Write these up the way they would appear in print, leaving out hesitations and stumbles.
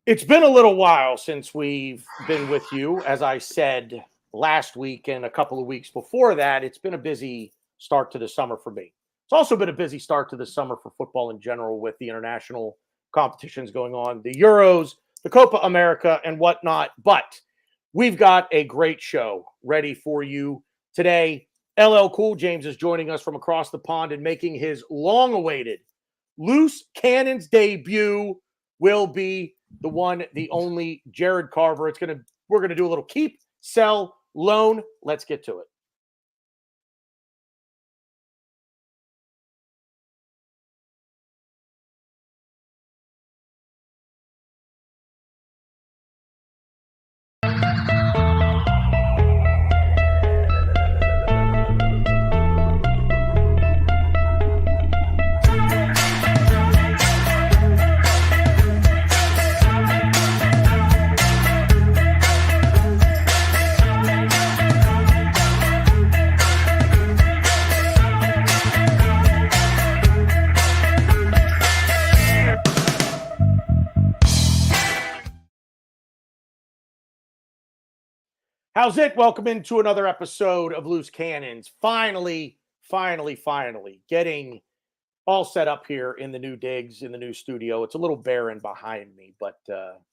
It's been a little while since we've been with you. As I said last week and a couple of weeks before that, it's been a busy start to the summer for me. It's also been a busy start to the summer for football in general with the international competitions going on, the Euros, the Copa America, and whatnot. But we've got a great show ready for you today. LL Cool James is joining us from across the pond and making his long-awaited Loose Cannons debut. Will be the one, the only Jared Carver. We're gonna do a little keep, sell, loan. Let's get to it. How's it? Welcome into another episode of Loose Cannons. Finally getting all set up here in the new digs, in the new studio. It's a little barren behind me, but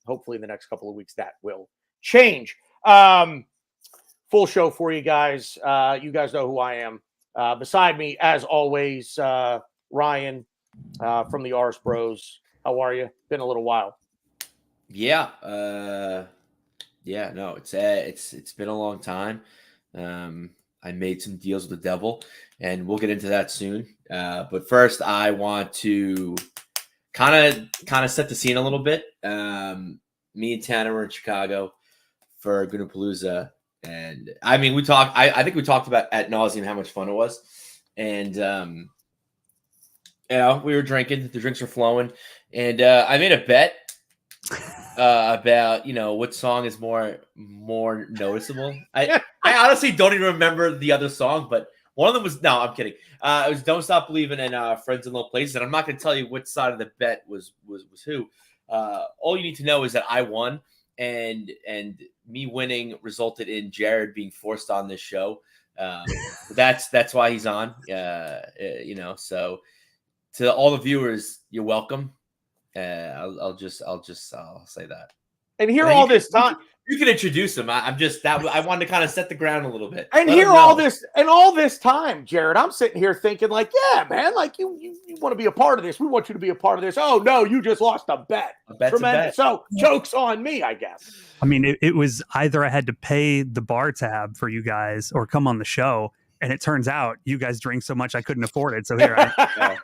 hopefully in the next couple of weeks that will change. Full show for you guys. You guys know who I am. Beside me, as always, Ryan from the Ars Bros. How are you? Been a little while. Yeah, no, it's been a long time. I made some deals with the devil, and we'll get into that soon. But first, I want to kind of set the scene a little bit. Me and Tanner were in Chicago for Gunapalooza, and I mean, we talked. I think we talked about ad nauseum how much fun it was, and we were drinking. The drinks were flowing, and I made a bet. About what song is more noticeable. I honestly don't even remember the other song, but one of them was I'm kidding. It was "Don't Stop Believing" and "Friends in Low Places." And I'm not going to tell you which side of the bet was who. All you need to know is that I won, and me winning resulted in Jared being forced on this show. That's why he's on. So to all the viewers, you're welcome. I'll say that. And here all this time, you can introduce him. I wanted to kind of set the ground a little bit. And here all this time, Jared, I'm sitting here thinking like, yeah, man, like you want to be a part of this. We want you to be a part of this. Oh no, you just lost a bet. Tremendous. So joke's on me, I guess. I mean, it was either I had to pay the bar tab for you guys or come on the show. And it turns out you guys drink so much I couldn't afford it. So here I am.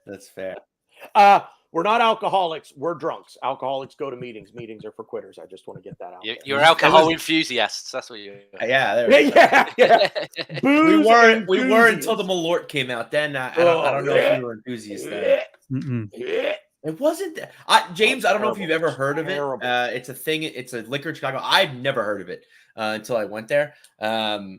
That's fair. We're not alcoholics. We're drunks. Alcoholics go to meetings. Meetings are for quitters. I just want to get that out. You're alcohol enthusiasts. That's what you. Yeah. Booze we were until the Malort came out. Then I don't know if we were enthusiasts then. It wasn't. James, I don't know if you've ever heard of it. It's a thing. It's a liquor in Chicago. I've never heard of it until I went there. I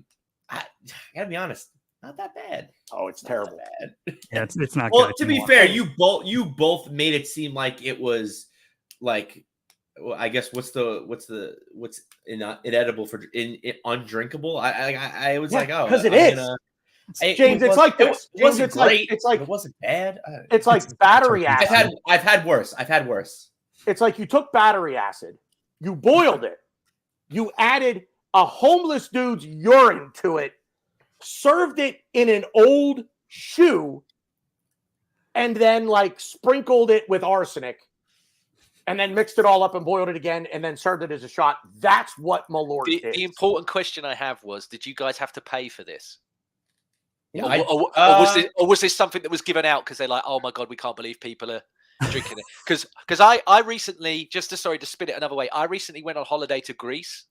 gotta be honest. Not that bad. Oh, it's terrible. Bad. Yeah, it's not well, good. To be fair, you both made it seem like it was like, well, I guess what's inedible for undrinkable. I was like, oh, because it is. James, it's like this. It wasn't great. It's like it wasn't bad. It's like battery acid. I've had worse. It's like you took battery acid, you boiled it, you added a homeless dude's urine to it, served it in an old shoe, and then like sprinkled it with arsenic, and then mixed it all up and boiled it again, and then served it as a shot. That's what Malort is. The important question I have was, did you guys have to pay for this? Yeah, or was this something that was given out because they're like, oh my God, we can't believe people are drinking it? Because I recently, to spin it another way, I recently went on holiday to Greece,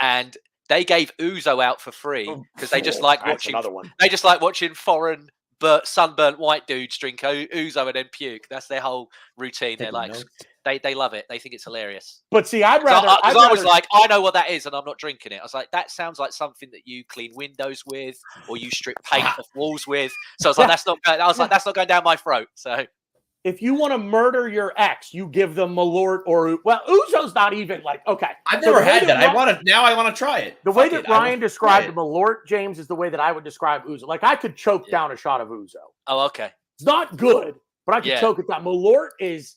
and they gave Ouzo out for free because they just like watching. They just like watching foreign but sunburnt white dudes drink Ouzo and then puke. That's their whole routine. They're like, they love it. They think it's hilarious. But see, I was like, I know what that is, and I'm not drinking it. I was like, that sounds like something that you clean windows with, or you strip paint off walls with. So I was like, that's not going down my throat. So if you want to murder your ex, you give them Malort or Ouzo's not even like okay. I've So never the way had that. Ryan- I want to try it. The way Fuck that it, I Ryan want to described try it. Malort, James, is the way that I would describe Ouzo. Like I could choke down a shot of Ouzo. Oh, okay. It's not good, but I could Yeah. choke it down. Malort is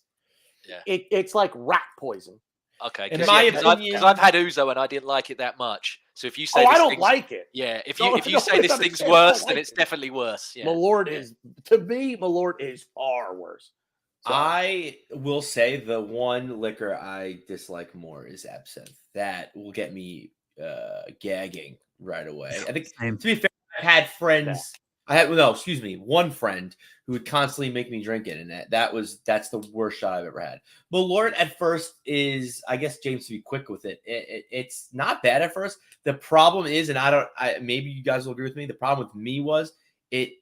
Yeah. it's like rat poison. Okay. In Because my opinion- I've had Ouzo and I didn't like it that much. So if you say I this don't thing's- like it. Yeah, if No, you no, say this it's thing's understand- I worse, don't then like it's it. definitely worse. Yeah. Malort is to me, Malort is far worse. So, I will say the one liquor I dislike more is absinthe. That will get me gagging right away. I think Same. to be fair, I've had friends. One friend who would constantly make me drink it, and that's the worst shot I've ever had. Malort at first is, I guess, James, to be quick with it, it's not bad at first. The problem is, and maybe you guys will agree with me. The problem with me was it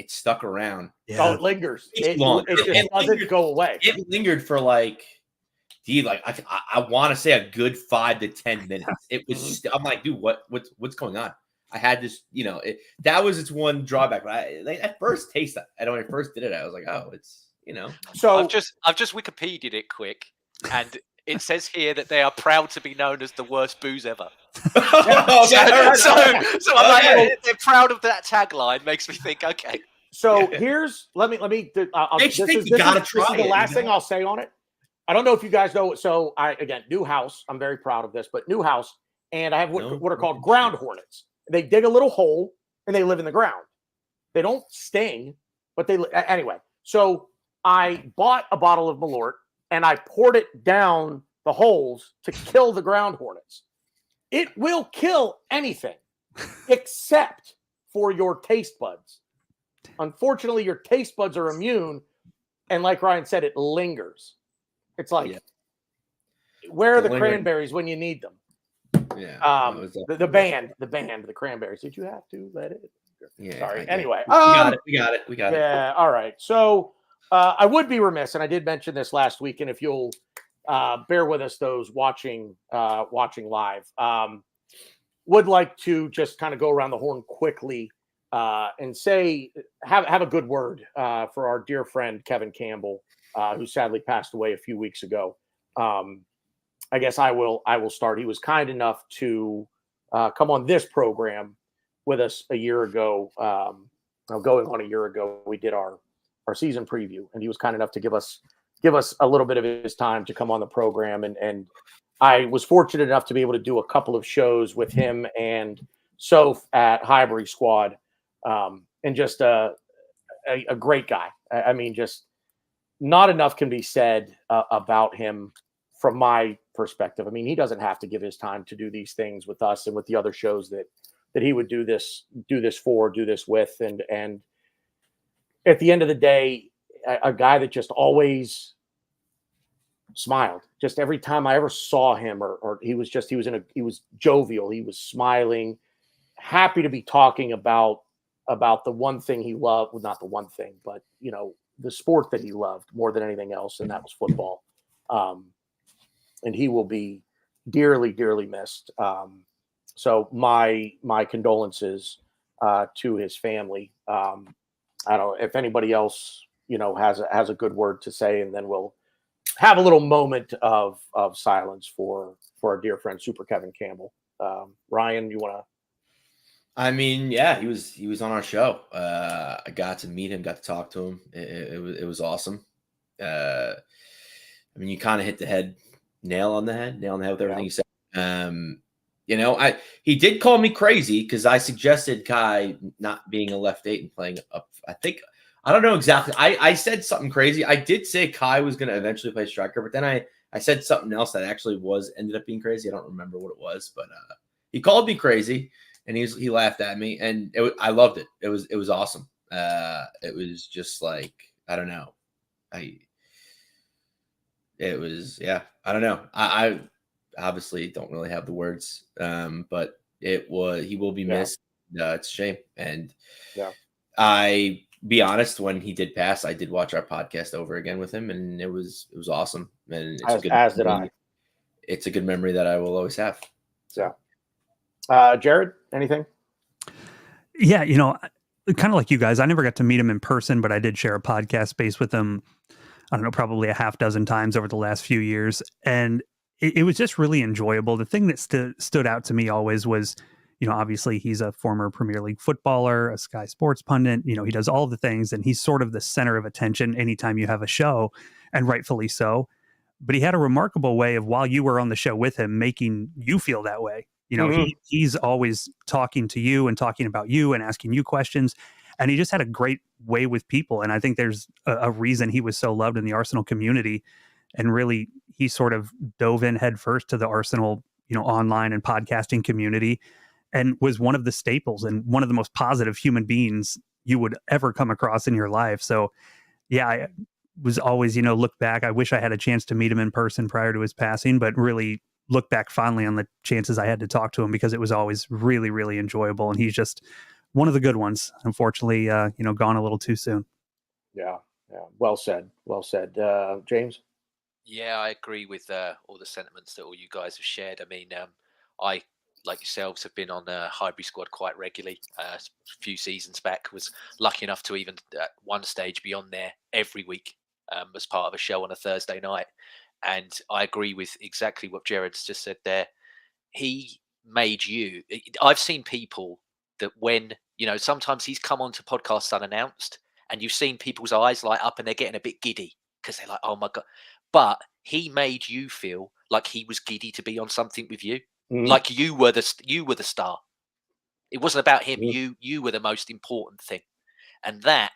stuck around. oh, it lingers. It long. just It doesn't lingered. go away. It lingered for I want to say a good 5 to 10 minutes. It was. I'm like, dude, what's going on? I had this, that was its one drawback. But at first taste, when I first did it, I was like, oh, it's, So I've just Wikipedia'd it quick, and it says here that they are proud to be known as the worst booze ever. Oh, So I'm like, Okay. they're proud of that tagline. Makes me think, okay. So here's let me. This is the last thing I'll say on it. I don't know if you guys know. So new house. I'm very proud of this, but new house, and I have what are called ground hornets. They dig a little hole and they live in the ground. They don't sting, but they anyway. So I bought a bottle of Malort and I poured it down the holes to kill the ground hornets. It will kill anything except for your taste buds. Unfortunately, your taste buds are immune. And like Ryan said, it lingers. It's like, where are the cranberries when you need them? Yeah. The band, the cranberries. Did you have to let it? Yeah. Sorry. Anyway. We got it. Yeah. All right. So I would be remiss, and I did mention this last week, and if you'll bear with us, those watching live, would like to just kind of go around the horn quickly and say have a good word for our dear friend Kevin Campbell, who sadly passed away a few weeks ago. I guess I will start. He was kind enough to come on this program with us a year ago. Going on a year ago, we did our season preview, and he was kind enough to give us a little bit of his time to come on the program. And I was fortunate enough to be able to do a couple of shows with him and Soph at Highbury Squad, and just a great guy. I mean, just not enough can be said about him from my perspective. I mean, he doesn't have to give his time to do these things with us and with the other shows that he would do this with. And at the end of the day, a guy that just always smiled. Just every time I ever saw him, or he was jovial. He was smiling, happy to be talking about the one thing he loved. Well, not the one thing, but the sport that he loved more than anything else, and that was football. And he will be dearly, dearly missed. So my condolences to his family. I don't know if anybody else, has a good word to say, and then we'll have a little moment of silence for our dear friend, Super Kevin Campbell. Ryan, you want to? I mean, yeah, he was on our show. I got to meet him, got to talk to him. It was awesome. I mean, you kind of hit the nail on the head with everything you said. He did call me crazy because I suggested Kai not being a left 8 and playing up. I don't know exactly. I said something crazy. I did say Kai was going to eventually play striker, but then I said something else that actually ended up being crazy. I don't remember what it was, but he called me crazy and he laughed at me, and I loved it. It was awesome. It was just like, I don't know. I don't know. I obviously don't really have the words, but he will be missed. It's a shame. And I be honest, when he did pass, I did watch our podcast over again with him, and it was awesome. And it's did I. It's a good memory that I will always have. So, Jared, anything? Yeah, kind of like you guys, I never got to meet him in person, but I did share a podcast space with him I don't know, probably a half dozen times over the last few years. And it was just really enjoyable. The thing that stood out to me always was, obviously he's a former Premier League footballer, a Sky Sports pundit, he does all the things, and he's sort of the center of attention anytime you have a show, and rightfully so. But he had a remarkable way of, while you were on the show with him, making you feel that way. He's always talking to you and talking about you and asking you questions. And he just had a great way with people. And I think there's a reason he was so loved in the Arsenal community. And really, he sort of dove in headfirst to the Arsenal, online and podcasting community, and was one of the staples and one of the most positive human beings you would ever come across in your life. So, yeah, I was always, look back. I wish I had a chance to meet him in person prior to his passing, but really look back fondly on the chances I had to talk to him, because it was always really, really enjoyable. And he's just one of the good ones. Unfortunately, gone a little too soon. Yeah. Well said. James? Yeah, I agree with all the sentiments that all you guys have shared. I mean, I, like yourselves, have been on the Highbury squad quite regularly. A few seasons back, was lucky enough to even at one stage be on there every week as part of a show on a Thursday night. And I agree with exactly what Jared's just said there. He made you. I've seen people that when, sometimes he's come onto podcasts unannounced, and you've seen people's eyes light up and they're getting a bit giddy because they're like, oh my God. But he made you feel like he was giddy to be on something with you. Like you were the star. It wasn't about him. You were the most important thing. And that,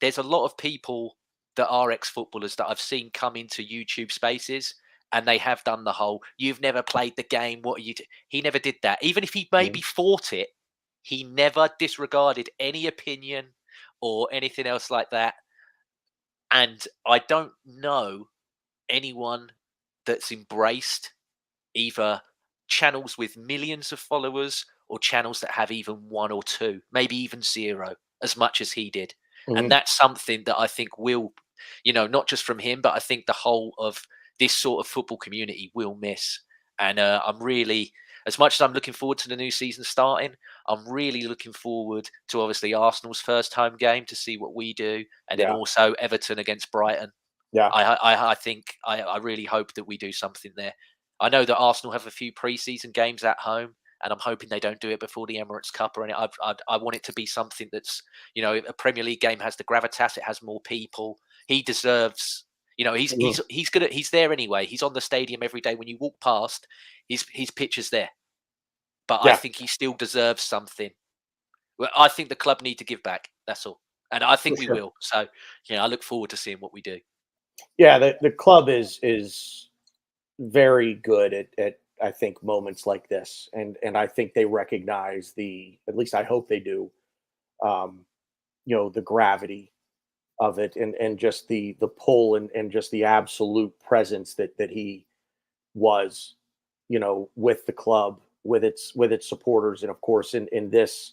there's a lot of people that are ex-footballers that I've seen come into YouTube spaces, and they have done the whole, you've never played the game, what are you He never did that. Even if he maybe fought it, he never disregarded any opinion or anything else like that. And I don't know anyone that's embraced either channels with millions of followers or channels that have even one or two, maybe even zero, as much as he did. And that's something that I think will, not just from him, but I think the whole of this sort of football community will miss. And I'm really, as much as I'm looking forward to the new season starting, I'm really looking forward to obviously Arsenal's first home game to see what we do, and then also Everton against Brighton. Yeah, I think I really hope that we do something there. I know that Arsenal have a few pre-season games at home, and I'm hoping they don't do it before the Emirates Cup or anything. I want it to be something that's, a Premier League game has the gravitas, it has more people. He deserves, he's there anyway. He's on the stadium every day. When you walk past, his picture's there. But I think he still deserves something. Well, I think the club need to give back. That's all, and I think we will. So, I look forward to seeing what we do. Yeah, the club is very good at I think moments like this, and I think they recognize at least I hope they do, the gravity of it, and just the pull and just the absolute presence that he was, with the club, with its supporters, and of course in this,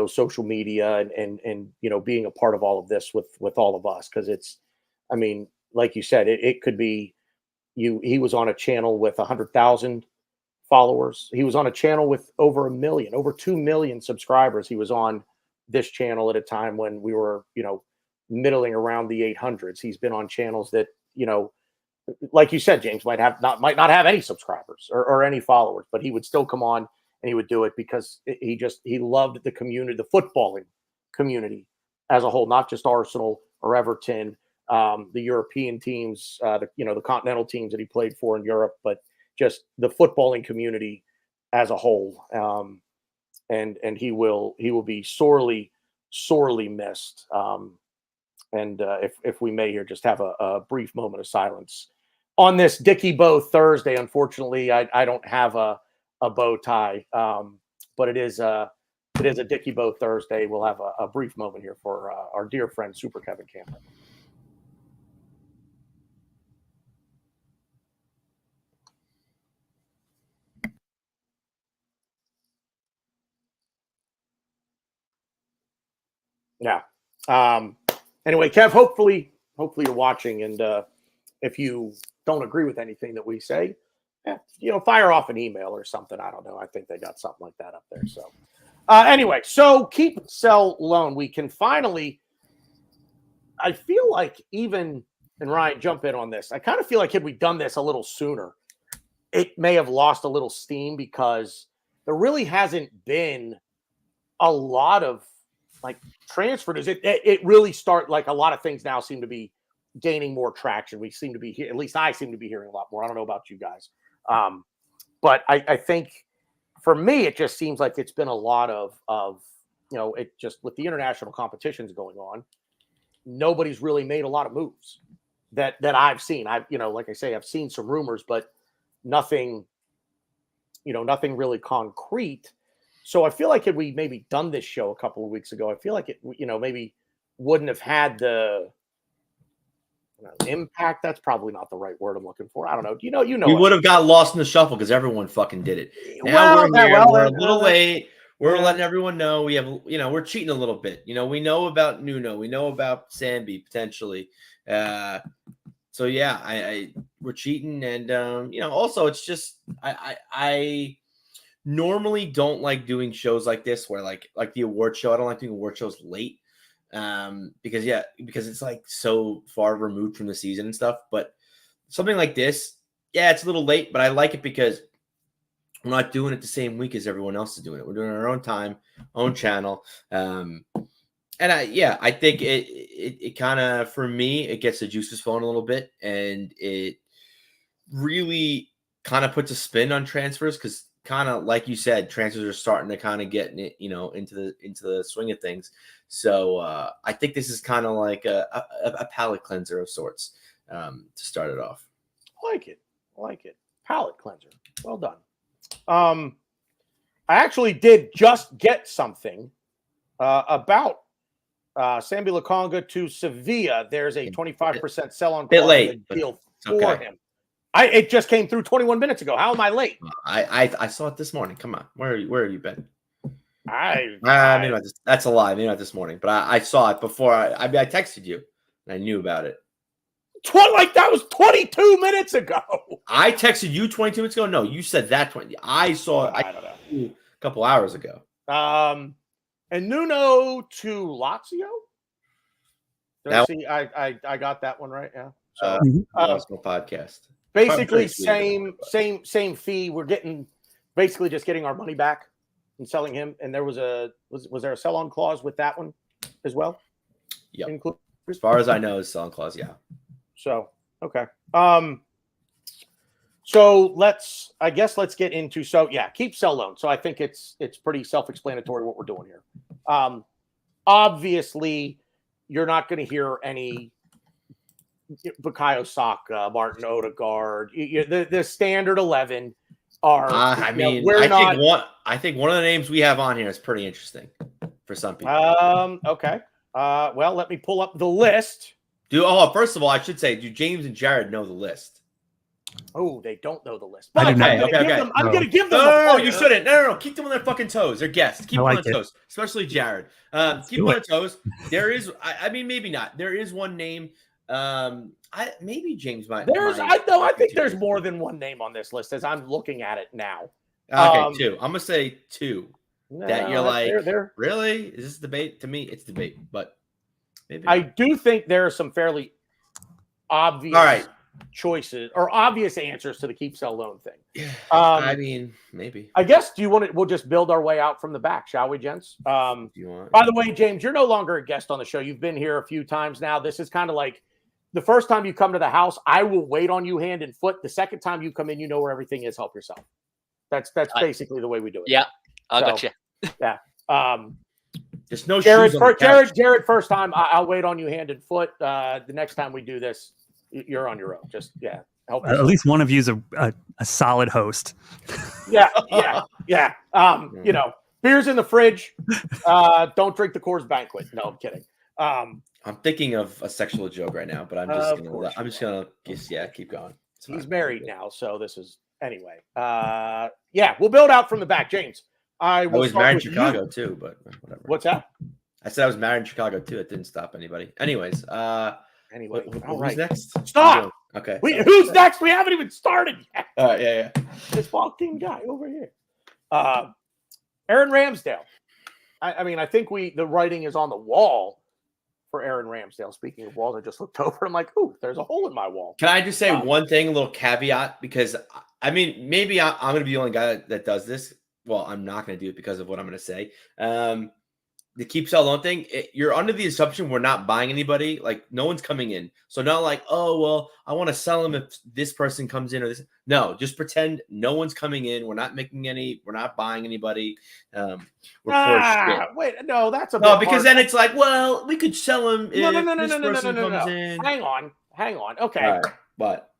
social media and being a part of all of this with all of us, because it's, I mean, like you said, it could be he was on a channel with 100,000 followers. He was on a channel with over 1 million, over 2 million subscribers. He was on this channel at a time when we were, middling around the 800s. He's been on channels that, like you said, James, might not have any subscribers or any followers, but he would still come on and he would do it because he loved the community, the footballing community as a whole, not just Arsenal or Everton, the European teams, the continental teams that he played for in Europe, but just the footballing community as a whole. And he will be sorely missed. And if we may here, just have a brief moment of silence on this Dickie Bow Thursday. Unfortunately, I don't have a bow tie, but it is a Dickie Bow Thursday. We'll have a brief moment here for our dear friend Super Kevin Campbell. Yeah. Anyway, Kev, hopefully you're watching, and if you don't agree with anything that we say, fire off an email or something. I don't know. I think they got something like that up there. So anyway, so keep, sell, loan. We can finally, I feel like even and Ryan, jump in on this. I kind of feel like had we done this a little sooner, it may have lost a little steam because there really hasn't been a lot of like transfer news. It really like a lot of things now seem to be gaining more traction. We seem to be here, at least I seem to be hearing a lot more. I don't know about you guys. But I think for me, it just seems like it's been a lot of it just with the international competitions going on, nobody's really made a lot of moves that I've seen. Like I say, I've seen some rumors, but nothing really concrete. So I feel like had we maybe done this show a couple of weeks ago, I feel like it, maybe wouldn't have had the impact. That's probably not the right word I'm looking for. I don't know. We would have got lost in the shuffle because everyone fucking did it. Now we're here. We're a little late. We're letting everyone know we have, we're cheating a little bit. We know about Nuno. We know about Sambi potentially. So yeah, we're cheating, and also it's just I normally don't like doing shows like this where like the award show. I don't like doing award shows late. Because it's like so far removed from the season and stuff, but something like this, it's a little late, but I like it because we're not doing it the same week as everyone else is doing it. We're doing it our own time, own channel. And I think it kind of, for me, it gets the juices flowing a little bit, and it really kind of puts a spin on transfers because, kind of like you said, transfers are starting to kind of get into the swing of things. So I think this is kind of like a palate cleanser of sorts to start it off. I like it. Palate cleanser. Well done. I actually did just get something about Sambi Lokonga to Sevilla. There's a 25% sell-on deal for him. It just came through 21 minutes ago. How am I late? I saw it this morning. Come on, where have you been? Maybe that's a lie. Maybe not this morning, but I saw it before. I texted you, and I knew about it. That was 22 minutes ago. I texted you 22 minutes ago. No, you said that 20. I saw it. I don't know. A couple hours ago. And Nuno to Lazio. I got that one right. Yeah. So podcast. Basically, same fee. We're basically just getting our money back and selling him. And there was there a sell-on clause with that one as well? Yeah. As far as I know, is sell-on clause. Yeah. So okay. So let's get into keep sell loan. So I think it's pretty self-explanatory what we're doing here. Obviously, you're not going to hear any Bukayo Saka, Martin Odegaard, the standard 11 are. I think one of the names we have on here is pretty interesting for some people. Okay. Well, let me pull up the list. First of all, I should say, do James and Jared know the list? Oh, they don't know the list. But I'm going to give them. No, you shouldn't. No. Keep them on their fucking toes. They're guests. Keep them on their toes, especially Jared. Keep them on their toes. There is, maybe not. There is one name. Maybe James might. I think there's more than one name on this list as I'm looking at it now. Okay, two. I'm gonna say two. That you're like, really? Is this debate? To me, it's debate, but maybe I do think there are some fairly obvious choices or obvious answers to the keep sell loan thing. Maybe. I guess. Do you want it? We'll just build our way out from the back, shall we, gents? By the way, James, you're no longer a guest on the show. You've been here a few times now. This is kind of like the first time you come to the house, I will wait on you hand and foot. The second time you come in, you know where everything is. Help yourself. That's basically the way we do it. Yeah, I got you. Yeah. There's no Jared. shoes on Jared, first time I'll wait on you hand and foot. The next time we do this, you're on your own. Just help. At least one of you's a solid host. Yeah. Beers in the fridge. Don't drink the Coors Banquet. No, I'm kidding. I'm thinking of a sexual joke right now, but I'm just gonna keep going. He's married now, so this is anyway. We'll build out from the back, James. I was married in Chicago too, but whatever. What's that? I said I was married in Chicago too. It didn't stop anybody. Anyways, who's next? Stop. Okay. Who's next? We haven't even started yet. Yeah. This fucking guy over here. Aaron Ramsdale. I think the writing is on the wall for Aaron Ramsdale. Speaking of walls, I just looked over. I'm like, ooh, there's a hole in my wall. Can I just say one thing, a little caveat? Because, I mean, maybe I'm going to be the only guy that does this. Well, I'm not going to do it because of what I'm going to say. The keep sell loan thing, you're under the assumption we're not buying anybody. Like, no one's coming in. So not like, oh, well, I want to sell him if this person comes in or this. No, just pretend no one's coming in. We're not buying anybody. Wait, no, that's a no, bit because hard. then it's like, well, we could sell him if this person comes no. in. Hang on. Okay. All right, but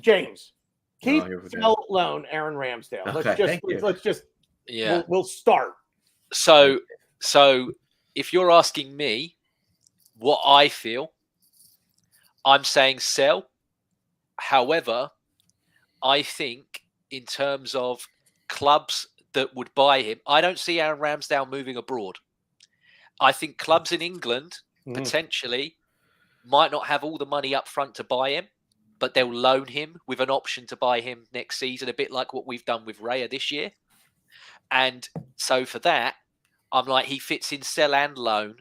James, keep here we go. sell loan Aaron Ramsdale. Okay, Let's just Yeah. we'll start. So if you're asking me what I feel, I'm saying sell. However, I think in terms of clubs that would buy him, I don't see Aaron Ramsdale moving abroad. I think clubs in England potentially might not have all the money up front to buy him, but they'll loan him with an option to buy him next season, a bit like what we've done with Raya this year. And so for that, I'm like, he fits in sell and loan.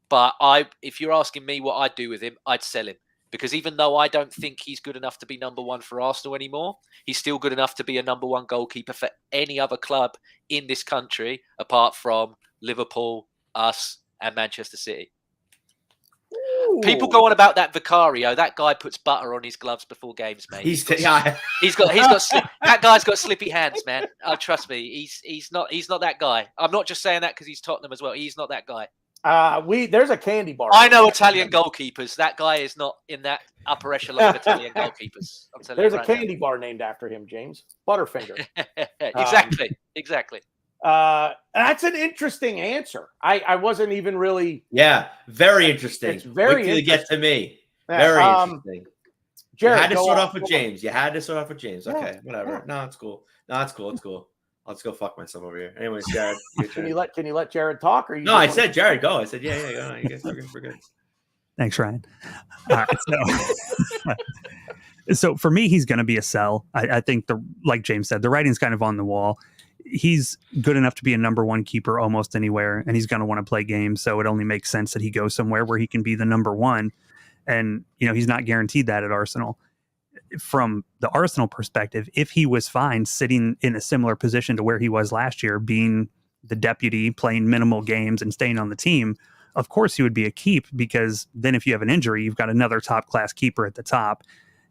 But if you're asking me what I'd do with him, I'd sell him. Because even though I don't think he's good enough to be number one for Arsenal anymore, he's still good enough to be a number one goalkeeper for any other club in this country, apart from Liverpool, us, and Manchester City. Ooh. People go on about that Vicario. That guy puts butter on his gloves before games, mate. That guy's got slippy hands, man. Oh, trust me, he's not that guy. I'm not just saying that because he's Tottenham as well. He's not that guy. There's a candy bar. I know Italian goalkeepers. That guy is not in that upper echelon of Italian goalkeepers. I'm telling There's you a candy bar named after him, James. Butterfinger. Exactly. That's an interesting answer. I wasn't even really. Yeah, very interesting. It's very Wait till you get to me. Yeah, Very interesting. Jared, you had to go start on. off with James. Okay, whatever. Yeah. No, it's cool. It's cool. I'll just go fuck myself over here. Anyways, Jared. Can you let Jared talk? Or you No, I said Jared, go. I said, yeah, go on. You guys, we're good. Thanks, Ryan. All right, so for me, he's going to be a sell. I think like James said, the writing's kind of on the wall. He's good enough to be a number one keeper almost anywhere, and he's going to want to play games. So it only makes sense that he goes somewhere where he can be the number one. And, he's not guaranteed that at Arsenal. From the Arsenal perspective, if he was fine sitting in a similar position to where he was last year, being the deputy, playing minimal games and staying on the team, of course he would be a keep, because then if you have an injury, you've got another top class keeper at the top.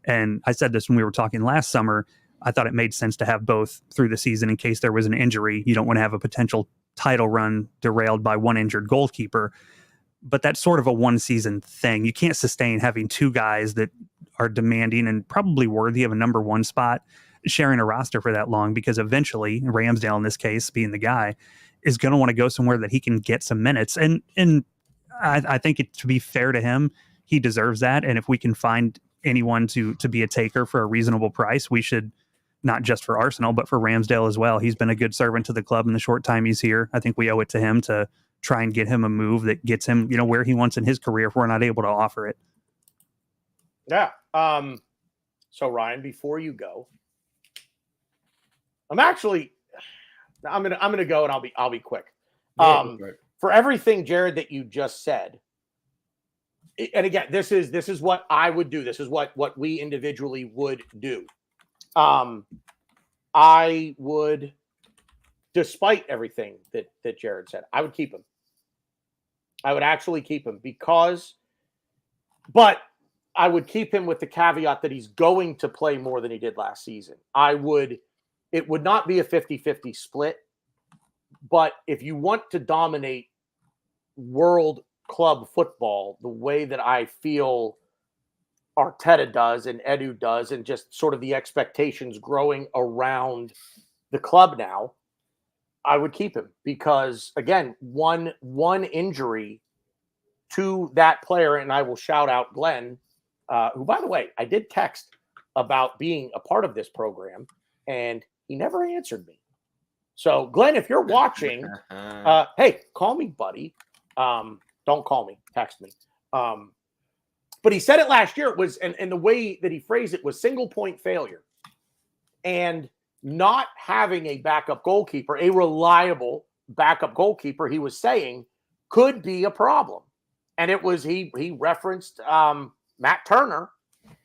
And I said this when we were talking last summer, I thought it made sense to have both through the season in case there was an injury. You don't want to have a potential title run derailed by one injured goalkeeper. But that's sort of a one season thing. You can't sustain having two guys that are demanding and probably worthy of a number one spot sharing a roster for that long, because eventually Ramsdale, in this case, being the guy, is going to want to go somewhere that he can get some minutes. And I think to be fair to him, he deserves that. And if we can find anyone to be a taker for a reasonable price, we should, not just for Arsenal, but for Ramsdale as well. He's been a good servant to the club in the short time he's here. I think we owe it to him to try and get him a move that gets him, where he wants in his career if we're not able to offer it. Yeah. So Ryan, before you go, I'm gonna go, and I'll be quick. For everything, Jared, that you just said, and again, this is what I would do. This is what we individually would do. I would, despite everything that Jared said, I would keep him. I would actually keep him but I would keep him with the caveat that he's going to play more than he did last season. It would not be a 50-50 split, but if you want to dominate world club football the way that I feel Arteta does and Edu does, and just sort of the expectations growing around the club now, I would keep him, because again, one injury to that player, and I will shout out Glenn, who, by the way, I did text about being a part of this program, and he never answered me. So Glenn, if you're watching, hey, call me, buddy. Don't call me, text me. But he said it last year. It was, and the way that he phrased it was single point failure. And not having a backup goalkeeper, a reliable backup goalkeeper, he was saying, could be a problem. and it was he referenced Matt Turner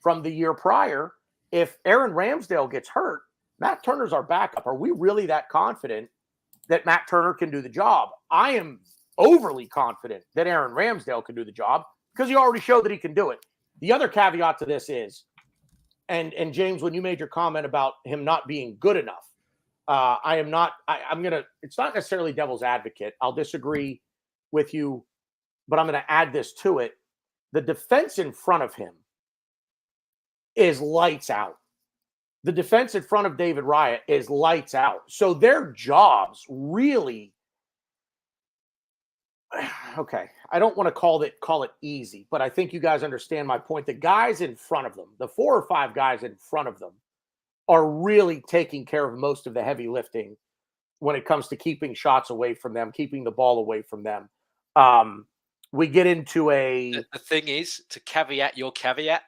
from the year prior. If Aaron Ramsdale gets hurt, Matt Turner's our backup. Are we really that confident that Matt Turner can do the job? I am overly confident that Aaron Ramsdale can do the job because he already showed that he can do it. The other caveat to this is, and James, when you made your comment about him not being good enough, I'm going to, it's not necessarily devil's advocate. I'll disagree with you, but I'm going to add this to it. The defense in front of him is lights out. The defense in front of David Raya is lights out. So their jobs really, okay, I don't want to call it easy, but I think you guys understand my point. The guys in front of them, the 4 or 5 guys in front of them, are really taking care of most of the heavy lifting when it comes to keeping shots away from them, keeping the ball away from them. We get into The thing is, to caveat your caveat,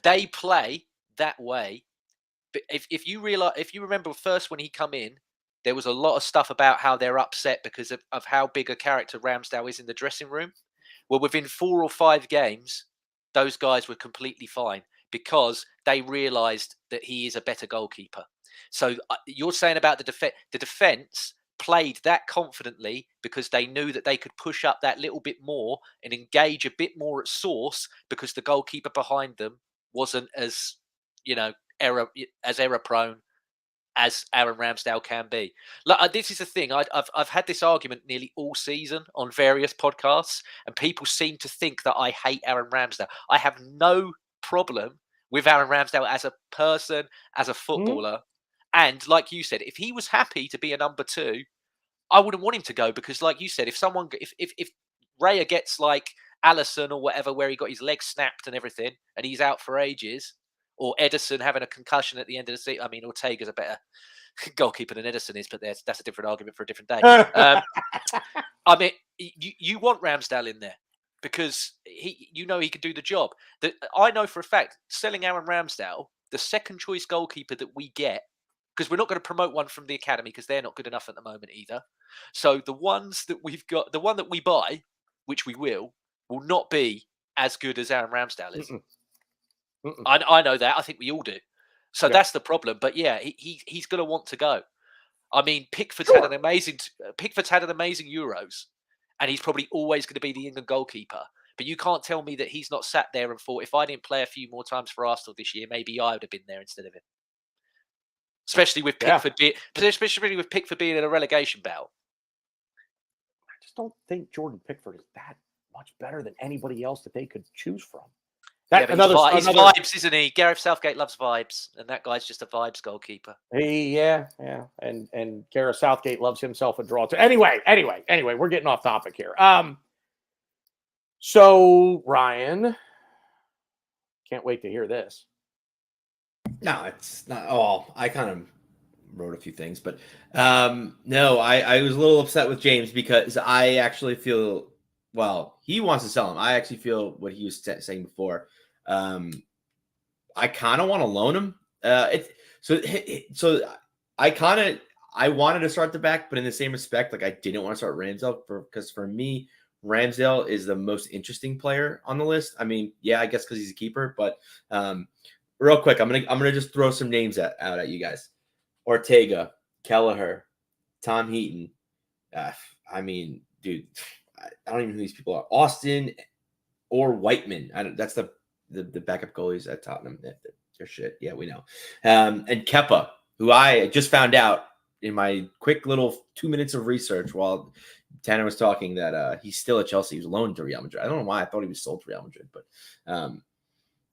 they play that way. But if you remember first when he come in, there was a lot of stuff about how they're upset because of how big a character Ramsdale is in the dressing room. Well, within 4 or 5 games, those guys were completely fine because they realized that he is a better goalkeeper. So you're saying about the defense played that confidently because they knew that they could push up that little bit more and engage a bit more at source because the goalkeeper behind them wasn't as, error prone as Aaron Ramsdale can be. Look, this is the thing. I've had this argument nearly all season on various podcasts, and people seem to think that I hate Aaron Ramsdale. I have no problem with Aaron Ramsdale as a person, as a footballer. And like you said, if he was happy to be a number 2, I wouldn't want him to go because, like you said, if Raya gets like Allison or whatever, where he got his leg snapped and everything, and he's out for ages, or Edison having a concussion at the end of the season. I mean, Ortega's a better goalkeeper than Edison is, but that's a different argument for a different day. I mean, you want Ramsdale in there because he can do the job. I know for a fact, selling Aaron Ramsdale, the second choice goalkeeper that we get, because we're not going to promote one from the academy because they're not good enough at the moment either. So the ones that we've got, the one that we buy, which we will not be as good as Aaron Ramsdale is. I know that. I think we all do. So that's the problem. But yeah, he's going to want to go. I mean, Pickford's had an amazing Euros, and he's probably always going to be the England goalkeeper. But you can't tell me that he's not sat there and thought, if I didn't play a few more times for Arsenal this year, maybe I would have been there instead of him. Especially with Pickford being in a relegation battle. I just don't think Jordan Pickford is that much better than anybody else that they could choose from. He's vibes, isn't he? Gareth Southgate loves vibes, and that guy's just a vibes goalkeeper. Yeah. And Gareth Southgate loves himself a draw too. Anyway, we're getting off topic here. So Ryan, can't wait to hear this. No, it's not. Oh, I kind of wrote a few things, but no, I was a little upset with James because I actually feel, well, he wants to sell him. I actually feel what he was saying before. I kind of want to loan him. I wanted to start the back, but in the same respect, like I didn't want to start Ramsdale because for me, Ramsdale is the most interesting player on the list. I mean, yeah, I guess because he's a keeper, but real quick, I'm gonna just throw some names out at you guys: Ortega, Kelleher, Tom Heaton. I mean, dude, I don't even know who these people are. Austin or Whiteman. That's the backup goalies at Tottenham. They're shit. Yeah, we know. And Kepa, who I just found out in my quick little 2 minutes of research while Tanner was talking that he's still at Chelsea. He was loaned to Real Madrid. I don't know why I thought he was sold to Real Madrid, but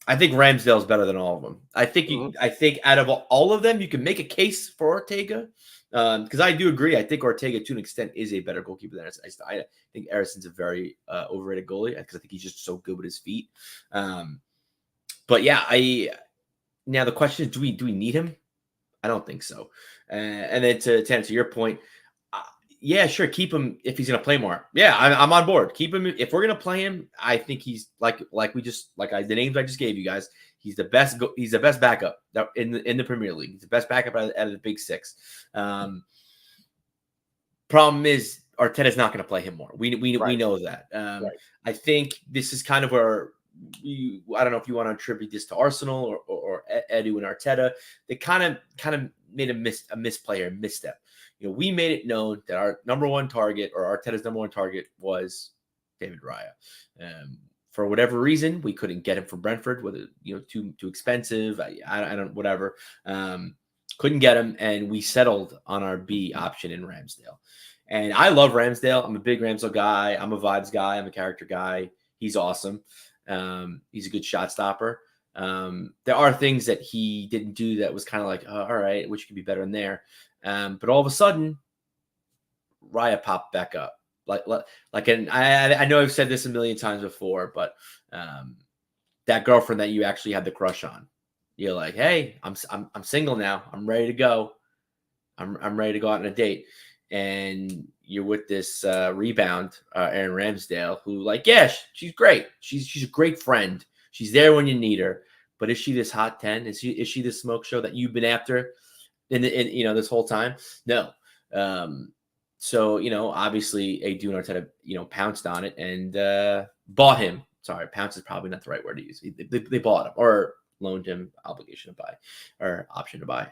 I think Ramsdale's better than all of them. I think out of all of them, you can make a case for Ortega because I do agree. I think Ortega, to an extent, is a better goalkeeper than Edison. I think Edison's a very overrated goalie because I think he's just so good with his feet. But yeah, now the question is, do we need him? I don't think so. And then to answer your point, yeah, sure, keep him if he's going to play more. Yeah, I'm on board. Keep him if we're going to play him. I think he's the names I just gave you guys. He's the best. He's the best backup in the Premier League. He's the best backup out of the big six. Problem is Arteta's not going to play him more. We Right. know that. Right. I think this is kind of where I don't know if you want to attribute this to Arsenal or Edu and Arteta. They kind of made a misplay or a misstep. We made it known that our number one target, or Arteta's number one target, was David Raya. For whatever reason, we couldn't get him from Brentford, whether too expensive. I don't whatever. Couldn't get him, and we settled on our B option in Ramsdale. And I love Ramsdale. I'm a big Ramsdale guy. I'm a vibes guy. I'm a character guy. He's awesome. He's a good shot stopper. There are things that he didn't do that was kind of like, all right, which could be better in there. But all of a sudden, Raya popped back up. I know I've said this a million times before, but that girlfriend that you actually had the crush on, you're like, hey, I'm single now. I'm ready to go. I'm ready to go out on a date. And you're with this rebound, Aaron Ramsdale, who, like, yeah, she's great. She's a great friend. She's there when you need her. But is she this hot 10? Is she this smoke show that you've been after in this whole time? No. So, obviously Edu and Arteta, pounced on it and bought him. Sorry, pounce is probably not the right word to use. They bought him or loaned him obligation to buy or option to buy.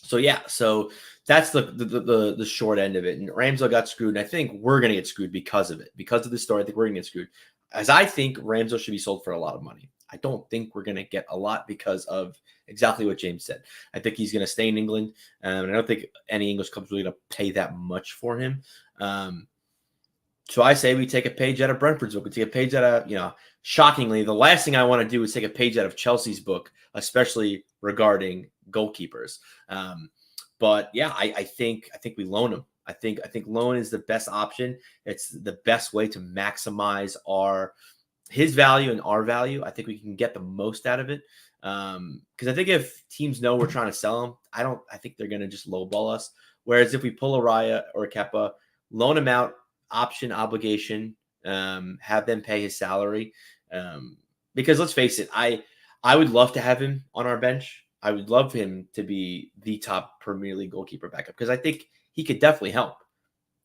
So that's the short end of it. And Ramsdale got screwed. And I think we're going to get screwed because of it. Because of this story, I think we're going to get screwed. As I think Ramsdale should be sold for a lot of money. I don't think we're going to get a lot because of exactly what James said. I think he's going to stay in England. And I don't think any English club's really going to pay that much for him. So I say we take a page out of Brentford's book. We take a page out of, shockingly, the last thing I want to do is take a page out of Chelsea's book, especially regarding goalkeepers. But yeah, I think we loan him. I think loan is the best option. It's the best way to maximize his value and our value. I think we can get the most out of it. Because I think if teams know we're trying to sell him, I think they're going to just lowball us. Whereas if we pull a Raya or a Kepa, loan him out, option obligation, have them pay his salary. Because let's face it, I would love to have him on our bench. I would love him to be the top Premier League goalkeeper backup because I think he could definitely help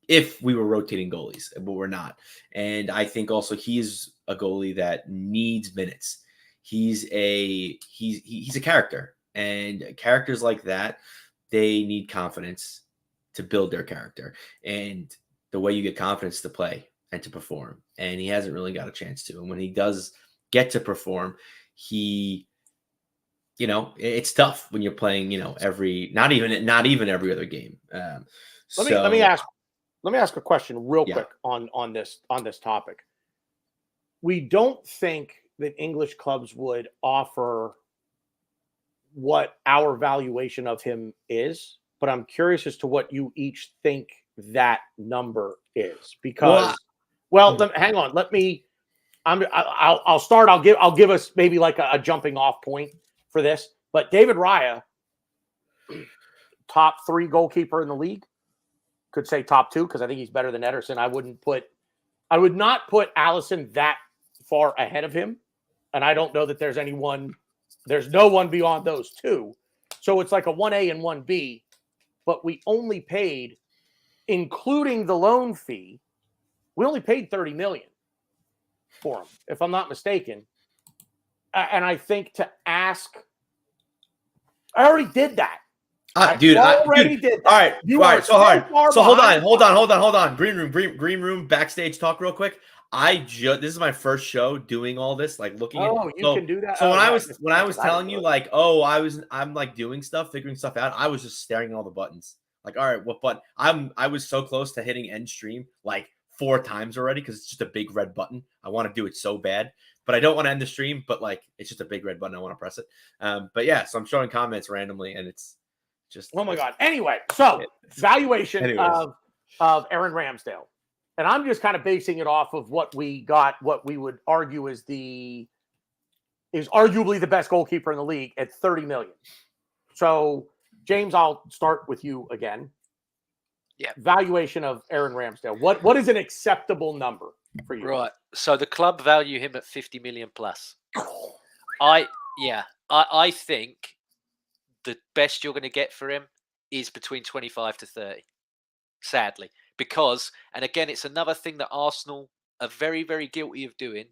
if we were rotating goalies, but we're not. And I think also he's a goalie that needs minutes. He's a character, and characters like that, they need confidence to build their character. And the way you get confidence to play and to perform, and he hasn't really got a chance to. And when he does get to perform, it's tough when you're playing, not even every other game. Let me ask a question real quick on this topic. We don't think that English clubs would offer what our valuation of him is, but I'm curious as to what you each think that number is because, hang on, I'll start. I'll give us maybe like a jumping off point for this, but David Raya, top 3 goalkeeper in the league, could say top 2 because I think he's better than Ederson. I would not put Alisson that far ahead of him, and I don't know that there's no one beyond those 2. So it's like a 1A and 1B, but we only paid, including the loan fee, we only paid 30 million for him, if I'm not mistaken. And I think to ask, I already did that. Dude, did that. All right. You all are right. So hard. So hold behind. on. Green room backstage talk real quick. This is my first show doing all this, like looking at. You can do that. So when I was telling you, like, I'm like doing stuff, figuring stuff out, I was just staring at all the buttons. Like, all right, what button? I was so close to hitting end stream like 4 times already because it's just a big red button. I want to do it so bad, but I don't want to end the stream. But like, it's just a big red button. I want to press it. But yeah, so I'm showing comments randomly, and it's just oh my god. Anyway, so valuation of Aaron Ramsdale, and I'm just kind of basing it off of what we got. What we would argue is arguably the best goalkeeper in the league at 30 million. So James, I'll start with you again. Yeah. Valuation of Aaron Ramsdale. What is an acceptable number for you? Right. So the club value him at 50 million plus. I think the best you're going to get for him is between 25 to 30. Sadly, because, and again, it's another thing that Arsenal are very, very guilty of doing.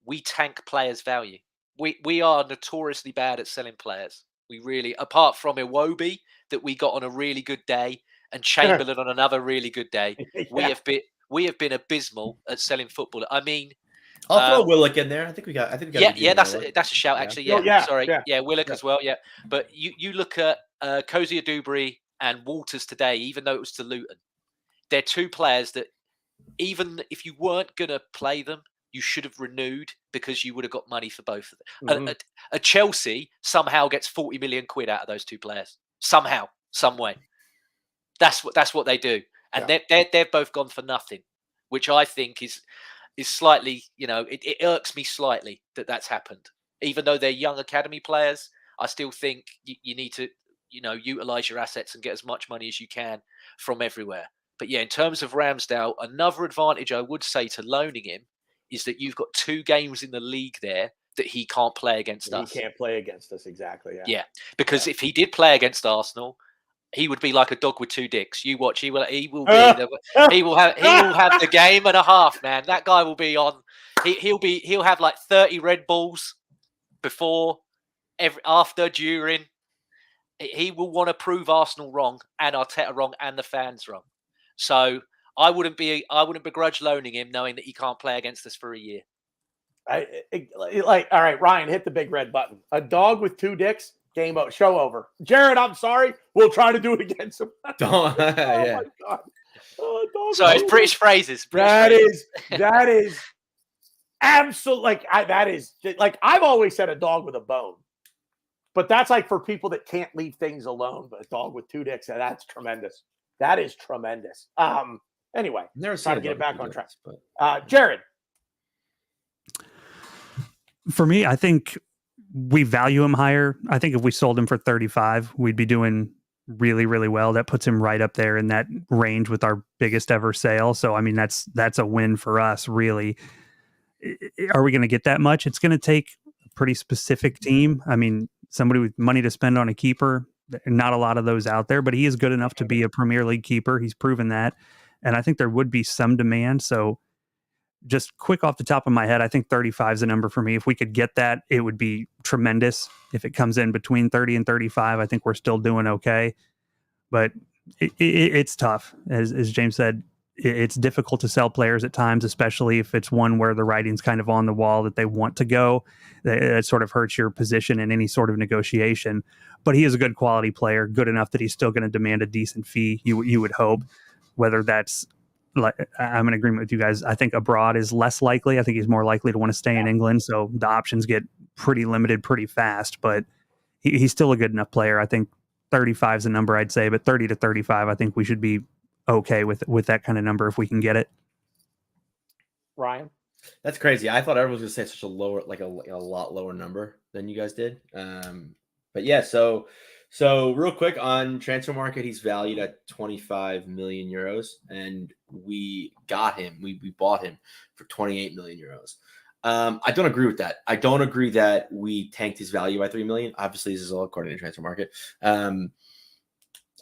We tank players' value. We are notoriously bad at selling players. We really, apart from Iwobi that we got on a really good day, and Chamberlain on another really good day, we have been abysmal at selling football. I mean, I'll throw Willock in there. I think we got. that's a shout. Actually, Willock as well. Yeah, but you look at Cozy Dubry and Walters today, even though it was to Luton, they're two players that even if you weren't going to play them, you should have renewed because you would have got money for both of them. A Chelsea somehow gets 40 million quid out of those two players. Somehow, some way. That's what they do. And they've both gone for nothing, which I think is slightly, it irks me slightly that that's happened. Even though they're young academy players, I still think you need to, utilize your assets and get as much money as you can from everywhere. But yeah, in terms of Ramsdale, another advantage I would say to loaning him is that you've got 2 games in the league there that he can't play against us. He can't play against us, exactly. Yeah, because if he did play against Arsenal, he would be like a dog with 2 dicks. You watch, he will have the game and a half, man. That guy will be on. He'll have like 30 Red Bulls before, after, during. He will want to prove Arsenal wrong and Arteta wrong and the fans wrong. So I wouldn't begrudge loaning him, knowing that he can't play against us for a year. All right, Ryan, hit the big red button. A dog with 2 dicks, game out, show over. Jared, I'm sorry. We'll try to do it again. Don't. Oh my God. So it's British phrases. That is absolutely I've always said a dog with a bone, but that's like for people that can't leave things alone. But a dog with 2 dicks, that's tremendous. That is tremendous. Anyway, trying to get it back on track. Jared. For me, I think we value him higher. I think if we sold him for 35, we'd be doing really, really well. That puts him right up there in that range with our biggest ever sale. So, I mean, that's a win for us, really. Are we going to get that much? It's going to take a pretty specific team. I mean, somebody with money to spend on a keeper. Not a lot of those out there, but he is good enough to be a Premier League keeper. He's proven that. And I think there would be some demand. So just quick off the top of my head, I think 35 is a number for me. If we could get that, it would be tremendous. If it comes in between 30 and 35, I think we're still doing okay. But it's tough. As James said, it's difficult to sell players at times, especially if it's one where the writing's kind of on the wall that they want to go. It sort of hurts your position in any sort of negotiation. But he is a good quality player, good enough that he's still going to demand a decent fee, you would hope. Whether that's, like, I'm in agreement with you guys. I think abroad is less likely. I think he's more likely to want to stay in England. So the options get pretty limited pretty fast. But he's still a good enough player. I think 35 is a number I'd say, but 30 to 35, I think we should be okay with that kind of number if we can get it. Ryan, that's crazy. I thought everyone was gonna say such a lower, like a lot lower number than you guys did. But yeah, so real quick on transfer market, he's valued at 25 million euros, and we got him. We bought him for 28 million euros. I don't agree with that. I don't agree that we tanked his value by 3 million. Obviously, this is all according to transfer market.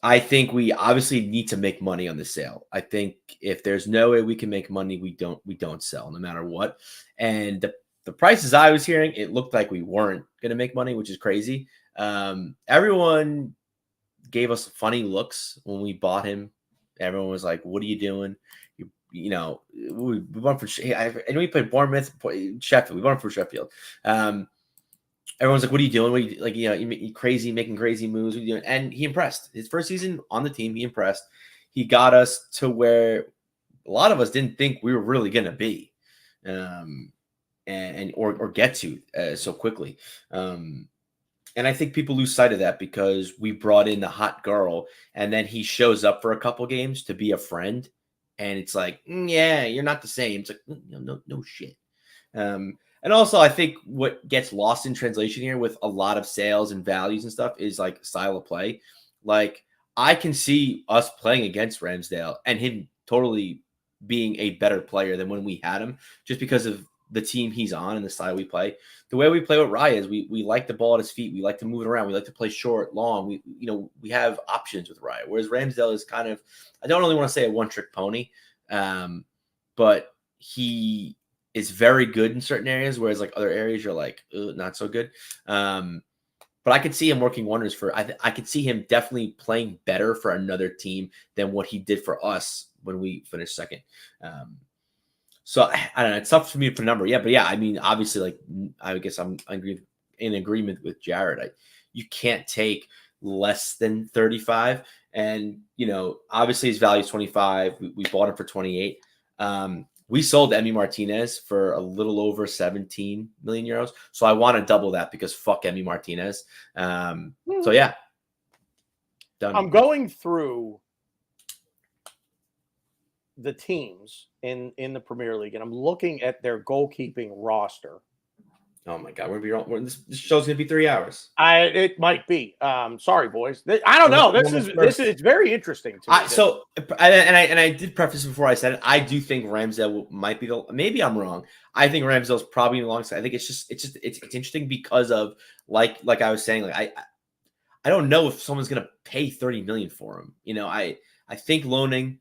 I think we obviously need to make money on the sale. I think if there's no way we can make money, we don't sell no matter what. And the prices I was hearing, it looked like we weren't going to make money, which is crazy. Everyone gave us funny looks when we bought him. Everyone was like, "What are you doing?" We went for and we played Bournemouth, Sheffield. We went for Sheffield. Everyone's like, "What are you doing? You crazy, making crazy moves." What are you doing? And he impressed. His first season on the team, he impressed. He got us to where a lot of us didn't think we were really going to be, or get to so quickly. And I think people lose sight of that because we brought in the hot girl, and then he shows up for a couple games to be a friend, and it's like, yeah, you're not the same. It's like, no shit. And also, I think what gets lost in translation here with a lot of sales and values and stuff is like style of play. Like, I can see us playing against Ramsdale and him totally being a better player than when we had him, just because of the team he's on and the style we play. The way we play with Raya is we like the ball at his feet. We like to move it around. We like to play short, long. We have options with Raya. Whereas Ramsdale is kind of, I don't really want to say a one-trick pony, but he is very good in certain areas, whereas like other areas you're like, not so good. But I could see him working wonders for. I could see him definitely playing better for another team than what he did for us when we finished second. So I don't know. It's tough for me to put a number. Yeah, but yeah, I mean, obviously, like I guess I'm in agreement with Jared. You can't take less than 35, and obviously his value is 25. We bought him for 28. We sold Emi Martinez for a little over 17 million euros. So I want to double that because fuck Emi Martinez. So yeah, done. I'm going through the teams in the Premier League, and I'm looking at their goalkeeping roster. Oh my God, we're gonna be wrong. This show's gonna be 3 hours. It might be. Sorry, boys. I don't know. This is it's very interesting to me. I did preface before I said it. I do think Ramsdale might be maybe I'm wrong. I think Ramsdale's probably alongside. I think it's interesting because of like I was saying, like I don't know if someone's gonna pay 30 million for him. I think loaning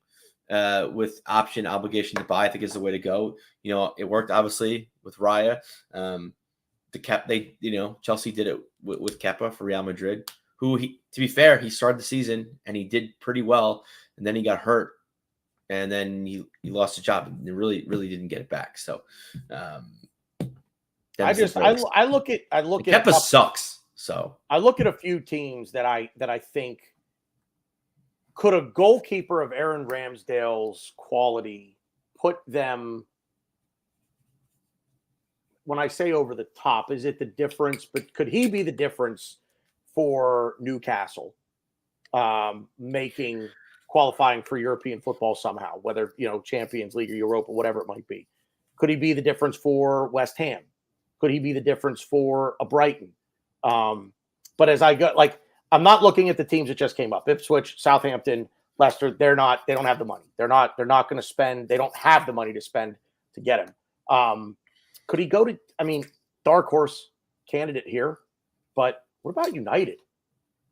with option obligation to buy, I think is the way to go. It worked obviously with Raya. Chelsea did it with Kepa for Real Madrid, who to be fair, he started the season and he did pretty well, and then he got hurt, and then he lost his job and really didn't get it back. So, I look at Kepa sucks. So I look at a few teams that I think could a goalkeeper of Aaron Ramsdale's quality put them. When I say over the top, is it the difference? But could he be the difference for Newcastle qualifying for European football somehow, whether, Champions League or Europa, whatever it might be? Could he be the difference for West Ham? Could he be the difference for a Brighton? But as I go, I'm not looking at the teams that just came up. Ipswich, Southampton, Leicester, they don't have the money. They're not going to spend. They don't have the money to spend to get him. Could he go to, dark horse candidate here, but what about United?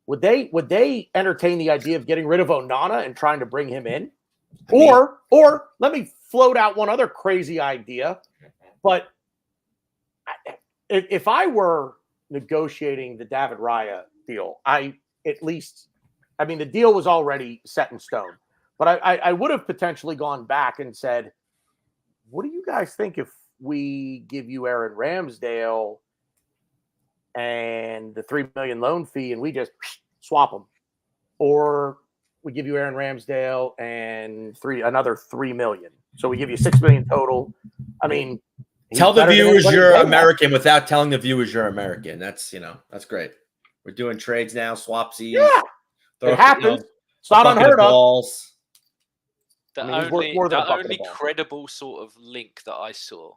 Would they entertain the idea of getting rid of Onana and trying to bring him in? Or let me float out one other crazy idea. But if I were negotiating the David Raya deal, the deal was already set in stone. But I would have potentially gone back and said, what do you guys think if we give you Aaron Ramsdale and the $3 million loan fee and we just swap them? Or we give you Aaron Ramsdale and another $3 million. So we give you $6 million total. Tell the viewers you're American without telling the viewers you're American. That's great. We're doing trades now, swapsies. Yeah, it happens. It's not unheard of. The only credible sort of link that I saw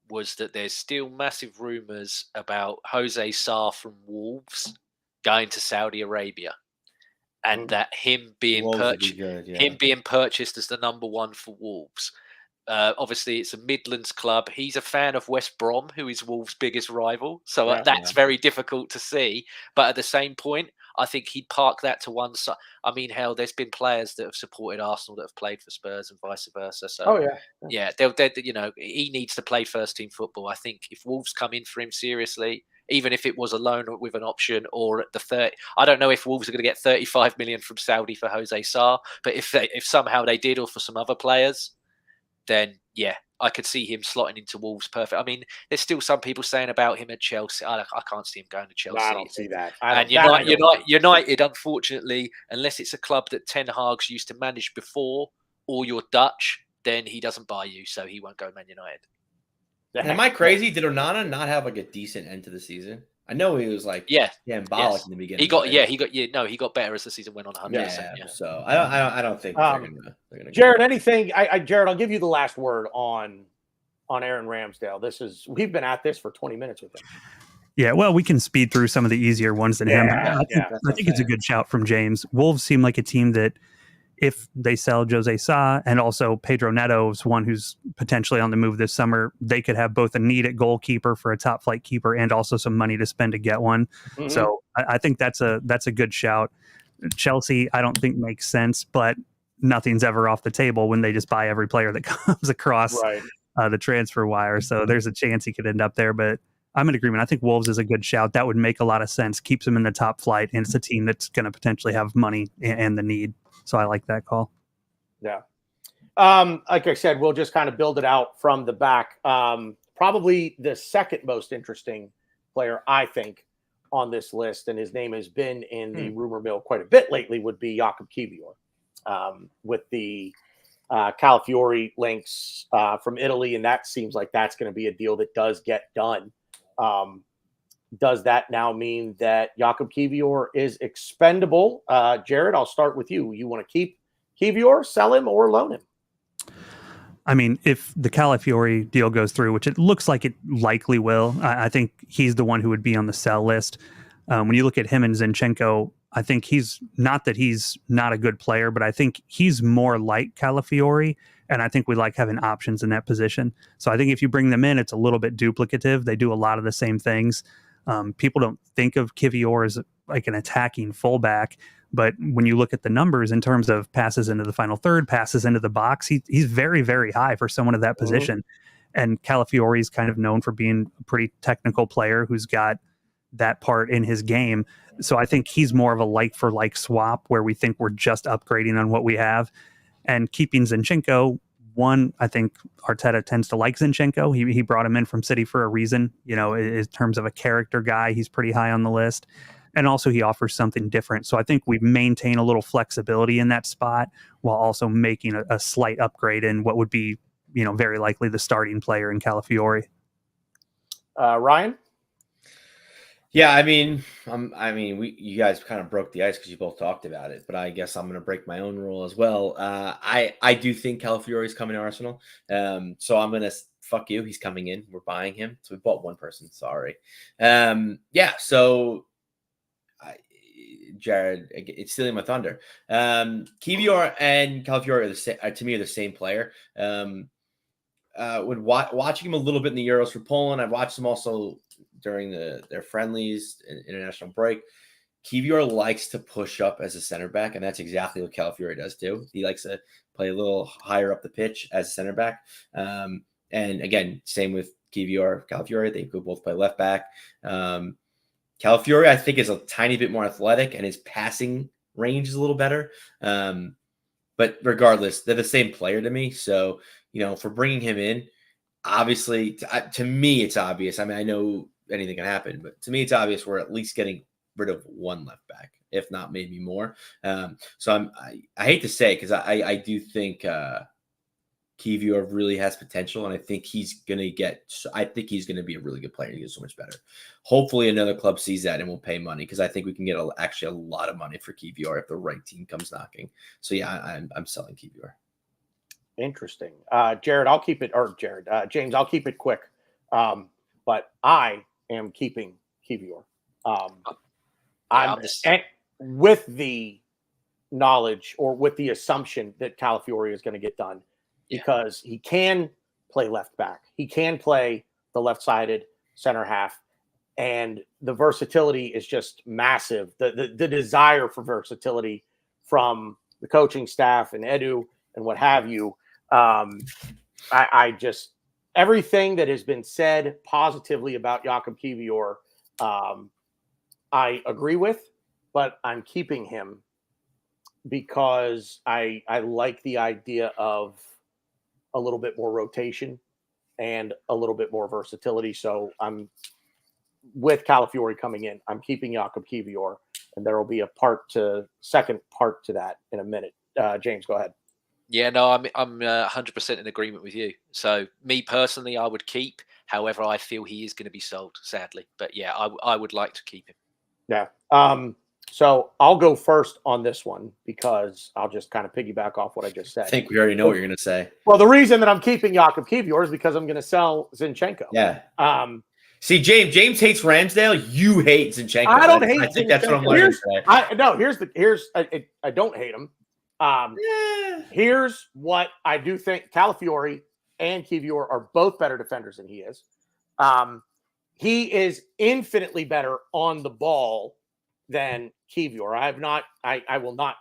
was that there's still massive rumors about Jose Sarr from Wolves going to Saudi Arabia, and that him being purchased as the number one for Wolves. Obviously, it's a Midlands club. He's a fan of West Brom, who is Wolves' biggest rival. So that's very difficult to see. But at the same point, I think he'd park that to one side. Hell, there's been players that have supported Arsenal that have played for Spurs and vice versa. So, he needs to play first team football. I think if Wolves come in for him seriously, even if it was a loan with an option or at the 30, I don't know if Wolves are going to get 35 million from Saudi for Jose Sarr, but if somehow they did, or for some other players, then I could see him slotting into Wolves perfect. There's still some people saying about him at Chelsea. I can't see him going to Chelsea. I don't see that. And United, unfortunately, unless it's a club that Ten Hag's used to manage before, or you're Dutch, then he doesn't buy you, so he won't go Man United. Am I crazy? Did Onana not have a decent end to the season? I know he was embolic in the beginning. He got better as the season went on. 100%. Yeah. So I don't think they're gonna Jared, anything? Jared, I'll give you the last word on Aaron Ramsdale. We've been at this for 20 minutes with him. Yeah, well, we can speed through some of the easier ones than him. I think it's a good shout from James. Wolves seem like a team that if they sell Jose Sa and also Pedro Neto is one who's potentially on the move this summer, they could have both a need at goalkeeper for a top flight keeper and also some money to spend to get one. Mhm. So I think that's a good shout. Chelsea, I don't think makes sense, but nothing's ever off the table when they just buy every player that comes across Right. the transfer wire. So there's a chance he could end up there, but I'm in agreement. I think Wolves is a good shout. That would make a lot of sense. Keeps them in the top flight, and it's a team that's going to potentially have money and the need. So I like that call. Yeah. Like I said, we'll just kind of build it out from the back. Probably the second most interesting player, I think, on this list, and his name has been in the rumor mill quite a bit lately, would be Jakub Kiwior. With the Calafiori links from Italy, and that seems like that's going to be a deal that does get done. Does that now mean that Jakub Kiwior is expendable? Jared, I'll start with you. You want to keep Kiwior, sell him, or loan him? I mean, if the Calafiori deal goes through, which it looks like it likely will, I think he's the one who would be on the sell list. When you look at him and Zinchenko, I think he's not a good player, but I think he's more like Calafiori, and I think we like having options in that position. So I think if you bring them in, it's a little bit duplicative. They do a lot of the same things. People don't think of Kiwior as like an attacking fullback, but when you look at the numbers in terms of passes into the final third, passes into the box, he's very, very high for someone of that position. And Calafiori is kind of known for being a pretty technical player who's got that part in his game. So I think he's more of a like for like swap where we think we're just upgrading on what we have. And keeping Zinchenko, one, I think Arteta tends to like Zinchenko. He brought him in from City for a reason. You know, in terms of a character guy, he's pretty high on the list. And also he offers something different. So I think we maintain a little flexibility in that spot while also making a slight upgrade in what would be, you know, very likely the starting player in Calafiori. Ryan? Yeah, I mean, you guys kind of broke the ice because you both talked about it, but I guess I'm going to break my own rule as well. I do think Calafiori is coming to Arsenal, so I'm going to fuck you. He's coming in. We're buying him. So we bought one person. Sorry. Yeah. So, Jared, it's stealing my thunder. Kiwior and Calafiori are the same. To me, are the same player. Watching him a little bit in the Euros for Poland. I've watched him also during their friendlies and international break. Kiwior likes to push up as a center back, and that's exactly what Calafiori does too. He likes to play a little higher up the pitch as a center back. And again, same with Kiwior, Calafiori. They could both play left back. Calafiori, I think, is a tiny bit more athletic, and his passing range is a little better. But regardless, they're the same player to me. So, you know, for bringing him in, obviously, to me, it's obvious. I mean, I know anything can happen, but to me, it's obvious we're at least getting rid of one left back, if not maybe more. So I hate to say, because I do think Kiwior really has potential, and I think he's going to be a really good player. He gets so much better. Hopefully another club sees that and will pay money, because I think we can get actually a lot of money for Kiwior if the right team comes knocking. So yeah, I'm selling Kiwior. Interesting. Jared, I'll keep it, or James, I'll keep it quick. But I am keeping Kiwior. With the knowledge or with the assumption that Calafiori is going to get done, because he can play left back. He can play the left-sided center half, and the versatility is just massive. The desire for versatility from the coaching staff and Edu and what have you. I just, everything that has been said positively about Jakub Kiwior, I agree with, but I'm keeping him because I like the idea of a little bit more rotation and a little bit more versatility. So I'm with Calafiori coming in. I'm keeping Jakub Kiwior, and there will be a second part to that in a minute. James, go ahead. Yeah, no, I'm 100% in agreement with you. So me personally, I would keep. However, I feel he is going to be sold, sadly. But yeah, I would like to keep him. Yeah. So I'll go first on this one because I'll just kind of piggyback off what I just said. I think we already know what you're going to say. Well, the reason that I'm keeping Jakub Kiwior is because I'm going to sell Zinchenko. Yeah. See, James hates Ramsdale. You hate Zinchenko. I don't hate. I think that's what I'm learning today. I don't hate him. Here's what I do think: Calafiore and Kivior are both better defenders than he is. He is infinitely better on the ball than Kivior. I will not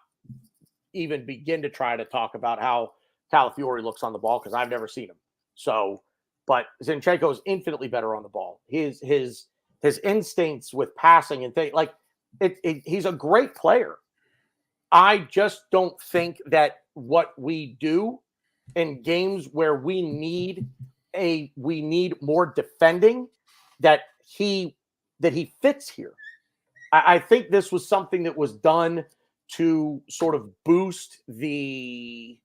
even begin to try to talk about how Calafiore looks on the ball because I've never seen him. So, but Zinchenko is infinitely better on the ball. His instincts with passing and things like he's a great player. I just don't think that what we do in games where we need more defending that he fits here. I think this was something that was done to sort of boost the,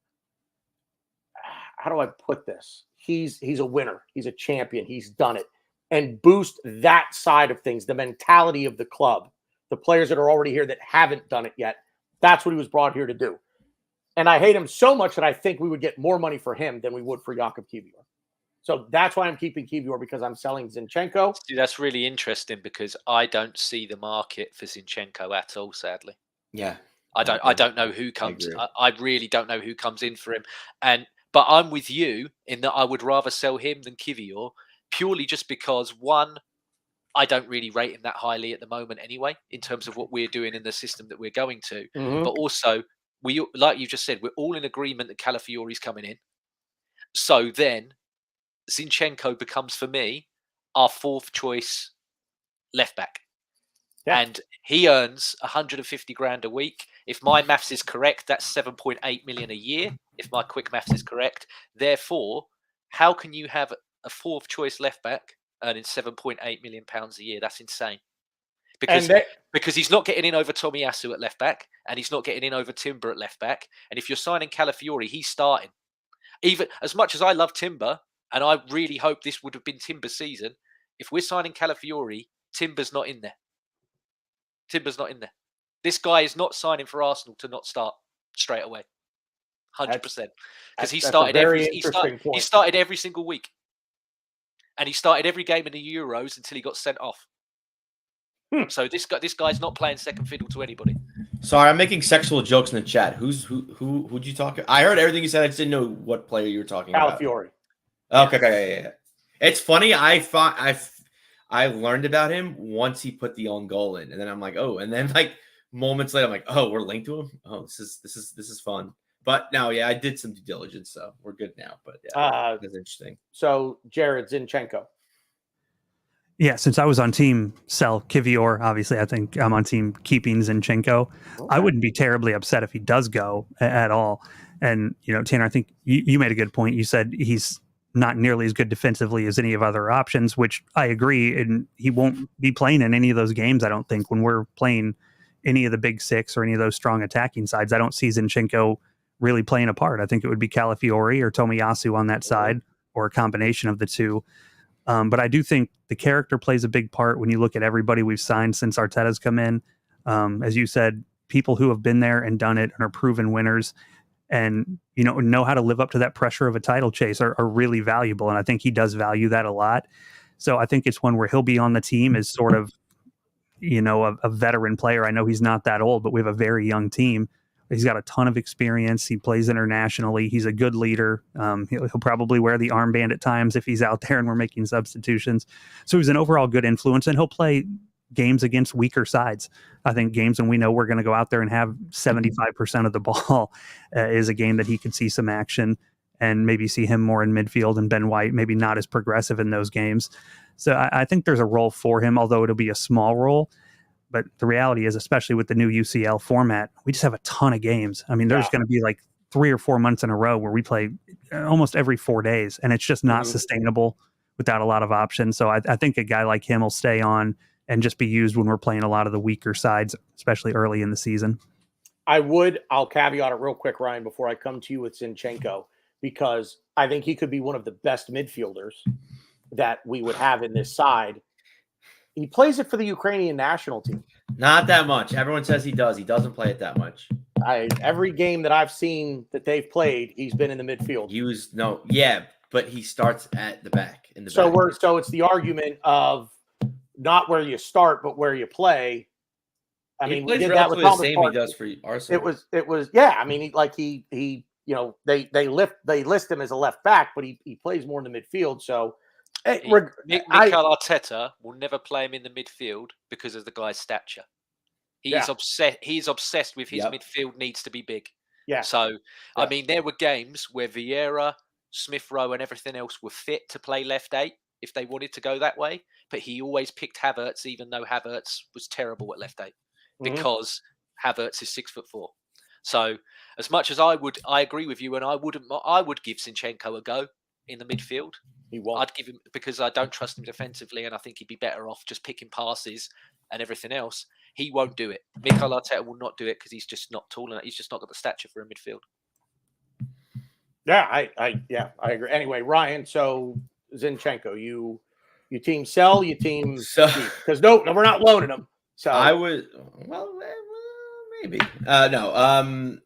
how do I put this? He's a winner. He's a champion. He's done it. And boost that side of things, the mentality of the club, the players that are already here that haven't done it yet. That's what he was brought here to do. And I hate him so much that I think we would get more money for him than we would for Jakub Kivior. So that's why I'm keeping Kivior, because I'm selling Zinchenko. See, that's really interesting because I don't see the market for Zinchenko at all, sadly. Yeah. I don't know who comes. I really don't know who comes in for him. But I'm with you in that I would rather sell him than Kivior, purely just because, one, I don't really rate him that highly at the moment anyway, in terms of what we're doing in the system that we're going to. Mm-hmm. But also, we, like you just said, we're all in agreement that Calafiore's coming in. So then Zinchenko becomes, for me, our fourth choice left back. Yeah. And he earns 150 grand a week. If my maths is correct, that's 7.8 million a year. If my quick maths is correct. Therefore, how can you have a fourth choice left back earning 7.8 million pounds a year? That's insane. Because he's not getting in over Tomiyasu at left back, and he's not getting in over Timber at left back. And if you're signing Calafiore, he's starting. Even as much as I love Timber, and I really hope this would have been Timber's season, if we're signing Calafiore, Timber's not in there. Timber's not in there. This guy is not signing for Arsenal to not start straight away. 100%. Because he started every single week. And he started every game in the Euros until he got sent off. So this guy's not playing second fiddle to anybody. Sorry, I'm making sexual jokes in the chat. Who'd you talk? I heard everything you said. I just didn't know what player you were talking about. Calafiore. Okay, yeah. It's funny. I learned about him once he put the own goal in, and then I'm like, oh, and then like moments later, I'm like, oh, we're linked to him. Oh, this is fun. But no, yeah, I did some due diligence, so we're good now. But yeah, that's interesting. So Jared, Zinchenko. Yeah, since I was on team sell Kivior, obviously I think I'm on team keeping Zinchenko. Okay. I wouldn't be terribly upset if he does go at all. And, Tanner, I think you made a good point. You said he's not nearly as good defensively as any of other options, which I agree. And he won't be playing in any of those games, I don't think, when we're playing any of the big six or any of those strong attacking sides. I don't see Zinchenko really playing a part. I think it would be Calafiore or Tomiyasu on that side, or a combination of the two. But I do think the character plays a big part when you look at everybody we've signed since Arteta's come in. As you said, people who have been there and done it and are proven winners and, know how to live up to that pressure of a title chase are really valuable. And I think he does value that a lot. So I think it's one where he'll be on the team as sort of, a veteran player. I know he's not that old, but we have a very young team. He's got a ton of experience. He plays internationally. He's a good leader. He'll probably wear the armband at times if he's out there and we're making substitutions. So he's an overall good influence, and he'll play games against weaker sides. I think games when we know we're going to go out there and have 75% of the ball is a game that he could see some action, and maybe see him more in midfield, and Ben White maybe not as progressive in those games. So I think there's a role for him, although it'll be a small role. But the reality is, especially with the new UCL format, we just have a ton of games. I mean, there's going to be like 3 or 4 months in a row where we play almost every 4 days, and it's just not sustainable without a lot of options. So I think a guy like him will stay on and just be used when we're playing a lot of the weaker sides, especially early in the season. I'll caveat it real quick, Ryan, before I come to you with Zinchenko, because I think he could be one of the best midfielders that we would have in this side. He plays it for the Ukrainian national team. Not that much. Everyone says he does. He doesn't play it that much. Every game that I've seen that they've played, he's been in the midfield. But he starts at the back. So it's the argument of not where you start, but where you play. I He mean, we plays did that with relatively the Thomas same he Partey. does for Arsenal. It was yeah. I mean, he they list him as a left back, but he plays more in the midfield. So Mikel Arteta will never play him in the midfield because of the guy's stature. He's obsessed with his midfield needs to be big. Yeah. So I mean, there were games where Vieira, Smith Rowe, and everything else were fit to play left 8 if they wanted to go that way. But he always picked Havertz, even though Havertz was terrible at left 8, because Havertz is 6'4". So as much as I agree with you, and I would give Zinchenko a go in the midfield. He won't. I'd give him, because I don't trust him defensively, and I think he'd be better off just picking passes and everything else. He won't do it. Mikel Arteta will not do it because he's just not tall enough. He's just not got the stature for a midfield. Yeah, I agree. Anyway, Ryan, so Zinchenko, you team sell, you team because no, we're not loaning him. So I would maybe no.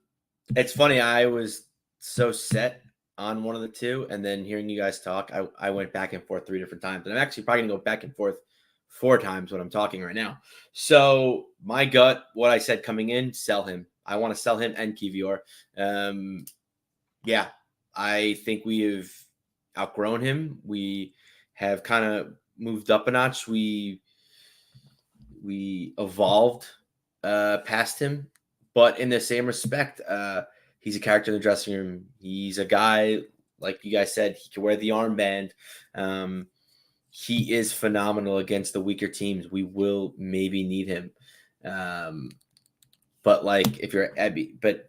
It's funny. I was so set on one of the two, and then hearing you guys talk, I went back and forth 3 different times, and I'm actually probably gonna go back and forth 4 times when I'm talking right now. So my gut, what I said coming in, sell him. I want to sell him and Kivior. Yeah, I think we have outgrown him. We have kind of moved up a notch. We evolved past him, but in the same respect, he's a character in the dressing room. He's a guy, like you guys said, he can wear the armband. He is phenomenal against the weaker teams. We will maybe need him. But like if you're Ebby, but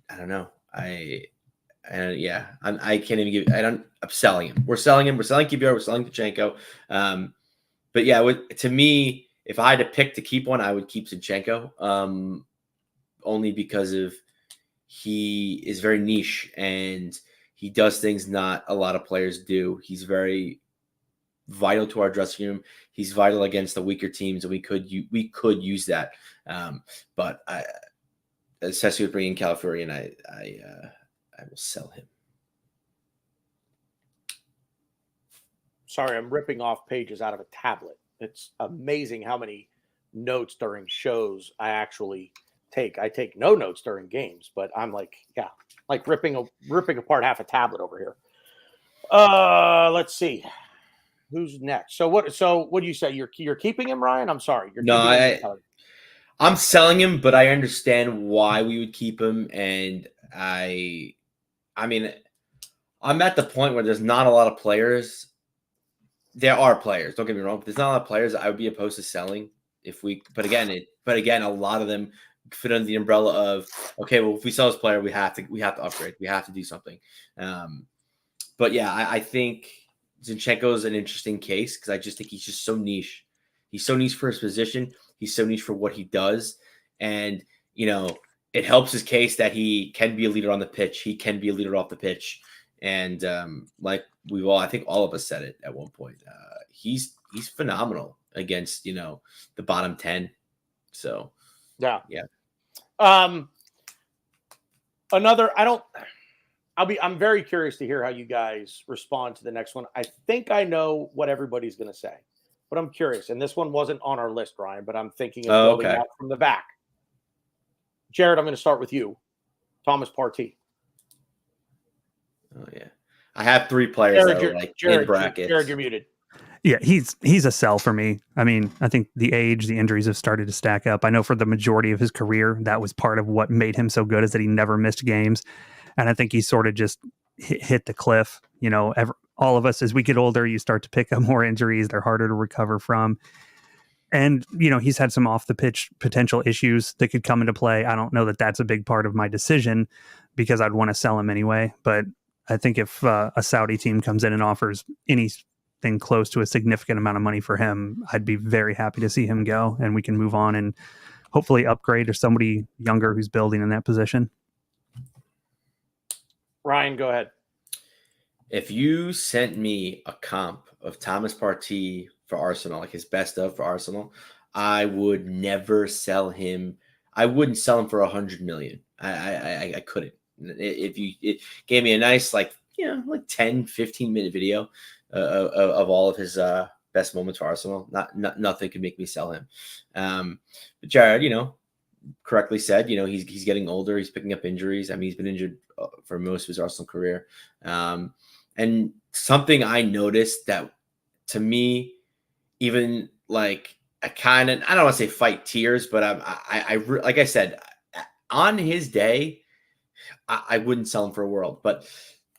I don't know. I can't even give. I'm selling him. We're selling him. We're selling Kivior. We're selling Zinchenko. But yeah, to me, if I had to pick to keep one, I would keep Zinchenko. Only because of he is very niche and he does things not a lot of players do. He's very vital to our dressing room. He's vital against the weaker teams, and we could use that. But especially with bringing Calafiori, I will sell him. Sorry, I'm ripping off pages out of a tablet. It's amazing how many notes during shows I actually take. I take no notes during games, but I'm like ripping apart half a tablet over here. Let's see. Who's next? So what do you say? You're keeping him, Ryan? I'm sorry. I'm selling him, but I understand why we would keep him. And I mean, I'm at the point where there's not a lot of players. There are players, don't get me wrong, but there's not a lot of players I would be opposed to selling but again, a lot of them fit under the umbrella of, okay, well, if we sell this player, we have to upgrade. We have to do something. But yeah, I think Zinchenko is an interesting case because I just think he's just so niche. He's so niche for his position. He's so niche for what he does. And, it helps his case that he can be a leader on the pitch. He can be a leader off the pitch. And like I think all of us said it at one point. He's phenomenal against, the bottom 10. So, yeah. I'm very curious to hear how you guys respond to the next one. I think I know what everybody's going to say, but I'm curious. And this one wasn't on our list, Ryan, but I'm thinking of building out from the back. Jared, I'm going to start with you. Thomas Partey. Oh yeah, I have 3 players Jared, that are in brackets. Jared, you're muted. Yeah, he's a sell for me. I mean, I think the age, the injuries have started to stack up. I know for the majority of his career, that was part of what made him so good, is that he never missed games. And I think he sort of just hit the cliff. All of us, as we get older, you start to pick up more injuries. They're harder to recover from. And, he's had some off the pitch potential issues that could come into play. I don't know that that's a big part of my decision because I'd want to sell him anyway. But I think if a Saudi team comes in and offers anything close to a significant amount of money for him, I'd be very happy to see him go, and we can move on and hopefully upgrade or somebody younger who's building in that position. Ryan, go ahead. If you sent me a comp of Thomas Partey for Arsenal, like his best of for Arsenal, I would never sell him. I wouldn't sell him for 100 million. I couldn't. If you gave me a nice, 10, 15-minute video of all of his best moments for Arsenal, nothing could make me sell him. But Jared, correctly said, he's getting older. He's picking up injuries. I mean, he's been injured for most of his Arsenal career. And something I noticed that to me, even like I don't want to say fight tears, but like I said, on his day, I wouldn't sell him for a world. But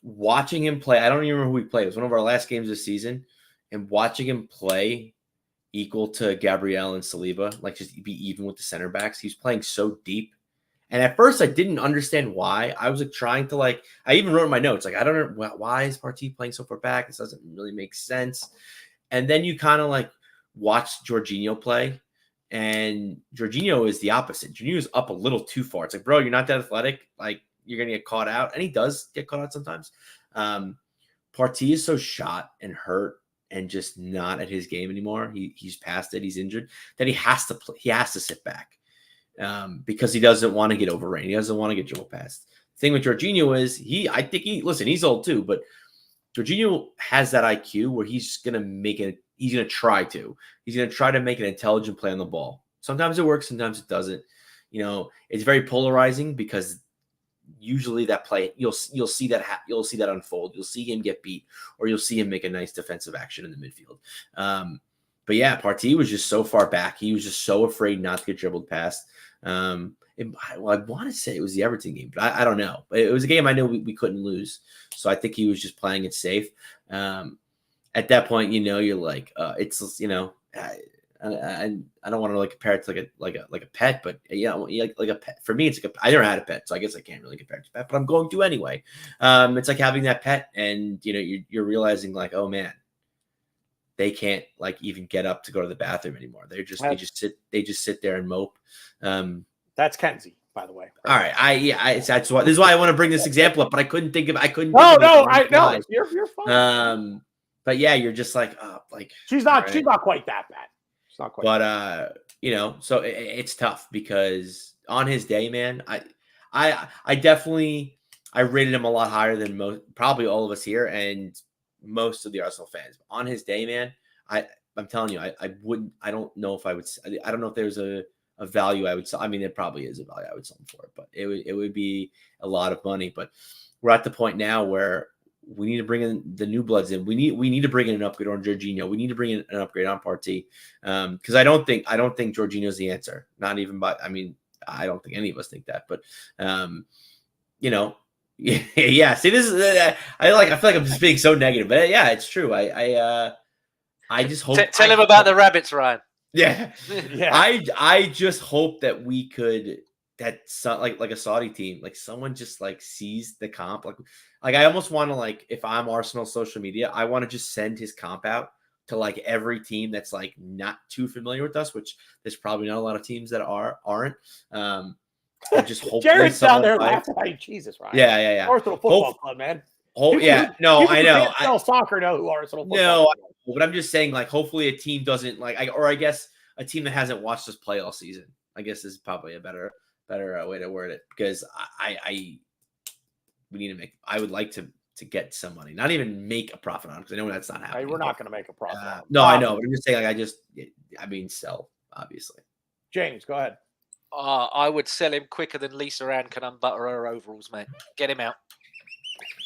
watching him play, I don't even remember who he played. It was one of our last games this season, and watching him play equal to Gabriel and Saliba, like just be even with the center backs. He's playing so deep. And at first I didn't understand why. I was like trying to I even wrote in my notes, like, I don't know why is Partey playing so far back? This doesn't really make sense. And then you kind of like watch Jorginho play, and Jorginho is the opposite. Jorginho's up a little too far. It's like, bro, you're not that athletic. Like, you're going to get caught out. And he does get caught out sometimes. Partey is so shot and hurt and just not at his game anymore. He's past it. He's injured. That he has to play. He has to sit back because he doesn't want to get overrated. He doesn't want to get dribbled past. The thing with Jorginho is I think he's old too, but Jorginho has that IQ where he's going to make it. He's going to try to make an intelligent play on the ball. Sometimes it works. Sometimes it doesn't. It's very polarizing because usually that play you'll see that unfold. You'll see him get beat, or you'll see him make a nice defensive action in the midfield. But yeah, Partey was just so far back. He was just so afraid not to get dribbled past. I want to say it was the Everton game, but I don't know. It was a game I know we couldn't lose, so I think he was just playing it safe. At that point, you're like, it's I don't want to compare it to like a pet, but like a pet for me, it's like I never had a pet, so I guess I can't really compare it to a pet, but I'm going to anyway. It's like having that pet, and you're realizing like, oh man, they can't even get up to go to the bathroom anymore. They just sit there and mope. That's Kenzie, by the way. All right, this is why I want to bring this example up, but I couldn't think of. You're fine. But yeah, you're just like, she's not quite that bad. It's not quite. But so it's tough because on his day, man, I definitely rated him a lot higher than probably all of us here and most of the Arsenal fans. On his day, man, I'm telling you, I don't know if I would. I don't know if there's a value I would sell. I mean, it probably is a value I would sell him for, but it would be a lot of money. But we're at the point now where we need to bring in the new bloods in. We need to bring in an upgrade on Jorginho. We need to bring in an upgrade on Partey. Because I don't think Jorginho's the answer. Not even by. I mean, I don't think any of us think that. But yeah. See, this is I feel like I'm just being so negative. But yeah, it's true. I just hope. Tell him about the rabbits, Ryan. Yeah. Yeah. I just hope that we could. Like a Saudi team, like someone just sees the comp. Like I almost want to if I'm Arsenal social media, I want to just send his comp out to every team that's not too familiar with us, which there's probably not a lot of teams that aren't. Just hopefully Jared's down there laughing. Like, Jesus, right? Yeah. Arsenal Football Club, man. I know. Tell soccer know who Arsenal Football No, Club is. but I'm just saying, hopefully a team doesn't I guess a team that hasn't watched us play all season. I guess is probably a better way to word it, because we need to I would like to get some money, not even make a profit on, because I know that's not happening. We're not going to make a profit. No, I know, but I'm just saying, sell, obviously. James, go ahead. I would sell him quicker than Lisa Ann can unbutter her overalls, mate. Get him out.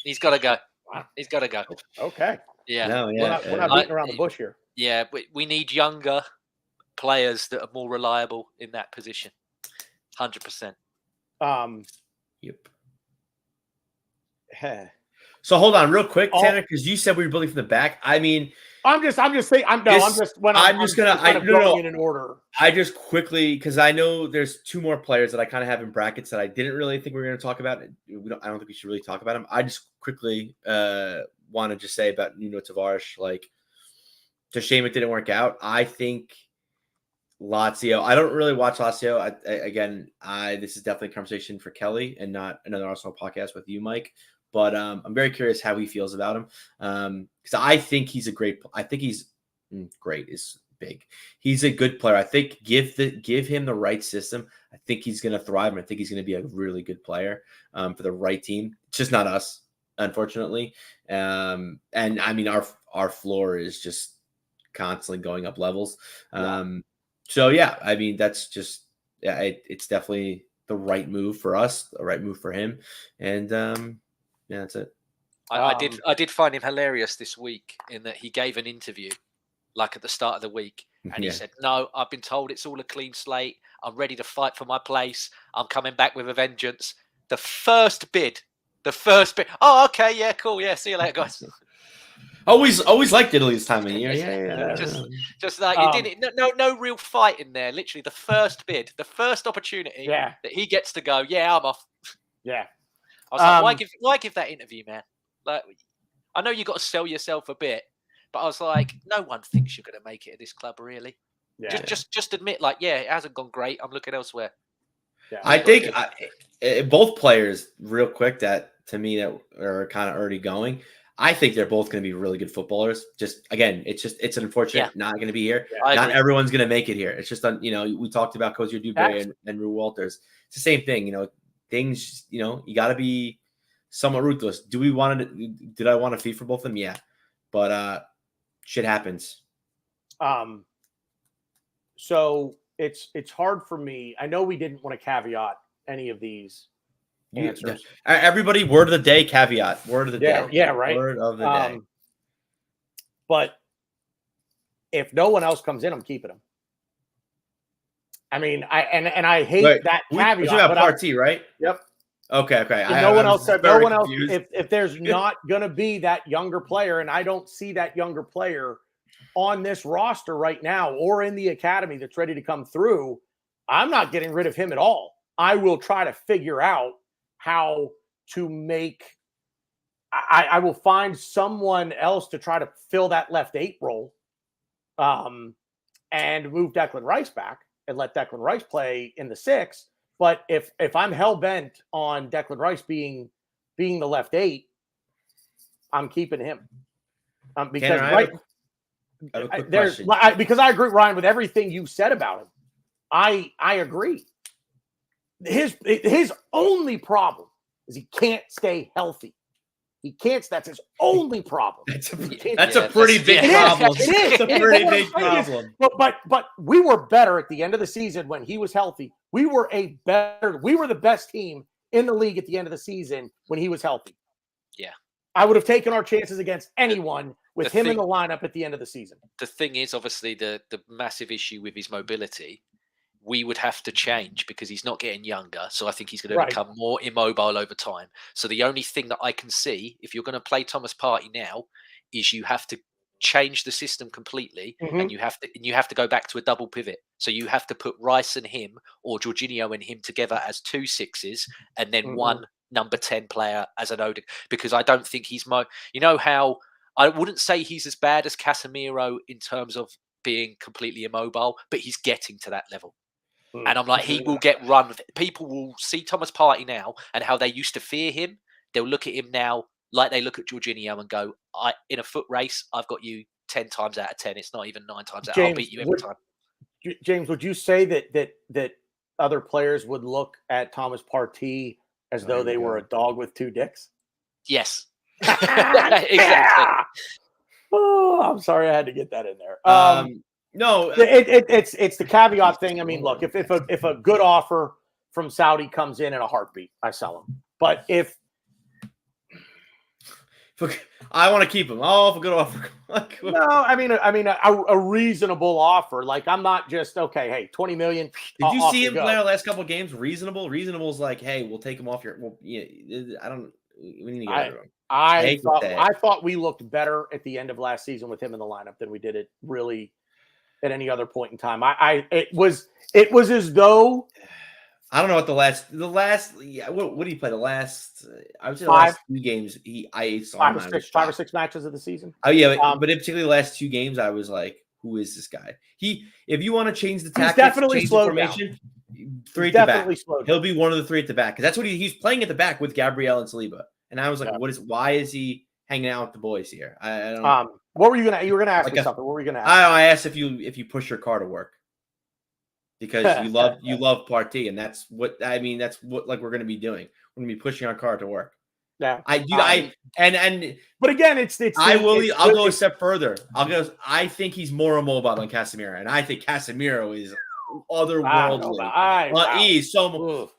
He's got to go. He's got to go. Okay. Yeah. No, yeah. We're not beating around the bush here. Yeah, we need younger players that are more reliable in that position. 100%. Yep. Heh. So hold on, real quick, Tanner, because you said we were building from the back. I mean, I'm just saying. I'm just going in an order. I just quickly, because I know there's two more players that I kind of have in brackets that I didn't really think we were going to talk about. I don't think we should really talk about them. I just quickly want to just say about Nuno Tavares, it's a shame it didn't work out. I think Lazio. I don't really watch Lazio. This is definitely a conversation for Kelly and not another Arsenal podcast with you, Mike. But I'm very curious how he feels about him, because I think he's great is big. He's a good player. I think give him the right system. I think he's going to thrive, and I think he's going to be a really good player for the right team. It's just not us, unfortunately. And I mean, our floor is just constantly going up levels. So yeah, I mean, that's just yeah, it's definitely the right move for us, the right move for him, and yeah, that's it. I did find him hilarious this week in that he gave an interview like at the start of the week, and he Yeah. said, "No, I've been told it's all a clean slate. I'm ready to fight for my place. I'm coming back with a vengeance." The first bid. Oh, okay, yeah, cool, yeah. See you later, guys. Always liked Italy this time of year. Yeah. Just like it didn't. No real fight in there. Literally, the first bid, the first opportunity Yeah. that he gets to go. Yeah, I'm off. Yeah. I was like, why give that interview, man? Like, I know you got to sell yourself a bit, but I was like, no one thinks you're going to make it at this club, really. Yeah. Just admit, like, yeah, it hasn't gone great. I'm looking elsewhere. Yeah. I think both players, real quick, that to me that are kind of already going. I think they're both going to be really good footballers. Just again, it's unfortunate not going to be here. I Not agree. everyone's going to make it here. It's just we talked about Cozier Dubé and Rue Walters. It's the same thing. Things. You got to be somewhat ruthless. Did I want to feed for both of them? Yeah, but shit happens. So it's hard for me. I know we didn't want to caveat any of these answers. Everybody, word of the day, caveat. Word of the day. Yeah, right. Word of the day. But if no one else comes in, I'm keeping him. I mean, I hate that caveat. We're talking about Partey, right? Yep. Okay. No one else. If there's not going to be that younger player, and I don't see that younger player on this roster right now or in the academy that's ready to come through, I'm not getting rid of him at all. I will try to figure out how to make. I will find someone else to try to fill that left 8 role, and move Declan Rice back and let Declan Rice play in the 6. But if I'm hell bent on Declan Rice being the left 8, I'm keeping him because because I agree, Ryan, with everything you said about him. I agree. His only problem is he can't stay healthy. That's his only problem. That's a pretty big problem. It is. It's a pretty big problem. But we were better at the end of the season when he was healthy. We were the best team in the league at the end of the season when he was healthy. Yeah. I would have taken our chances against anyone with him in the lineup at the end of the season. The thing is, obviously, the massive issue with his mobility, we would have to change because he's not getting younger. So I think he's going to become more immobile over time. So the only thing that I can see, if you're going to play Thomas Partey now, is you have to change the system completely, and you have to go back to a double pivot. So you have to put Rice and him, or Jorginho and him together as 2 6s, and then one number 10 player as an Odegaard. Because I don't think he's how I wouldn't say he's as bad as Casemiro in terms of being completely immobile, but he's getting to that level. And I'm like, he will get run. People will see Thomas Partey now and how they used to fear him. They'll look at him now like they look at Jorginho and go, in a foot race, I've got you 10 times out of 10. It's not even 9 times out. I'll beat you every time. James, would you say that other players would look at Thomas Partey as though they were a dog with 2 dicks? Yes. Exactly. Oh, I'm sorry I had to get that in there. No, it's the caveat thing. I mean, look, if a good offer from Saudi comes in a heartbeat, I sell him. But if I want to keep him, if a good offer. No, I mean a reasonable offer. Like, I'm not just hey, 20 million. Did you see him play our last couple of games? Reasonable is like, hey, we'll take him off your. Well, yeah, I don't. We need to get rid of him. I thought we looked better at the end of last season with him in the lineup than we did it really at any other point in time. It was as though. I don't know what the last what did he play the last? I would say the 5 last 2 games. I saw 5 or 6 matches of the season. Oh yeah, but in particularly the last 2 games, I was like, who is this guy? If you want to change the tactics, definitely slowed down. 3 at the back. Slowed He'll be one of the 3 at the back because that's what he's playing at the back with Gabriel and Saliba. And I was like, why is he hanging out with the boys here? I don't know. What were you gonna ask me something? What were you gonna ask? I asked if you push your car to work. Because you love Partey, and that's what we're going to be doing. We're going to be pushing our car to work. Yeah, but again, I'll go a step further. I think he's more immobile than Casemiro, and I think Casemiro is otherworldly. Wow. He's so. Ugh.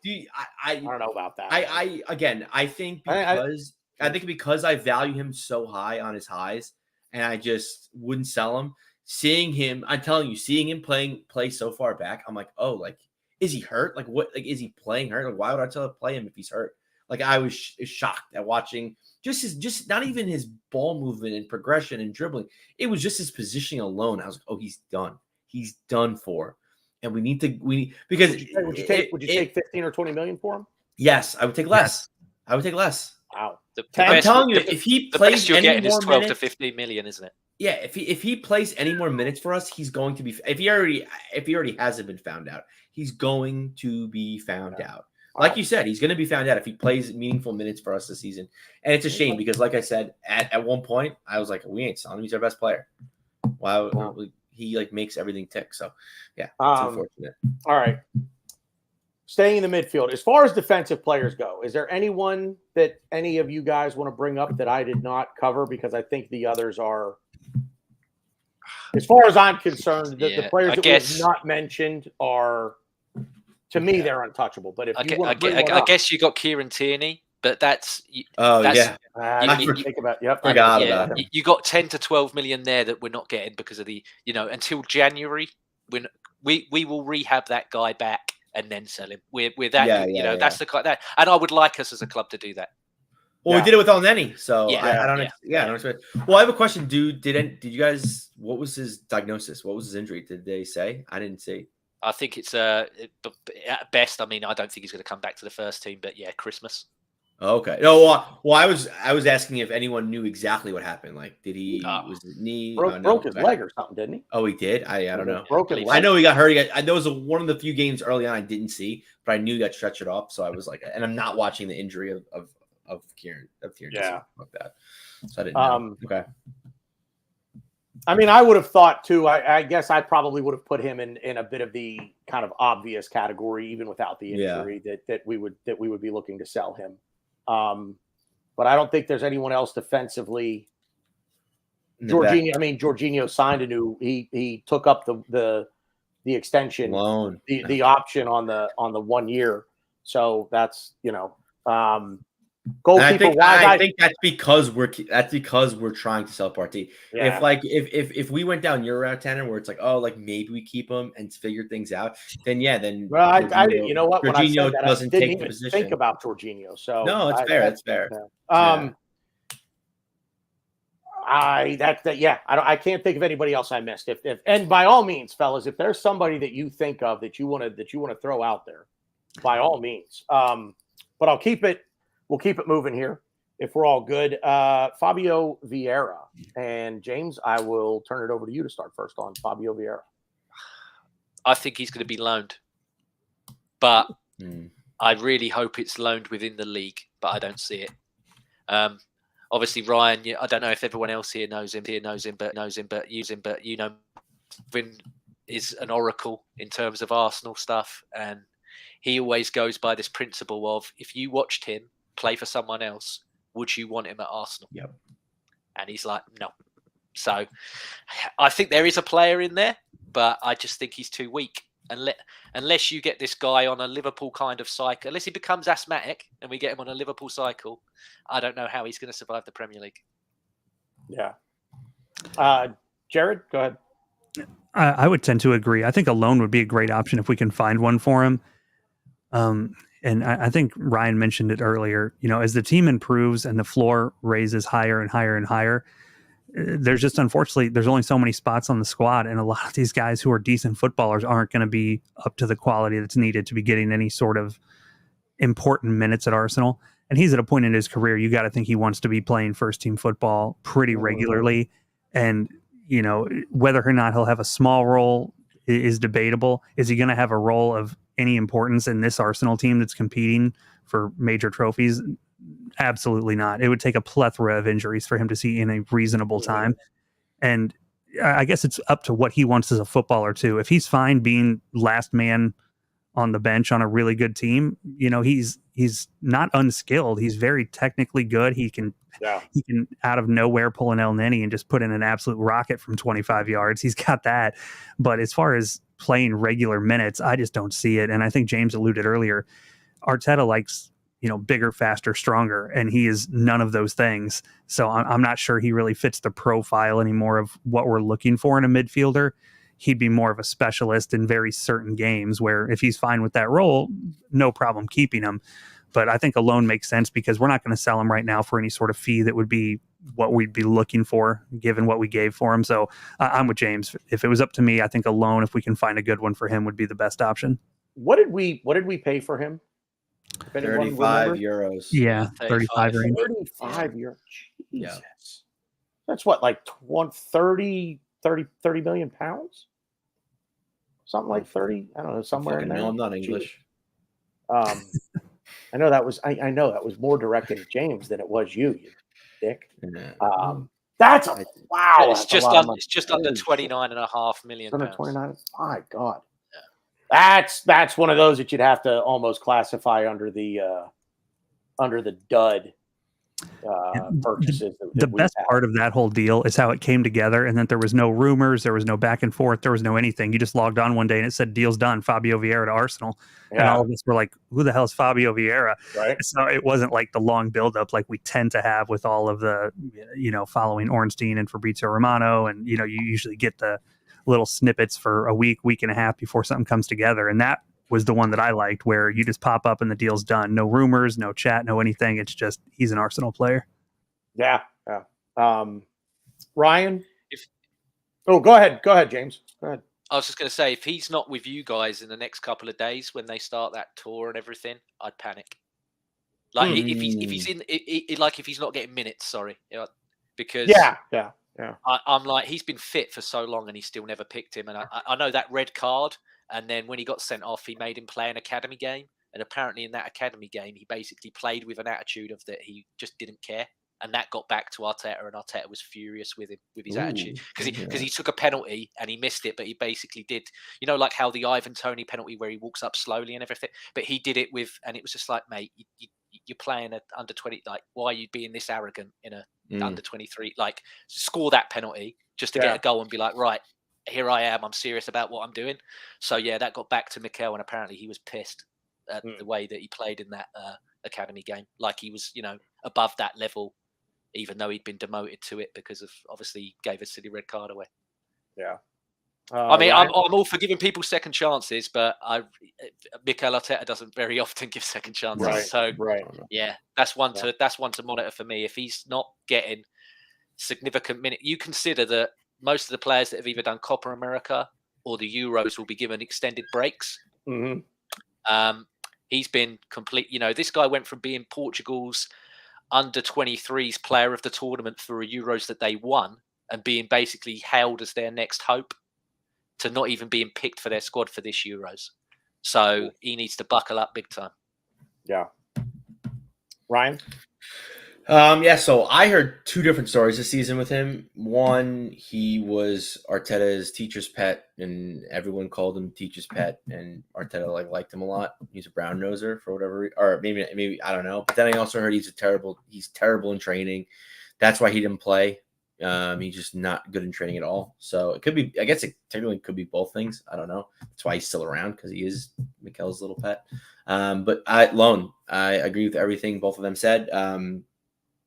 I I don't know about that. I think because I value him so high on his highs, and I just wouldn't sell him. Seeing him, I'm telling you, seeing him play so far back, I'm like, oh, like, is he hurt? Like, what? Like, is he playing hurt? Like, why would I tell him to play him if he's hurt? Like, I was shocked at watching just not even his ball movement and progression and dribbling. It was just his positioning alone. I was like, oh, he's done. He's done for. And we need because would you take 15 or 20 million for him? Yes, I would take less. I would take less. Wow. I'm telling you, if he plays you're any getting more is 12 minutes, to 15 million, isn't it? Yeah, if he plays any more minutes for us, he's going to be. If he already hasn't been found out, he's going to be found out. Like you said, he's going to be found out if he plays meaningful minutes for us this season. And it's a shame because, like I said, at one point, I was like, we ain't selling him. He's our best player. Wow. He like makes everything tick. So, yeah, it's unfortunate. All right. Staying in the midfield. As far as defensive players go, is there anyone that any of you guys want to bring up that I did not cover? Because I think the others are, as far as I'm concerned, the players that we have not mentioned are, to me, they're untouchable. But if you want to bring one up, I guess you got Kieran Tierney, but that's yeah. Think about forgot about him. You got 10 to 12 million there that we're not getting because of the until January when we will rehab that guy back and then sell him. We're that that's the kind that, and I would like us as a club to do that. Well, we did it with Elneny, so I don't. Yeah. I don't expect. Well, I have a question, dude. Did you guys? What was his diagnosis? What was his injury? Did they say? I didn't see. I think it's at best. I mean, I don't think he's going to come back to the first team, but yeah, Christmas. Okay. No. Well, I was asking if anyone knew exactly what happened. Like, did he was his knee broke his leg or something? Didn't he? Oh, he did. I don't know. Broken leg. I know he got hurt. There was one of the few games early on I didn't see, but I knew he got stretched off. So I was like, and I'm not watching the injury of Kieran. Yeah. Like that. So I didn't know. Okay. I mean, I would have thought too. I guess I probably would have put him in a bit of the kind of obvious category, even without the injury, that we would be looking to sell him. But I don't think there's anyone else defensively. Jorginho signed a new. He took up the extension loan, the option on the 1 year. So that's goalkeeper. I think that's because we're trying to sell Partey. Yeah. If we went down your route, Tanner, where it's like, oh, like maybe we keep him and figure things out, then well, I you know what? When I said that, doesn't I didn't take even the position. think about Jorginho. So no, it's fair. It's fair. I can't think of anybody else I missed. If and by all means, fellas, if there's somebody that you think of that you want to throw out there, by all means. But I'll keep it. We'll keep it moving here if we're all good. Fabio Vieira and James, I will turn it over to you to start first on Fabio Vieira. I think he's going to be loaned, but I really hope it's loaned within the league, but I don't see it. Obviously, Ryan, I don't know if everyone else here knows him, but you know, Vin is an oracle in terms of Arsenal stuff, and he always goes by this principle of if you watched him play for someone else, would you want him at Arsenal? Yep. And he's like, no. So I think there is a player in there, but I just think he's too weak. Unless you get this guy on a Liverpool kind of cycle, unless he becomes asthmatic and we get him on a Liverpool cycle, I don't know how he's going to survive the Premier League. Yeah. Jared, go ahead. I would tend to agree. I think a loan would be a great option if we can find one for him. And I think Ryan mentioned it earlier, as the team improves and the floor raises higher and higher and higher, there's just, unfortunately, there's only so many spots on the squad. And a lot of these guys who are decent footballers aren't going to be up to the quality that's needed to be getting any sort of important minutes at Arsenal. And he's at a point in his career, you got to think he wants to be playing first team football pretty regularly. And, whether or not he'll have a small role is debatable. Is he going to have a role of any importance in this Arsenal team that's competing for major trophies? Absolutely not. It would take a plethora of injuries for him to see in a reasonable time. And I guess it's up to what he wants as a footballer too. If he's fine being last man on the bench on a really good team. He's not unskilled. He's very technically good. He can out of nowhere pull an El Nini and just put in an absolute rocket from 25 yards. He's got that. But as far as playing regular minutes, I just don't see it. And I think James alluded earlier, Arteta likes, bigger, faster, stronger, and he is none of those things. So I'm not sure he really fits the profile anymore of what we're looking for in a midfielder. He'd be more of a specialist in very certain games where if he's fine with that role, no problem keeping him. But I think a loan makes sense because we're not going to sell him right now for any sort of fee that would be what we'd be looking for given what we gave for him. So I'm with James. If it was up to me, I think a loan, if we can find a good one for him, would be the best option. What did we pay for him? 35 euros. Yeah, 35 range. 35 euros. Jesus. Yeah. That's what, like 30 million pounds? Something like 30. I don't know, somewhere in there. No, I'm not English. I know that was I know that was more directed at James than it was you dick. That's wow. It's just under 29.5 million. Under 29. My God. That's one of those that you'd have to almost classify under the dud purchases. The best part of that whole deal is how it came together, and that there was no rumors, there was no back and forth, there was no anything. You just logged on one day and it said deal's done, Fabio Vieira to Arsenal, and all of us were like, "Who the hell is Fabio Vieira?" Right. So it wasn't like the long buildup like we tend to have with all of the, following Ornstein and Fabrizio Romano, and you usually get the little snippets for a week and a half before something comes together, and that was the one that I liked, where you just pop up and the deal's done. No rumors, no chat, no anything. It's just he's an Arsenal player. Yeah. Ryan? Go ahead, James. Go ahead. I was just going to say, if he's not with you guys in the next couple of days when they start that tour and everything, I'd panic. Like if he's not getting minutes, sorry, because I'm like, he's been fit for so long and he still never picked him. And I know that red card. And then when he got sent off, he made him play an academy game. And apparently in that academy game, he basically played with an attitude of that he just didn't care. And that got back to Arteta, and Arteta was furious with him, with his attitude. Because he took a penalty and he missed it, but he basically did, like how the Ivan Toney penalty where he walks up slowly and everything. But he did it with, and it was just like, mate, you're playing at under 20. Like, why are you being this arrogant in a under 23? Like, score that penalty just to get a goal and be like, right, here I am. I'm serious about what I'm doing. So yeah, that got back to Mikel, and apparently he was pissed at the way that he played in that academy game. Like he was, above that level, even though he'd been demoted to it because of obviously he gave a silly red card away. Yeah. I mean, I'm all for giving people second chances, but Mikel Arteta doesn't very often give second chances. Right, so right. Yeah, that's one to monitor for me. If he's not getting significant minute, you consider that most of the players that have either done Copa America or the Euros will be given extended breaks. Mm-hmm. He's been complete. This guy went from being Portugal's under 23s player of the tournament for a Euros that they won and being basically hailed as their next hope to not even being picked for their squad for this Euros. So he needs to buckle up big time. Yeah. Ryan? So I heard two different stories this season with him. One, he was Arteta's teacher's pet, and everyone called him teacher's pet, and Arteta liked him a lot. He's a brown noser for whatever, or maybe I don't know. But then I also heard he's terrible in training. That's why he didn't play. He's just not good in training at all. So it could be, I guess it technically could be both things. I don't know. That's why he's still around, because he is Mikel's little pet. But I agree with everything both of them said.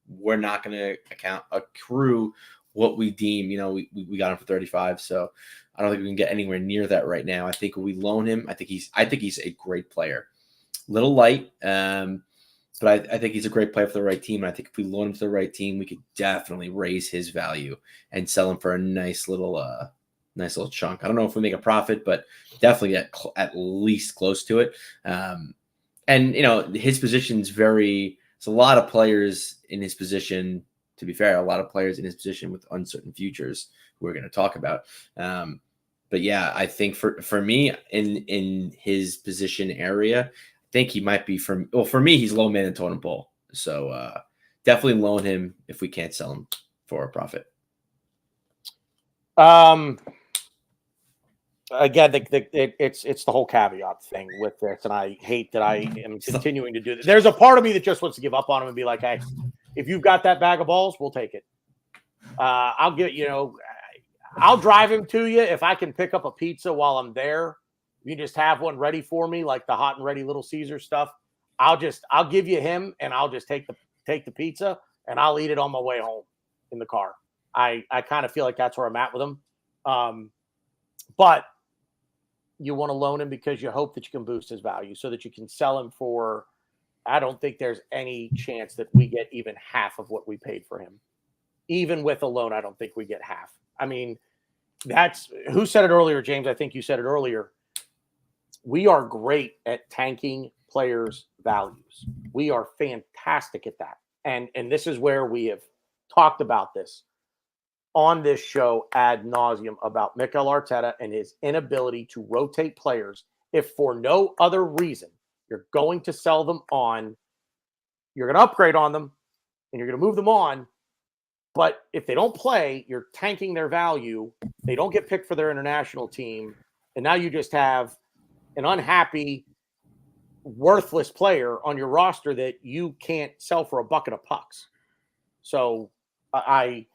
We're not going to accrue what we deem, we got him for 35. So I don't think we can get anywhere near that right now. I think we loan him. I think he's a great player. Little light, but I think he's a great player for the right team. And I think if we loan him to the right team, we could definitely raise his value and sell him for a nice little chunk. I don't know if we make a profit, but definitely at least close to it. And his position's it's a lot of players in his position, to be fair, a lot of players in his position with uncertain futures who we're going to talk about. But yeah, I think for me in his position area, I think he might be for me, he's low man in totem pole. So definitely loan him if we can't sell him for a profit. again, it's the whole caveat thing with this, and I hate that I am continuing to do this. There's a part of me that just wants to give up on him and be like, hey, if you've got that bag of balls, we'll take it. I'll I'll drive him to you if I can pick up a pizza while I'm there. You just have one ready for me, like the hot and ready Little Caesar stuff. I'll give you him, and I'll just take the pizza, and I'll eat it on my way home in the car. I kind of feel like that's where I'm at with him. But you want to loan him because you hope that you can boost his value so that you can sell him for. I don't think there's any chance that we get even half of what we paid for him. Even with a loan, I don't think we get half. I mean, that's who said it earlier, James. I think you said it earlier. We are great at tanking players' values. We are fantastic at that. And this is where we have talked about this on this show ad nauseum about Mikel Arteta and his inability to rotate players. If for no other reason, you're going to sell them on, you're going to upgrade on them, and you're going to move them on. But if they don't play, you're tanking their value. They don't get picked for their international team. And now you just have an unhappy, worthless player on your roster that you can't sell for a bucket of pucks. So I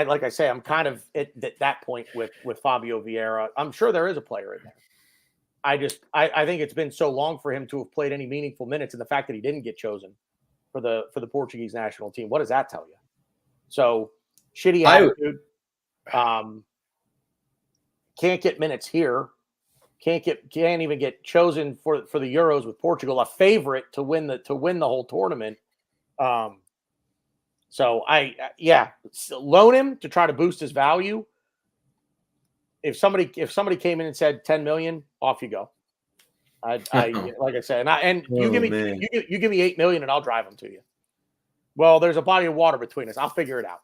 like I say, I'm kind of at that point with Fabio Vieira. I'm sure there is a player in there. I think it's been so long for him to have played any meaningful minutes, and the fact that he didn't get chosen for the Portuguese national team, what does that tell you? So shitty attitude. Can't get minutes here. Can't even get chosen for the Euros with Portugal, a favorite to win the whole tournament. So loan him to try to boost his value. If somebody came in and said 10 million, off you go. Like I said, you give me 8 million and I'll drive them to you. Well, there's a body of water between us. I'll figure it out.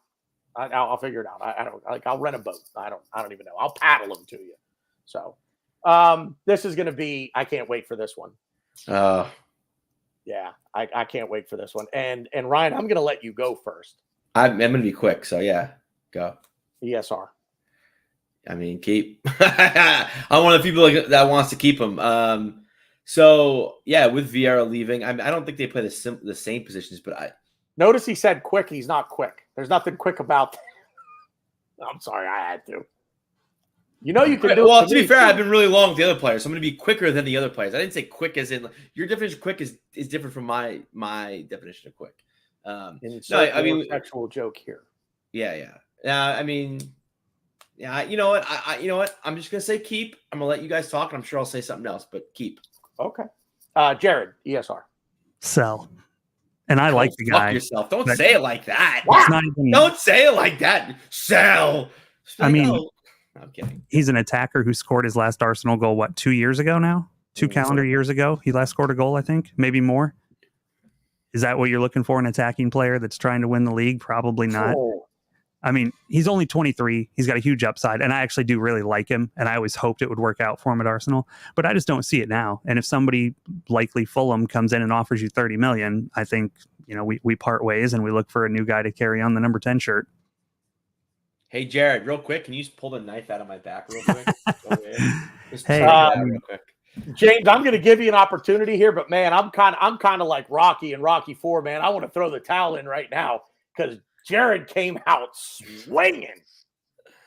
I'll figure it out. I don't like. I'll rent a boat. I don't even know. I'll paddle them to you. So, this is going to be. I can't wait for this one. Yeah, I can't wait for this one. And Ryan, I'm going to let you go first. I'm going to be quick. So yeah, go. ESR. I mean, keep. I'm one of the people that wants to keep him. So yeah, with Vieira leaving, I don't think they play the same positions, but notice he said quick. He's not quick. There's nothing quick about that. I'm sorry, I had to. You know you can do it. Well, to be fair, I've been really long with the other players, so I'm going to be quicker than the other players. I didn't say quick as in your definition of quick is different from my definition of quick. I mean, sexual joke here. Yeah. I mean, yeah. You know what? You know what? I'm just going to say keep. I'm going to let you guys talk, and I'm sure I'll say something else, but keep. Okay. Jared, ESR. Sell. And I like the guy. Fuck yourself. Don't say it like that. Don't say it like that. Sell. I mean, I'm kidding. He's an attacker who scored his last Arsenal goal, 2 years ago now? 2 calendar years ago? He last scored a goal, I think. Maybe more. Is that what you're looking for, an attacking player that's trying to win the league? Probably not. Oh. I mean, he's only 23. He's got a huge upside, and I actually do really like him, and I always hoped it would work out for him at Arsenal, but I just don't see it now. And if somebody, likely Fulham, comes in and offers you 30 million, I think, we part ways and we look for a new guy to carry on the number 10 shirt. Hey, Jared, real quick, can you just pull the knife out of my back real quick? Real quick. James, I'm going to give you an opportunity here, but man, I'm kind of like Rocky and Rocky 4, man. I want to throw the towel in right now because Jared came out swinging.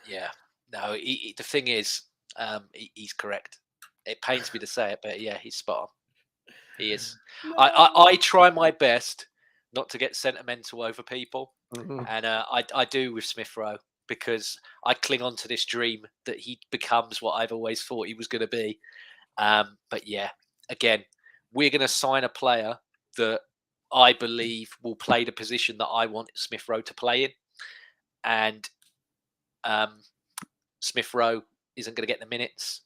Yeah, no. The thing is, he's correct. It pains me to say it, but yeah, he's spot on. He is. No. I try my best not to get sentimental over people, and I do with Smith Rowe because I cling on to this dream that he becomes what I've always thought he was going to be. But yeah, again, we're going to sign a player that I believe will play the position that I want Smith Rowe to play in. And Smith Rowe isn't going to get the minutes.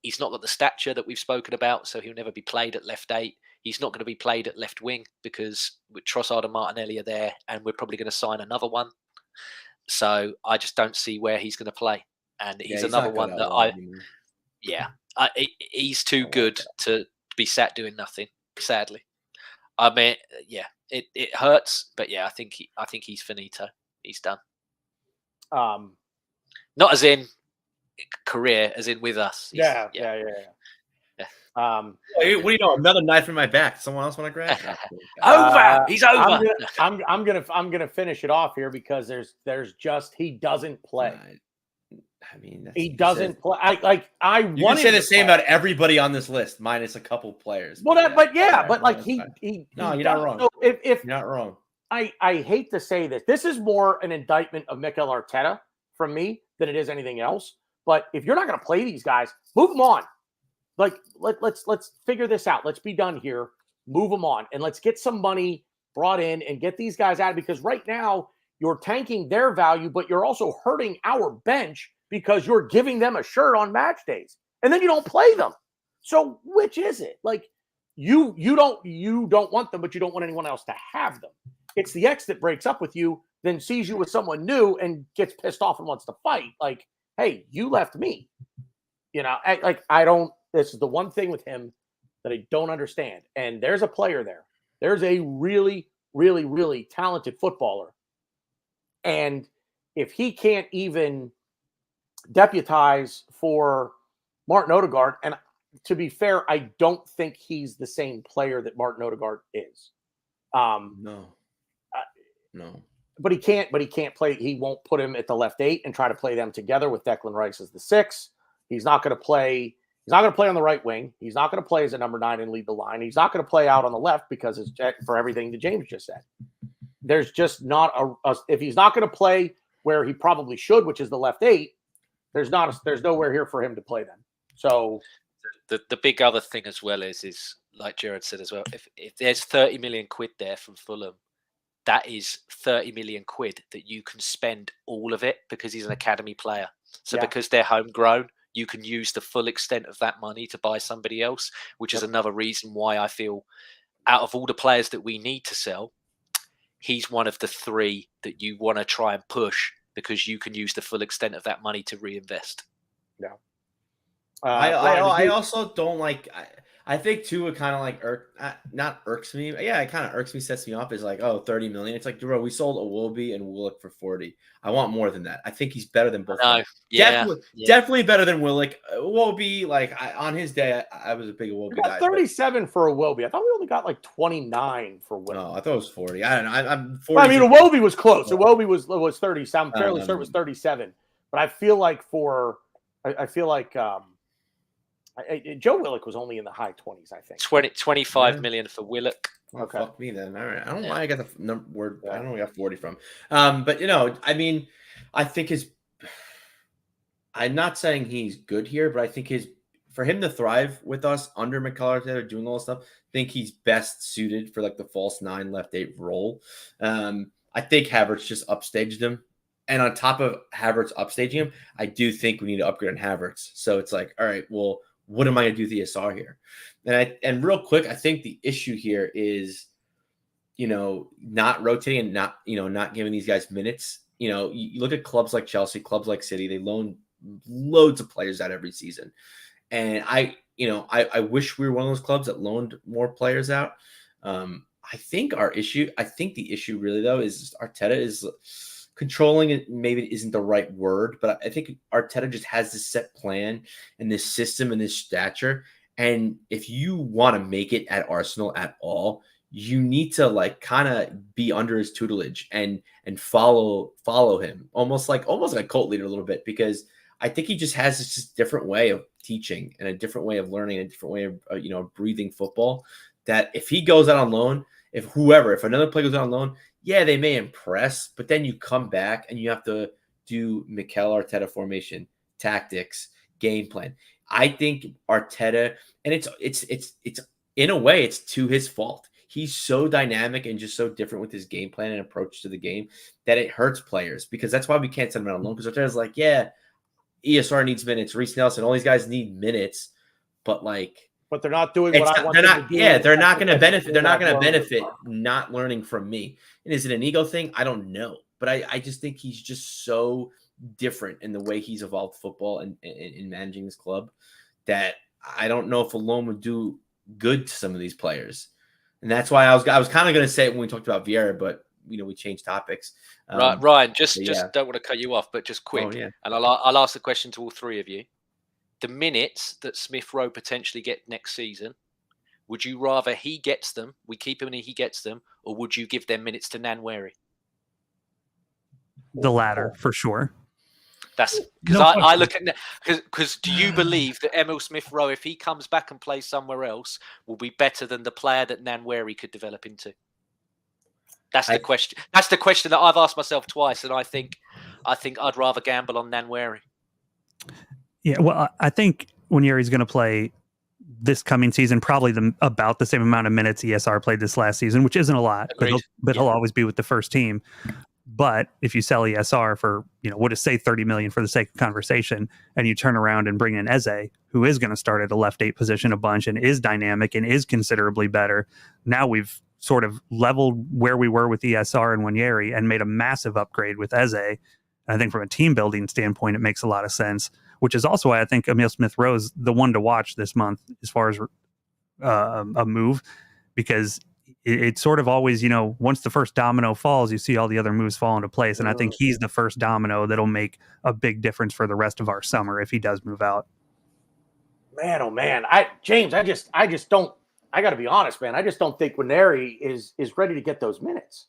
He's not got the stature that we've spoken about, so he'll never be played at left 8. He's not going to be played at left wing because with Trossard and Martinelli are there, and we're probably going to sign another one. So I just don't see where he's going to play. And he's another one that he's too good to be sat doing nothing, sadly. I mean, yeah, it hurts, but yeah, I think he's finito. He's done. Not as in career, as in with us. Yeah. Hey, what do you know? Another knife in my back. Someone else want to grab? Over. He's over. I'm gonna finish it off here because there's just he doesn't play. I mean, He doesn't play. I You can say the same about everybody on this list, minus a couple players. Well, but like he no, you're not wrong. So if You're not wrong. I hate to say this, this is more an indictment of Mikel Arteta from me than it is anything else. But if you're not going to play these guys, move them on. Like let's figure this out. Let's be done here. Move them on, and let's get some money brought in and get these guys out. Because right now you're tanking their value, but you're also hurting our bench because you're giving them a shirt on match days, and then you don't play them. So which is it? Like you don't want them, but you don't want anyone else to have them. It's the ex that breaks up with you, then sees you with someone new and gets pissed off and wants to fight. Like, hey, you left me. I don't. This is the one thing with him that I don't understand. And there's a player there. There's a really, really, really talented footballer. And if he can't even deputize for Martin Odegaard, and to be fair, I don't think he's the same player that Martin Odegaard is. No. But he can't play. He won't put him at the left 8 and try to play them together with Declan Rice as the 6. He's not going to play. He's not going to play on the right wing. He's not going to play as a number 9 and lead the line. He's not going to play out on the left because it's for everything that James just said. There's just not if he's not going to play where he probably should, which is the left 8. There's nowhere here for him to play them. So the big other thing as well is like Jared said as well. If there's 30 million quid there from Fulham, that is 30 million quid that you can spend all of it because he's an academy player. So because they're homegrown, you can use the full extent of that money to buy somebody else, which is another reason why I feel out of all the players that we need to sell, he's one of the 3 that you want to try and push because you can use the full extent of that money to reinvest. Yeah. I also don't like. I think too, it kind of like not irks me. Yeah, it kind of irks me, sets me off. Is like, 30 million. It's like, bro, we sold Iwobi and Willock for 40. I want more than that. I think he's better than both. No, definitely better than Willock. Iwobi, like on his day, I was a big Iwobi guy. 37 for Iwobi. I thought we only got like 29 for Willock. No, I thought it was 40. I don't know. I'm 40. I mean, Iwobi was close. Iwobi was 30. I'm fairly certain it was 37. But I feel like Joe Willock was only in the high 20s, I think. 25 million for Willock. Okay. Fuck me then. All right. I don't know why I got the number word. I don't know where I got 40 from. But I mean, I think I'm not saying he's good here, but I think for him to thrive with us under Mikel Arteta doing all this stuff, I think he's best suited for like the false 9 left 8 role. I think Havertz just upstaged him. And on top of Havertz upstaging him, I do think we need to upgrade on Havertz. So it's like, all right, well, what am I going to do with the ESR here? And real quick, I think the issue here is, not rotating and not giving these guys minutes. You look at clubs like Chelsea, clubs like City, they loan loads of players out every season. And I wish we were one of those clubs that loaned more players out. I think the issue really though is Arteta is controlling it. Maybe isn't the right word, but I think Arteta just has this set plan and this system and this stature. And if you want to make it at Arsenal at all, you need to like kind of be under his tutelage and follow him almost like a cult leader a little bit, because I think he just has this just different way of teaching and a different way of learning, a different way of breathing football, that if he goes out on loan, if another player goes out on loan, yeah, they may impress, but then you come back and you have to do Mikel Arteta formation, tactics, game plan. I think Arteta, and it's in a way it's to his fault. He's so dynamic and just so different with his game plan and approach to the game that it hurts players, because that's why we can't send him out on loan, because Arteta's like, yeah, ESR needs minutes, Reece Nelson, all these guys need minutes, but they're not doing what I want them to do. Yeah, they're not going to benefit. They're not going to benefit not learning from me. And is it an ego thing? I don't know. But I just think he's just so different in the way he's evolved football and in managing this club that I don't know if a loan would do good to some of these players. And that's why I was kind of going to say it when we talked about Vieira, but we change topics. Right, Ryan, just yeah. don't want to cut you off, but just quick. Oh, yeah. And I'll ask the question to all three of you. The minutes that Smith Rowe potentially get next season, would you rather he gets them, we keep him and he gets them, or would you give them minutes to Nwaneri? The latter, for sure. That's because I look at because do you believe that Emil Smith Rowe, if he comes back and plays somewhere else, will be better than the player that Nwaneri could develop into? That's the question. That's the question that I've asked myself twice, and I think I'd rather gamble on Nwaneri. Yeah, well, I think Nwaneri's going to play this coming season probably about the same amount of minutes ESR played this last season, which isn't a lot, but he'll always be with the first team. But if you sell ESR for, we'll just say 30 million for the sake of conversation, and you turn around and bring in Eze, who is going to start at a left 8 position a bunch and is dynamic and is considerably better. Now we've sort of leveled where we were with ESR and Nwaneri and made a massive upgrade with Eze. And I think from a team building standpoint, it makes a lot of sense, which is also why I think Emil Smith Rowe is the one to watch this month as far as a move, because it's sort of always, once the first domino falls, you see all the other moves fall into place. And I think he's the first domino that'll make a big difference for the rest of our summer if he does move out. Man, oh man. James, I just don't, I got to be honest, man. I just don't think Nwaneri is ready to get those minutes.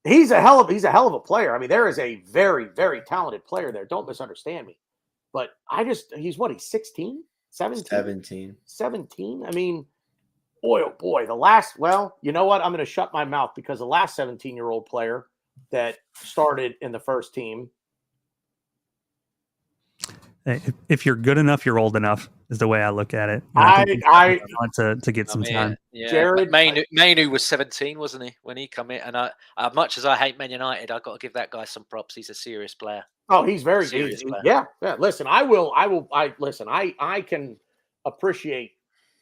He's a hell of a player. I mean, there is a very, very talented player there. Don't misunderstand me. But he's 16, 17? 17. I mean, boy, oh boy, you know what? I'm going to shut my mouth because the last 17-year-old player that started in the first team. If you're good enough, you're old enough is the way I look at it. I want to get some time. Yeah. Jared Mainu was 17, wasn't he, when he come in? And much as I hate Man United, I've got to give that guy some props. He's a serious player. Oh, he's very serious good. player. Yeah. Listen, I can appreciate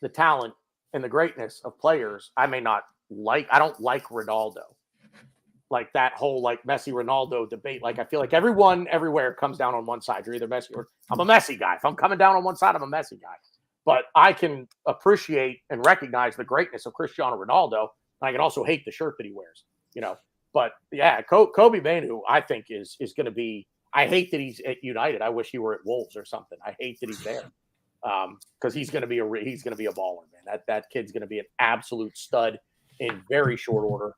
the talent and the greatness of players. I don't like Ronaldo. Like that whole Messi Ronaldo debate. Like I feel like everyone everywhere comes down on one side. You're either Messi or I'm a Messi guy. If I'm coming down on one side, I'm a Messi guy. But I can appreciate and recognize the greatness of Cristiano Ronaldo. And I can also hate the shirt that he wears. But yeah, Kobe Mainu, I think is going to be. I hate that he's at United. I wish he were at Wolves or something. I hate that he's there because he's going to be a baller, man. That kid's going to be an absolute stud in very short order.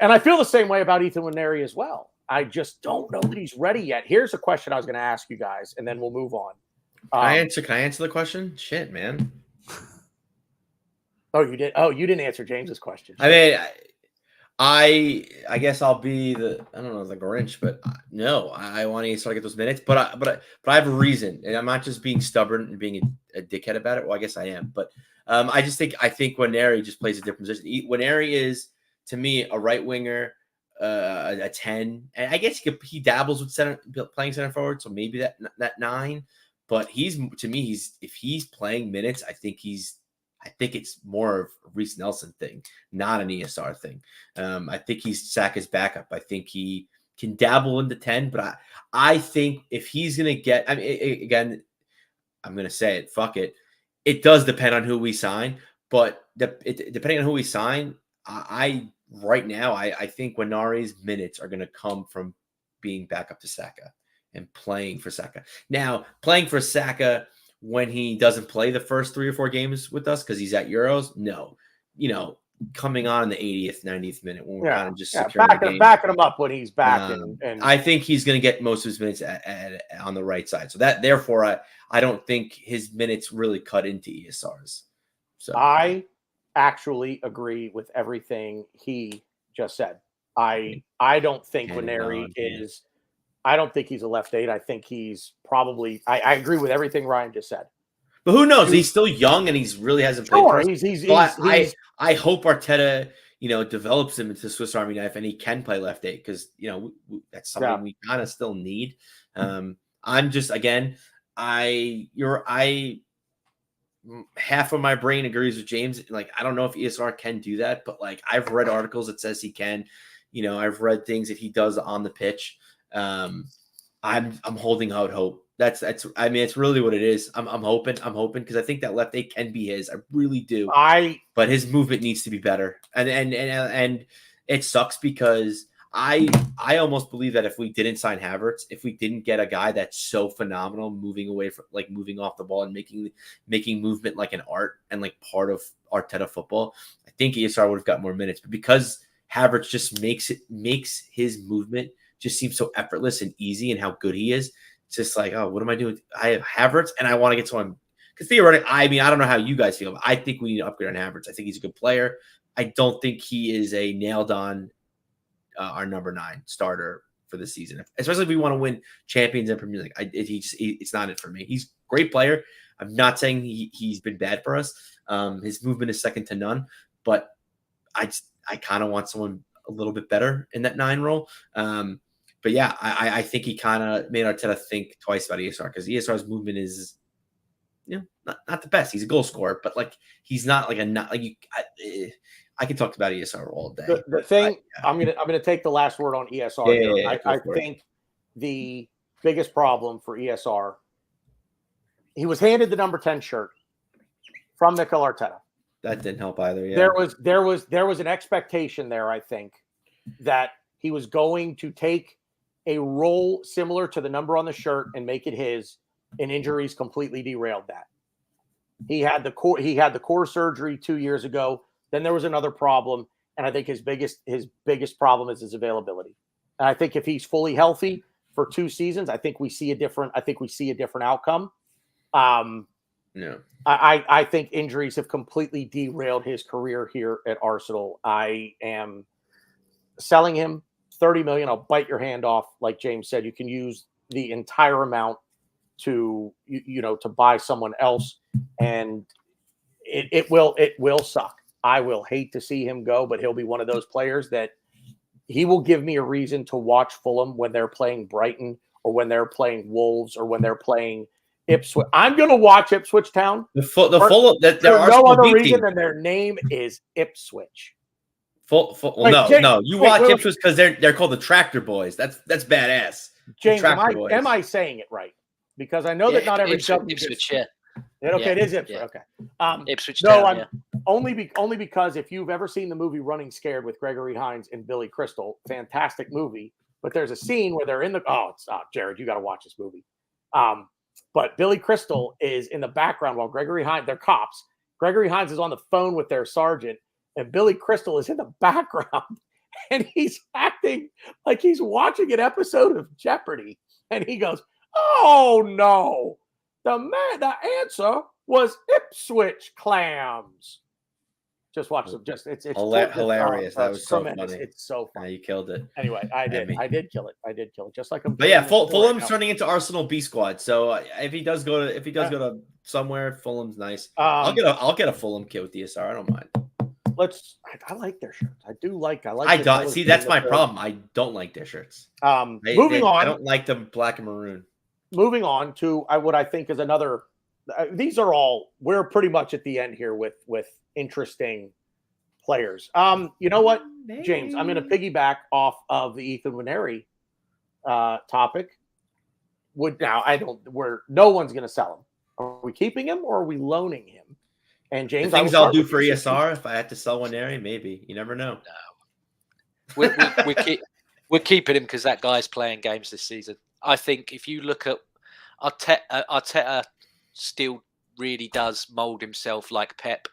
And I feel the same way about Ethan Nwaneri as well. I just don't know that he's ready yet. Here's a question I was going to ask you guys, and then we'll move on. Can I answer the question? Shit, man. Oh, you did. Oh, you didn't answer James's question. I mean, I guess I'll be the Grinch, but no, I want to start to get those minutes. But I have a reason, and I'm not just being stubborn and being a dickhead about it. Well, I guess I am, but I think Nwaneri just plays a different position. Nwaneri is, to me, a right winger, a 10, and I guess he dabbles with playing center forward, so maybe that 9. But if he's playing minutes, I think it's more of a Reece Nelson thing, not an ESR thing. I think he's Saka's backup. I think he can dabble into 10, but I think if he's gonna get, I mean, again, I'm gonna say it. Fuck it. It does depend on who we sign, but depending on who we sign. Right now, I think Nwaneri's minutes are going to come from being back up to Saka and playing for Saka. Now, playing for Saka when he doesn't play the first 3 or 4 games with us because he's at Euros, no. Coming on in the 80th, 90th minute when we're kind of just securing the game. Backing him up when he's back. And I think he's going to get most of his minutes on the right side. So therefore, I don't think his minutes really cut into ESRs. So I actually agree with everything he just said. I don't think Nwaneri is. I don't think he's a left 8. I think he's probably. I agree with everything Ryan just said. But who knows? He's still young and he's really hasn't played. Sure, I hope Arteta, develops him into Swiss Army knife and he can play left 8 because that's something we kind of still need. I'm just half of my brain agrees with James. Like, I don't know if ESR can do that, but I've read articles that says he can. I've read things that he does on the pitch. I'm holding out hope. That's I mean, it's really what it is. I'm hoping because I think that left 8 can be his. I really do. But his movement needs to be better. And it sucks because I almost believe that if we didn't sign Havertz, if we didn't get a guy that's so phenomenal, moving away from like moving off the ball and making movement like an art and like part of Arteta football, I think ESR would have got more minutes. But because Havertz just makes his movement just seem so effortless and easy, and how good he is, it's just like, oh, what am I doing? I have Havertz, and I want to get someone. Because theoretically, I mean, I don't know how you guys feel, but I think we need to upgrade on Havertz. I think he's a good player. I don't think he is a nailed on our number 9 starter for the season, especially if we want to win champions and Premier League. It's not it for me. He's a great player. I'm not saying he's been bad for us. His movement is second to none, but I kind of want someone a little bit better in that 9 role. But yeah, I think he kind of made Arteta think twice about ESR, because ESR's movement is, not the best. He's a goal scorer, but like he's not like I can talk about ESR all day. The thing, I'm gonna take the last word on ESR here. I think the biggest problem for ESR, he was handed the number 10 shirt from Mikel Arteta. That didn't help either. Yeah. There was an expectation there, I think, that he was going to take a role similar to the number on the shirt and make it his, and injuries completely derailed that. He had the core surgery 2 years ago. Then there was another problem, and I think his biggest problem is his availability. And I think if he's fully healthy for 2 seasons, I think we see a different outcome. No. I think injuries have completely derailed his career here at Arsenal. I am selling him $30 million. I'll bite your hand off. Like James said, you can use the entire amount to buy someone else, and it will suck. I will hate to see him go, but he'll be one of those players that he will give me a reason to watch Fulham when they're playing Brighton, or when they're playing Wolves, or when they're playing Ipswich. I'm going to watch Ipswich Town. Fulham, that there are no other reason than their name is Ipswich. You watch Ipswich because they're called the Tractor Boys. That's badass. James, am I saying it right? Because I know that not every Ipswich, yeah. Okay, it is Ipswich. Yeah. Okay. Ipswich Town, only because if you've ever seen the movie Running Scared with Gregory Hines and Billy Crystal, fantastic movie. But there's a scene where they're in the Jared, you got to watch this movie. But Billy Crystal is in the background while Gregory Hines, they're cops. Gregory Hines is on the phone with their sergeant, and Billy Crystal is in the background, and he's acting like he's watching an episode of Jeopardy. And he goes, "Oh no, the answer was Ipswich clams." Just watch them. It's hilarious. That was so tremendous. funny. It's so funny. You killed it. Anyway, I did kill it. Just like I'm. But yeah, Fulham's turning into Arsenal B squad. So if he does go to somewhere, Fulham's nice. I'll get a Fulham kit with DSR. I don't mind. I like their shirts. See, that's my problem. I don't like their shirts. Moving on. I don't like them black and maroon. Moving on to what I think is another. These are all. We're pretty much at the end here with interesting players. You know what, James? I'm going to piggyback off of the Ethan Winery topic. No one's going to sell him. Are we keeping him or are we loaning him? And James, the things I'll do for ESR if I had to sell Winery, maybe. You never know. No. We're keeping him because that guy's playing games this season. I think if you look at Arteta still really does mold himself like Pep.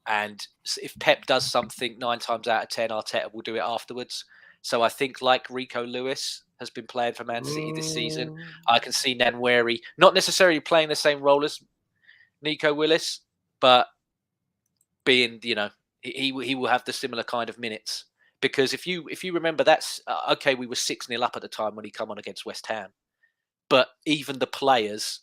And if Pep does something 9 times out of 10, Arteta will do it afterwards. So I think like Rico Lewis has been playing for Man City this season, I can see Nwaneri not necessarily playing the same role as Nico Willis, but being, he will have the similar kind of minutes. Because if you remember, that's okay. We were 6-0 up at the time when he come on against West Ham, but even the players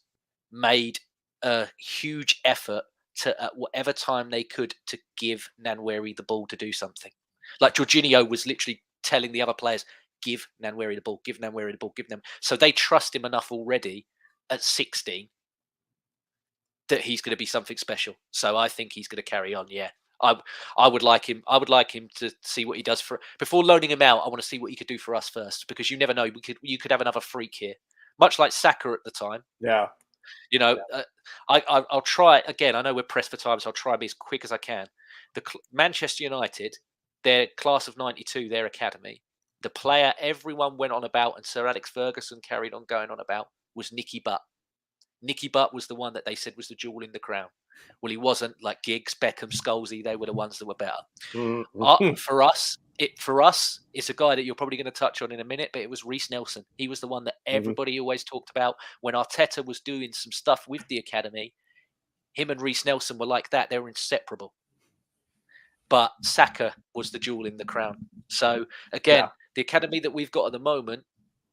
made a huge effort to at whatever time they could to give Nwaneri the ball to do something. Like Jorginho was literally telling the other players, give Nwaneri the ball, give Nwaneri the ball, give them. So they trust him enough already at 16 that he's going to be something special. So I think he's going to carry on. Yeah, I would like him. I would like him to see what he does before loaning him out. I want to see what he could do for us first, because you never know. You could have another freak here, much like Saka at the time. Yeah. I'll try again. I know we're pressed for time, so I'll try and be as quick as I can. Manchester United their class of 92, their academy, the player everyone went on about and Sir Alex Ferguson carried on going on about was Nicky Butt. Nicky Butt was the one that they said was the jewel in the crown. Well, he wasn't. Like Giggs, Beckham, Scholesy, they were the ones that were better. For us, it's a guy that you're probably going to touch on in a minute, but it was Reece Nelson. He was the one that everybody always talked about when Arteta was doing some stuff with the academy. Him and Reece Nelson were like that. They were inseparable. But Saka was the jewel in the crown. So again, the academy that we've got at the moment,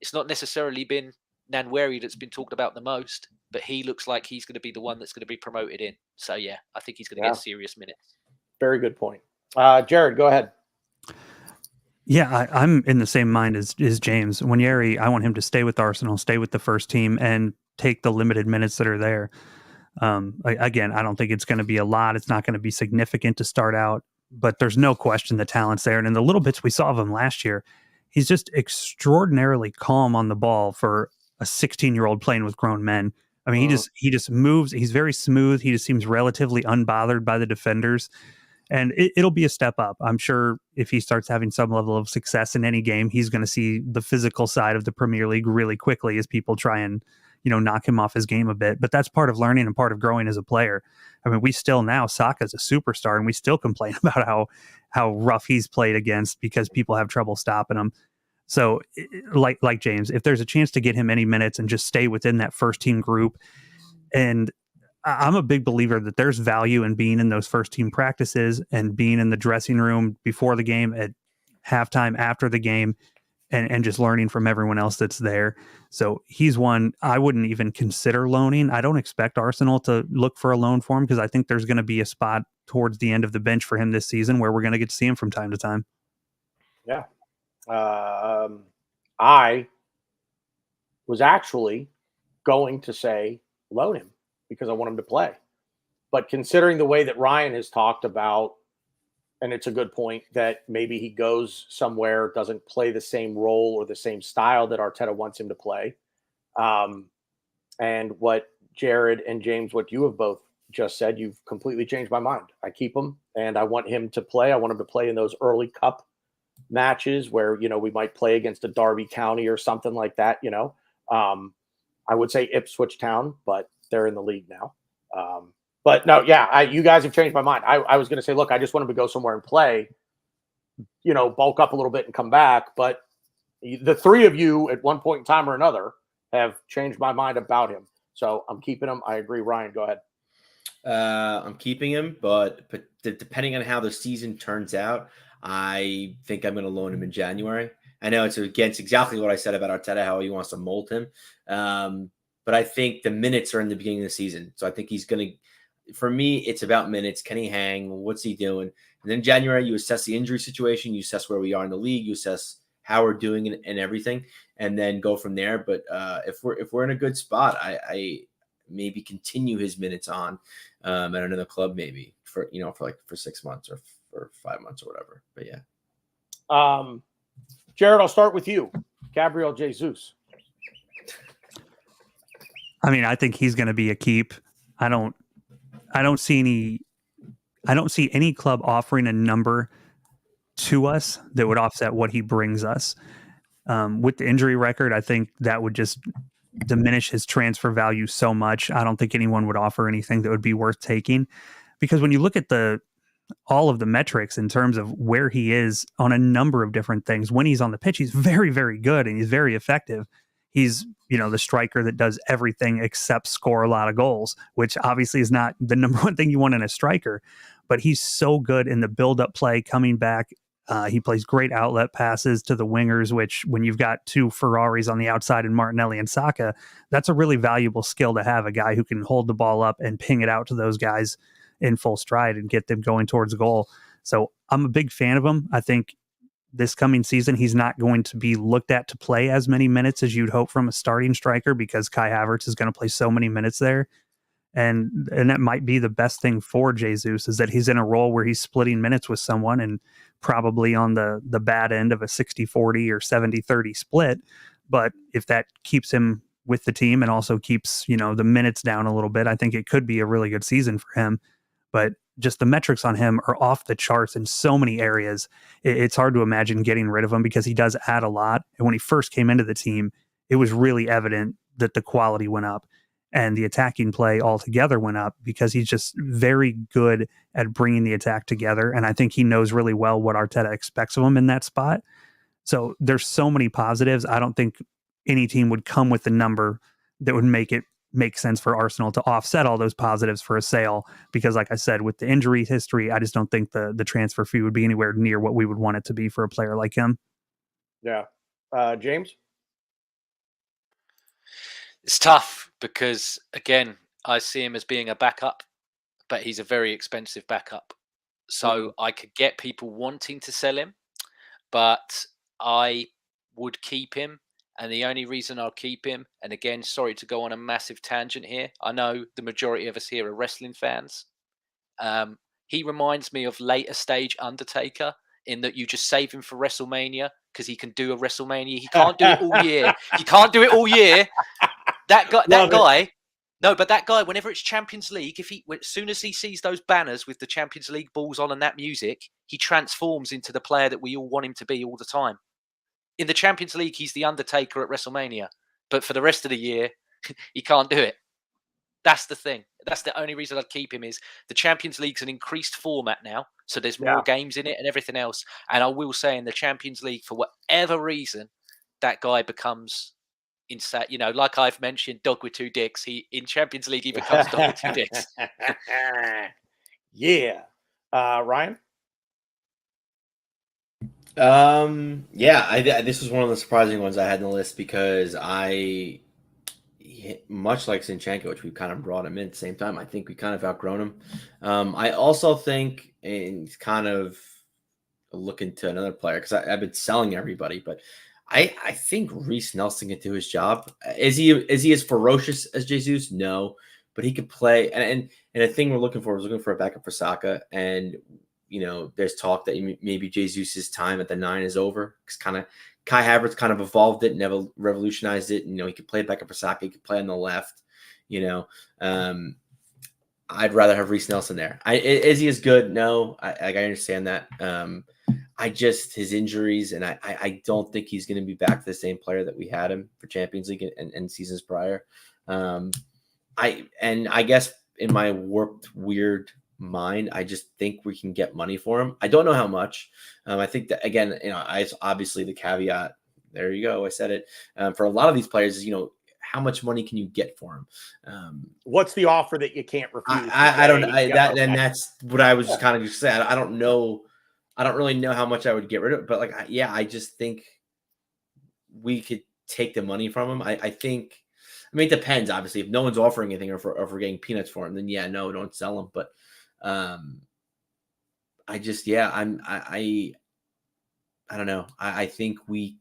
it's not necessarily been Nwaneri that's been talked about the most, but he looks like he's going to be the one that's going to be promoted in. So yeah, I think he's going to get serious minutes. Very good point. Jared, go ahead. Yeah, I'm in the same mind as James. Nwaneri, I want him to stay with Arsenal, stay with the first team, and take the limited minutes that are there. Again, I don't think it's going to be a lot. It's not going to be significant to start out, but there's no question the talent's there. And in the little bits we saw of him last year, he's just extraordinarily calm on the ball for a 16-year-old playing with grown men. I mean, he just moves. He's very smooth. He just seems relatively unbothered by the defenders. And it'll be a step up. I'm sure if he starts having some level of success in any game, he's going to see the physical side of the Premier League really quickly as people try and, knock him off his game a bit. But that's part of learning and part of growing as a player. I mean, we still now, Saka's a superstar, and we still complain about how rough he's played against because people have trouble stopping him. So like James, if there's a chance to get him any minutes and just stay within that first team group, and I'm a big believer that there's value in being in those first team practices and being in the dressing room before the game, at halftime, after the game, and just learning from everyone else that's there. So he's one I wouldn't even consider loaning. I don't expect Arsenal to look for a loan for him because I think there's going to be a spot towards the end of the bench for him this season where we're going to get to see him from time to time. Yeah. I was actually going to say loan him because I want him to play. But considering the way that Ryan has talked about, and it's a good point, that maybe he goes somewhere, doesn't play the same role or the same style that Arteta wants him to play. And what Jared and James, what you have both just said, you've completely changed my mind. I keep him and I want him to play. I want him to play in those early cup matches where, we might play against a Derby County or something like that. I would say Ipswich Town, but they're in the league now. But no, you guys have changed my mind. I was going to say, look, I just want him to go somewhere and play, bulk up a little bit and come back. But the three of you at one point in time or another have changed my mind about him. So I'm keeping him. I agree. Ryan, go ahead. I'm keeping him, but depending on how the season turns out, I think I'm going to loan him in January. I know it's against exactly what I said about Arteta, how he wants to mold him. But I think the minutes are in the beginning of the season. So I think he's going to, for me, it's about minutes. Can he hang? What's he doing? And then January, you assess the injury situation. You assess where we are in the league. You assess how we're doing and everything, and then go from there. But if we're in a good spot, I maybe continue his minutes on at another club, maybe for 6 months or for 5 months or whatever. But yeah. Jared, I'll start with you. Gabriel Jesus. I mean, I think he's going to be a keep. I don't see any club offering a number to us that would offset what he brings us. With the injury record, I think that would just diminish his transfer value so much. I don't think anyone would offer anything that would be worth taking, because when you look at all of the metrics in terms of where he is on a number of different things, when he's on the pitch, he's very, very good and he's very effective. He's, the striker that does everything except score a lot of goals, which obviously is not the number one thing you want in a striker, but he's so good in the build-up play coming back. He plays great outlet passes to the wingers, which when you've got two Ferraris on the outside and Martinelli and Saka, that's a really valuable skill to have, a guy who can hold the ball up and ping it out to those guys in full stride and get them going towards goal. So I'm a big fan of him. I think this coming season, he's not going to be looked at to play as many minutes as you'd hope from a starting striker, because Kai Havertz is going to play so many minutes there. And that might be the best thing for Jesus, is that he's in a role where he's splitting minutes with someone, and probably on the bad end of a 60-40 or 70-30 split. But if that keeps him with the team and also keeps, the minutes down a little bit, I think it could be a really good season for him. But just the metrics on him are off the charts in so many areas. It's hard to imagine getting rid of him because he does add a lot. And when he first came into the team, it was really evident that the quality went up and the attacking play altogether went up because he's just very good at bringing the attack together. And I think he knows really well what Arteta expects of him in that spot. So there's so many positives. I don't think any team would come with the number that would make it make sense for Arsenal to offset all those positives for a sale. Because like I said, with the injury history, I just don't think the transfer fee would be anywhere near what we would want it to be for a player like him. Yeah. James? It's tough because, again, I see him as being a backup, but he's a very expensive backup. So I could get people wanting to sell him, but I would keep him. And the only reason I'll keep him, and again, sorry to go on a massive tangent here. I know the majority of us here are wrestling fans. He reminds me of later stage Undertaker in that you just save him for WrestleMania because he can do a WrestleMania. He can't do it all year. You can't do it all year. That guy, whenever it's Champions League, as soon as he sees those banners with the Champions League balls on and that music, he transforms into the player that we all want him to be all the time. In the Champions League, he's the Undertaker at WrestleMania, but for the rest of the year, he can't do it. That's the thing. That's the only reason I'd keep him is the Champions League's an increased format now, so there's more games in it and everything else. And I will say in the Champions League, for whatever reason, that guy becomes insane. Like I've mentioned, dog with two dicks. In Champions League, he becomes dog with two dicks. Yeah. Ryan? This was one of the surprising ones I had in the list because much like Zinchenko, which we kind of brought him in at the same time, I think we kind of outgrown him. I also think, and kind of looking to another player because I've been selling everybody, but I think Reece Nelson can do his job. Is he as ferocious as Jesus? No, but he could play. And the thing we're looking for is looking for a backup for Saka. And there's talk that maybe Jesus' time at the 9 is over. Because Kai Havertz kind of evolved it, never revolutionized it. He could play backup for Saka. He could play on the left. I'd rather have Reece Nelson there. Is he as good? No, I understand that. I just his injuries, and I don't think he's going to be back to the same player that we had him for Champions League and seasons prior. I guess in my warped, weird mind, I just think we can get money for him. I don't know how much. I think that again, obviously the caveat. There you go. I said it. For a lot of these players, is how much money can you get for him? What's the offer that you can't refuse? I don't know. That's what I was just kind of just saying. I don't know. I don't really know how much I would get rid of, but I just think we could take the money from him. I think. I mean, it depends. Obviously, if no one's offering anything, or if we're getting peanuts for him, then no, don't sell him. But I don't know. I think we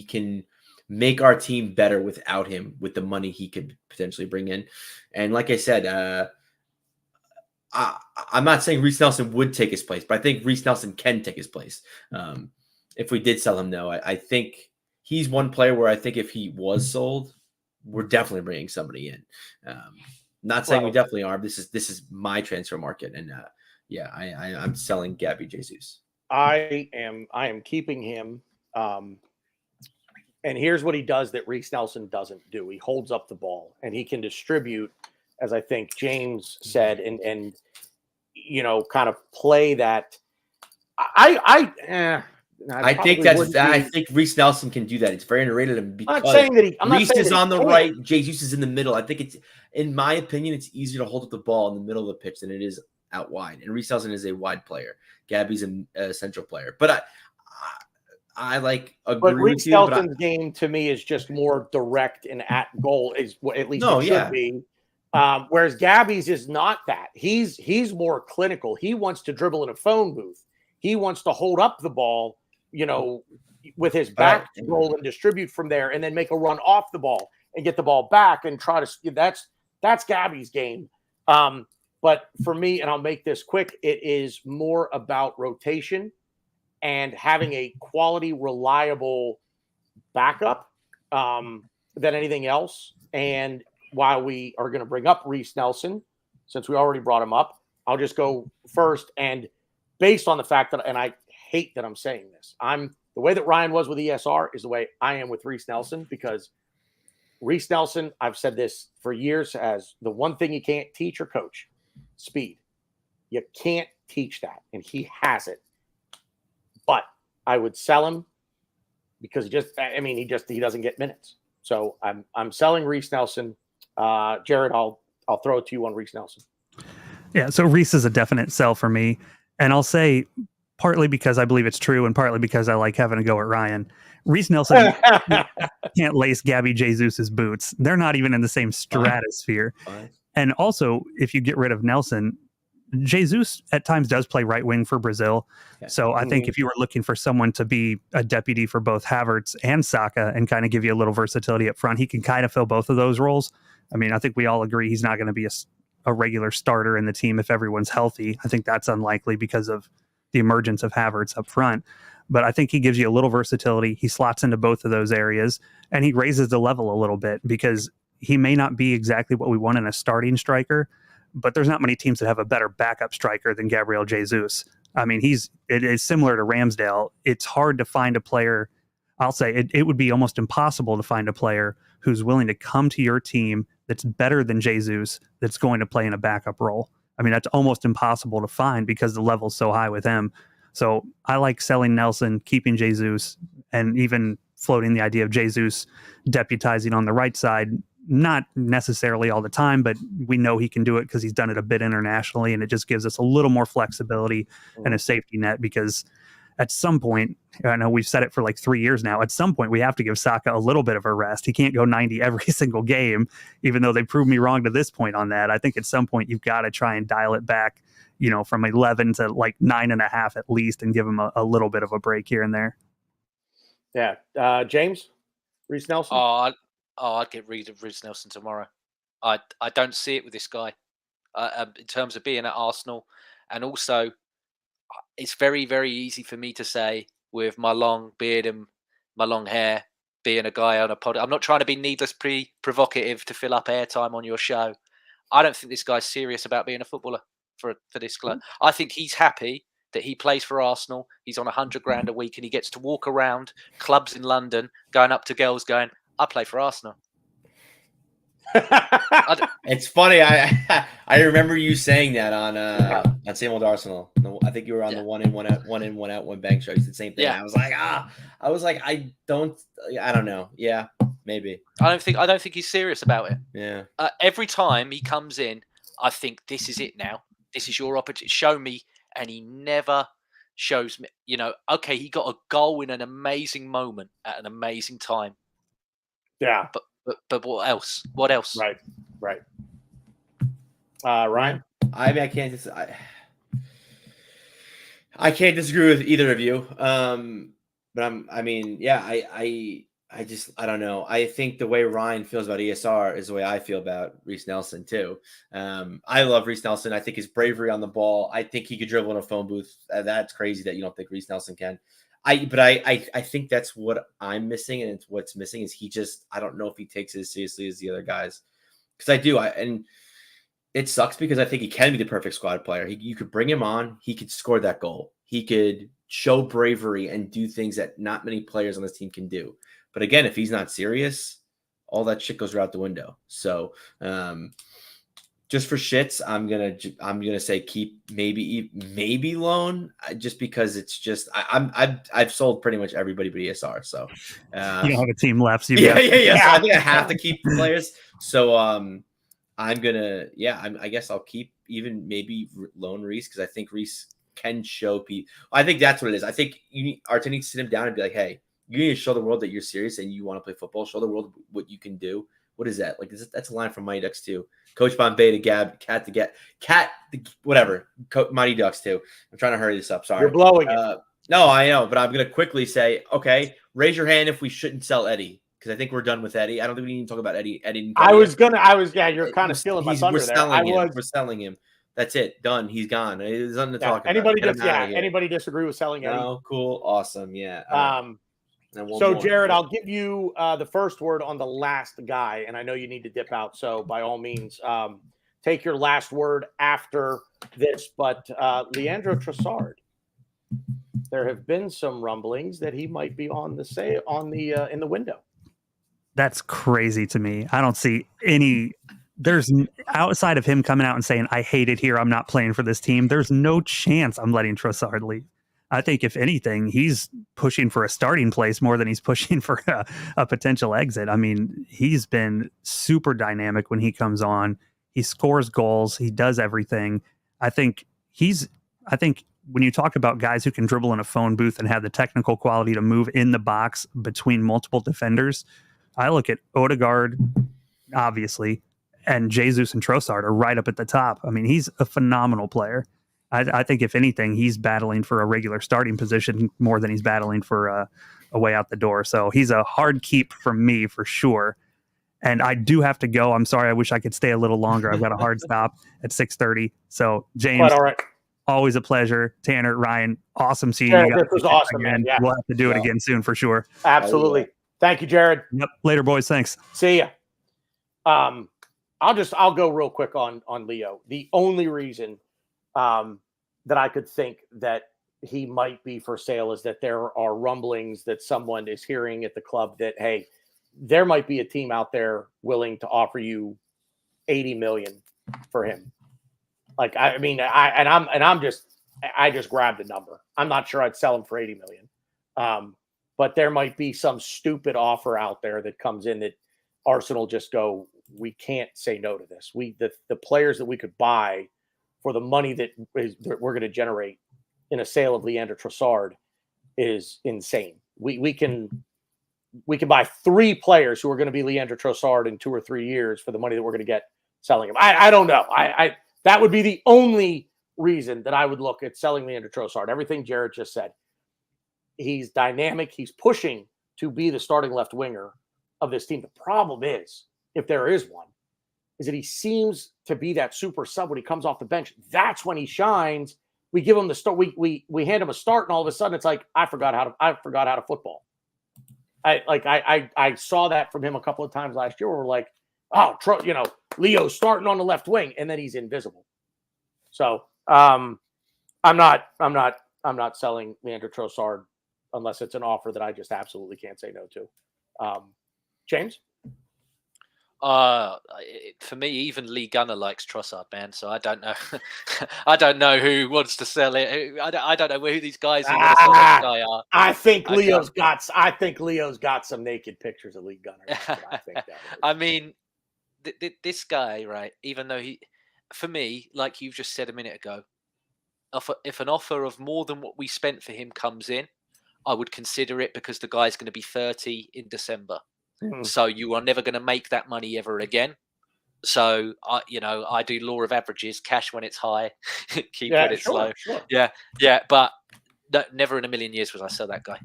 can make our team better without him with the money he could potentially bring in. And like I said, I'm not saying Reece Nelson would take his place, but I think Reece Nelson can take his place. If we did sell him, though, I think he's one player where I think if he was sold, we're definitely bringing somebody in. Not saying we definitely are. This is my transfer market, and I'm selling Gabby Jesus. I am keeping him. And here's what he does that Reece Nelson doesn't do. He holds up the ball and he can distribute, as I think James said, and kind of play that. I think Reece Nelson can do that. It's very underrated. And because I'm not saying that Reece is on the right, Jesus is in the middle. I think it's, in my opinion, it's easier to hold up the ball in the middle of the pitch than it is out wide. And Reece Nelson is a wide player. Gabby's a central player. But I agree but Reece with you. Nelson's game to me is just more direct and at goal, is what at least should be. Whereas Gabby's is not that. He's more clinical. He wants to dribble in a phone booth. He wants to hold up the ball, with his back to roll and distribute from there, and then make a run off the ball and get the ball back and try to. That's Gabby's game. But for me, and I'll make this quick, it is more about rotation and having a quality, reliable backup than anything else. And while we are going to bring up Reece Nelson, since we already brought him up, I'll just go first. And based on the fact that, and I hate that I'm saying this, the way that Ryan was with ESR is the way I am with Reese Nelson, because Reese Nelson, I've said this for years, as the one thing you can't teach or coach: speed. You can't teach that, and he has it. But I would sell him because he doesn't get minutes. So I'm selling Reese Nelson. Jared, I'll throw it to you on Reese Nelson. Yeah, so Reese is a definite sell for me. And I'll say partly because I believe it's true and partly because I like having a go at Ryan. Reese Nelson can't lace Gabby Jesus's boots. They're not even in the same stratosphere. Fine. And also, if you get rid of Nelson, Jesus at times does play right wing for Brazil. Okay. So I think if you were looking for someone to be a deputy for both Havertz and Saka and kind of give you a little versatility up front, he can kind of fill both of those roles. I mean, I think we all agree he's not going to be a regular starter in the team if everyone's healthy. I think that's unlikely because of the emergence of Havertz up front. But I think he gives you a little versatility. He slots into both of those areas, and he raises the level a little bit because he may not be exactly what we want in a starting striker, but there's not many teams that have a better backup striker than Gabriel Jesus. I mean, it is similar to Ramsdale. It's hard to find a player. I'll say it would be almost impossible to find a player who's willing to come to your team that's better than Jesus, that's going to play in a backup role. I mean, that's almost impossible to find because the level's so high with him. So I like selling Nelson, keeping Jesus, and even floating the idea of Jesus deputizing on the right side. Not necessarily all the time, but we know he can do it because he's done it a bit internationally, and it just gives us a little more flexibility and a safety net because at some point, I know we've said it for like 3 years now, at some point we have to give Saka a little bit of a rest. He can't go 90 every single game, even though they proved me wrong to this point on that. I think at some point you've got to try and dial it back, from 11 to like 9.5 at least, and give him a little bit of a break here and there. Yeah. James? Reese Nelson? I'd get rid of Reece Nelson tomorrow. I don't see it with this guy in terms of being at Arsenal. And also, it's very, very easy for me to say with my long beard and my long hair, being a guy on a pod. I'm not trying to be needlessly provocative to fill up airtime on your show. I don't think this guy's serious about being a footballer for this club. I think he's happy that he plays for Arsenal. He's on 100 grand a week and he gets to walk around clubs in London, going up to girls going, I play for Arsenal. It's funny. I remember you saying that on Same Old Arsenal. I think you were on the one in, one out, one bank show. You said the same thing. Yeah. I was like, I don't know. Yeah, maybe. I don't think he's serious about it. Yeah. Every time he comes in, I think this is it now. This is your opportunity. Show me. And he never shows me, okay, he got a goal in an amazing moment at an amazing time. Yeah. But what else? What else? Right. Ryan? I mean, I can't disagree with either of you. But I don't know. I think the way Ryan feels about ESR is the way I feel about Reece Nelson too. I love Reece Nelson. I think his bravery on the ball. I think he could dribble in a phone booth. That's crazy that you don't think Reece Nelson can. I think that's what I'm missing, and what's missing is I don't know if he takes it as seriously as the other guys. Because I do, and it sucks because I think he can be the perfect squad player. You could bring him on, he could score that goal. He could show bravery and do things that not many players on this team can do. But again, if he's not serious, all that shit goes right out the window. So, just for shits, I'm gonna say keep, maybe loan, just because it's just I've sold pretty much everybody but ESR. So you don't have a team left. So yeah. So I think I have to keep the players. So I guess I'll keep, even maybe loan Reece, because I think Reece can show people. I think that's what it is. I think Arteta needs to sit him down and be like, hey, you need to show the world that you're serious and you want to play football. Show the world what you can do. What is that? Like, that's a line from Mighty Ducks 2. Coach Bombay to Gab, whatever. Mighty Ducks 2. I'm trying to hurry this up. Sorry. You're blowing it. No, I know, but I'm going to quickly say, okay, raise your hand if we shouldn't sell Eddie, because I think we're done with Eddie. I don't think we need to talk about Eddie. You're kind of stealing my thunder there. We're selling him. That's it. Done. He's gone. There's nothing to talk about. Anybody disagree with selling Eddie? No, cool. Awesome. Yeah. So, Jared, I'll give you the first word on the last guy, and I know you need to dip out. So, by all means, take your last word after this, but Leandro Trossard, there have been some rumblings that he might be in the window. That's crazy to me. I don't see any. Outside of him coming out and saying, I hate it here, I'm not playing for this team, there's no chance I'm letting Trossard leave. I think, if anything, he's pushing for a starting place more than he's pushing for a potential exit. I mean, he's been super dynamic when he comes on. He scores goals. He does everything. I think when you talk about guys who can dribble in a phone booth and have the technical quality to move in the box between multiple defenders, I look at Odegaard, obviously, and Jesus and Trossard are right up at the top. I mean, he's a phenomenal player. I think, if anything, he's battling for a regular starting position more than he's battling for a way out the door. So he's a hard keep for me, for sure. And I do have to go. I'm sorry. I wish I could stay a little longer. I've got a hard stop at 6:30. So, James, all right. Always a pleasure. Tanner, Ryan, awesome seeing Yeah, you guys. this was awesome, man. Yeah. We'll have to do it again soon for sure. Absolutely. Thank you, Jared. Yep. Later, boys. Thanks. See ya. I'll go real quick on Leo. The only reason that I could think that he might be for sale is that there are rumblings that someone is hearing at the club that, hey, there might be a team out there willing to offer you $80 million for him. Like, I just grabbed a number. I'm not sure I'd sell him for $80 million. But there might be some stupid offer out there that comes in that Arsenal just go, we can't say no to this. The players that we could buy for the money that we're going to generate in a sale of Leandro Trossard is insane. We can buy 3 players who are going to be Leandro Trossard in 2 or 3 years for the money that we're going to get selling him. I don't know. That would be the only reason that I would look at selling Leandro Trossard. Everything Jared just said. He's dynamic. He's pushing to be the starting left winger of this team. The problem is, if there is one, is that he seems to be that super sub when he comes off the bench. That's when he shines. We give him the start. We hand him a start, and all of a sudden it's like, I forgot how to football. I saw that from him a couple of times last year where we're like, oh, Leo's starting on the left wing, and then he's invisible. So I'm not selling Leandro Trossard unless it's an offer that I just absolutely can't say no to. James? For me, even Lee Gunner likes Trossard, man. So I don't know. I don't know who wants to sell it. I don't know who these guys who want to sell this guy are. I think Leo's got some naked pictures of Lee Gunner. That's what I think that is. I mean, this guy, right? Even though for me, like you've just said a minute ago, if an offer of more than what we spent for him comes in, I would consider it because the guy's going to be 30 in December. So you are never going to make that money ever again. So I do law of averages: cash when it's high, keep when it's low. Sure. Yeah. But never in a million years would I sell that guy.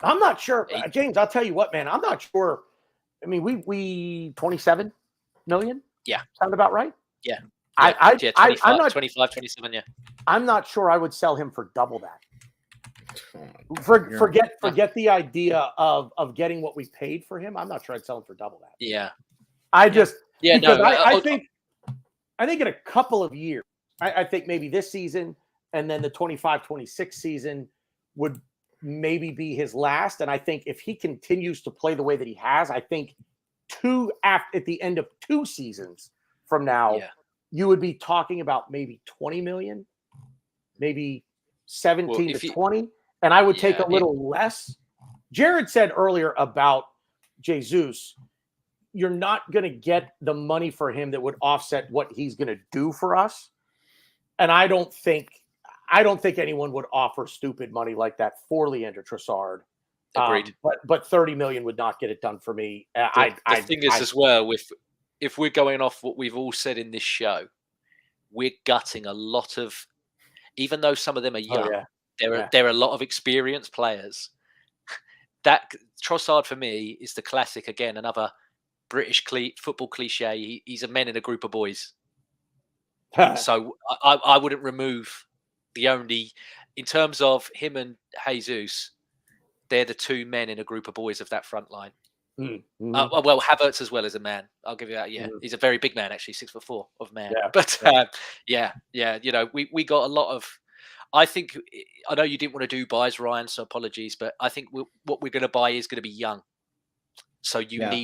I'm not sure, James. I'll tell you what, man. I'm not sure. I mean, we 27 million. Yeah, sound about right. Yeah. I'm not 25, 27. Yeah. I'm not sure I would sell him for double that. Forget the idea of getting what we paid for him. I'm not sure I'd sell him for double that. Yeah. I think in a couple of years, I think maybe this season and then the 25-26 season would maybe be his last. And I think if he continues to play the way that he has, I think at the end of 2 seasons from now, you would be talking about maybe 20 million, maybe 17 to 20. And I would take a little less. Jared said earlier about Jesus, you're not going to get the money for him that would offset what he's going to do for us. And I don't think anyone would offer stupid money like that for Leandro Trossard. Agreed. But 30 million would not get it done for me. The thing is as well, if we're going off what we've all said in this show, we're gutting a lot of, even though some of them are young, there are a lot of experienced players. That Trossard for me is the classic again, another British football cliche. He's a man in a group of boys. So I wouldn't remove in terms of him and Jesus, they're the 2 men in a group of boys of that front line. Well, Havertz as well as a man. I'll give you that. Yeah, Mhm. he's a very big man, actually, 6'4" of man. Yeah, But yeah. yeah. We got a lot of. I think I know you didn't want to do buys, Ryan. So apologies, but I think what we're going to buy is going to be young. So Yeah.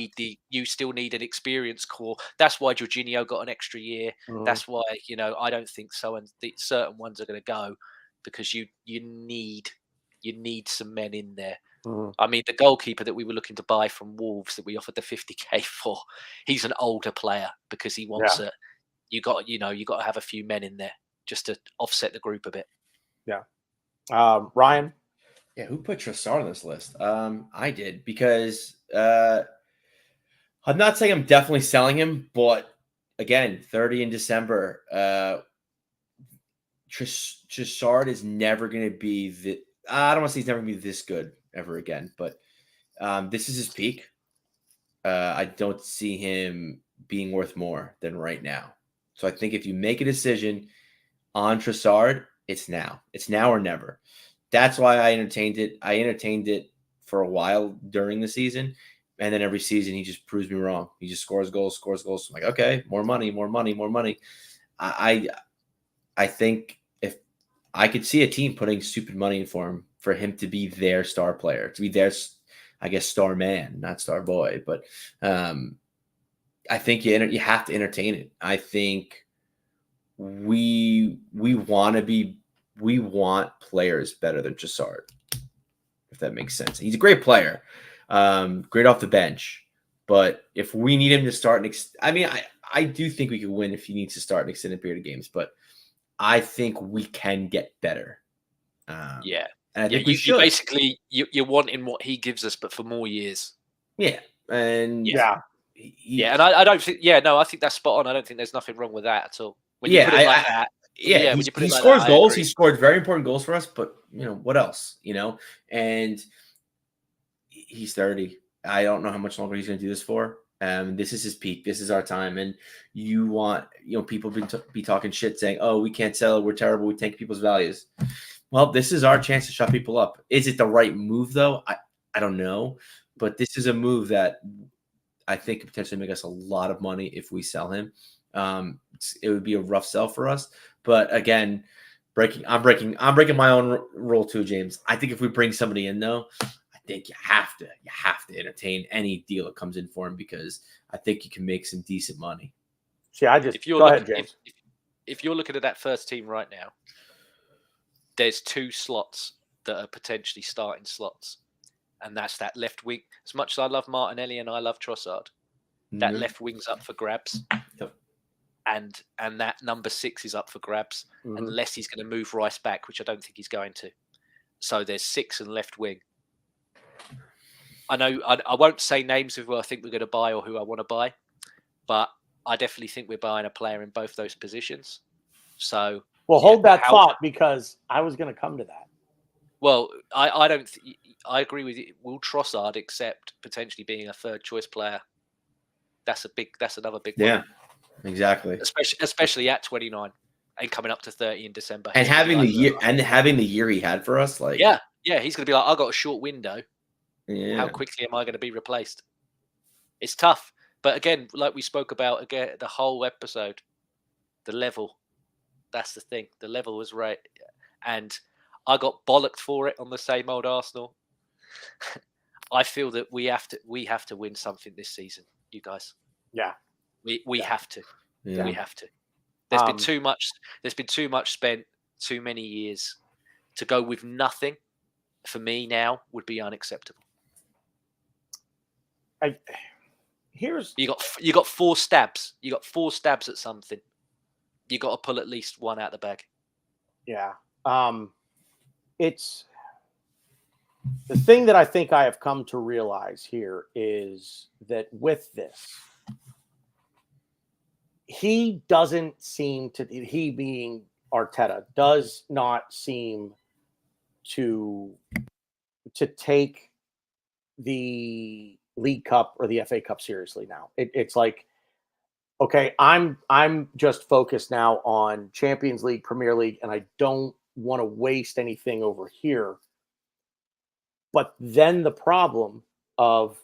you still need an experienced core. That's why Jorginho got an extra year. Mhm. That's why I don't think so, and certain ones are going to go because you need some men in there. Mhm. I mean, the goalkeeper that we were looking to buy from Wolves that we offered the 50K for, he's an older player because he wants Yeah. it. You got to have a few men in there just to offset the group a bit. Yeah. Ryan? Yeah, who put Trossard on this list? I did because I'm not saying I'm definitely selling him, but again, 30 in December. Trossard is never going to be the. I don't want to say he's never going to be this good ever again, but this is his peak. I don't see him being worth more than right now. So I think if you make a decision on Trossard, it's now. It's now or never. That's why I entertained it. I entertained it for a while during the season. And then every season he just proves me wrong. He just scores goals. I'm like, okay, more money, more money, more money. I think if I could see a team putting stupid money in for him to be their star player, to be their, I guess, star man, not star boy. But I think you have to entertain it. I think we want players better than Trossard, if that makes sense. He's a great player, great off the bench. But if we need him to start, I do think we could win if he needs to start an extended period of games. But I think we can get better. Yeah, and I think we you should. basically you're wanting what he gives us, but for more years. Yeah, and Yeah. Yeah, and I don't think. Yeah, no, I think that's spot on. I don't think there's nothing wrong with that at all. When you Yeah, put it like that, yeah, when you put he it like scores that, I goals. agree. He scored very important goals for us. But what else? And he's 30. I don't know how much longer he's going to do this for. This is his peak. This is our time. And you want, people be talking shit saying, oh, we can't sell. We're terrible. We take people's values. Well, this is our chance to shut people up. Is it the right move, though? I don't know. But this is a move that I think could potentially make us a lot of money if we sell him. It would be a rough sell for us. But again, I'm breaking my own rule too, James. I think if we bring somebody in, though, I think you have to entertain any deal that comes in for him because I think you can make some decent money. See, go ahead, James. If you're looking at that first team right now, there's 2 slots that are potentially starting slots, and that's that left wing. As much as I love Martinelli and I love Trossard, that left wing's up for grabs. Yep. And that number 6 is up for grabs, unless he's going to move Rice back, which I don't think he's going to. So there's 6 and left wing. I know I won't say names of who I think we're going to buy or who I want to buy, but I definitely think we're buying a player in both those positions. So, well, hold that thought because I was going to come to that. Well, I don't. I agree with you. Will Trossard accept potentially being a third choice player? That's another big one. Yeah, exactly. Especially at 29 and coming up to 30 in December, and having the year he had for us, like yeah, he's going to be like, I got a short window. Yeah. How quickly am I going to be replaced? It's tough, but again, like we spoke about again the whole episode, the level. That's the thing. The level was right, and I got bollocked for it on the same old Arsenal. I feel that we have to win something this season, you guys. Yeah, we have to. Yeah. We have to. There's been too much. There's been too much spent. Too many years to go with nothing. For me now would be unacceptable. You got 4 stabs. You got 4 stabs at something. You got to pull at least one out of the bag. Yeah. It's the thing that I think I have come to realize here is that with this, he being Arteta, does not seem to take the League Cup or the FA Cup seriously now. It's like, okay, I'm just focused now on Champions League, Premier League, and I don't want to waste anything over here. But then the problem of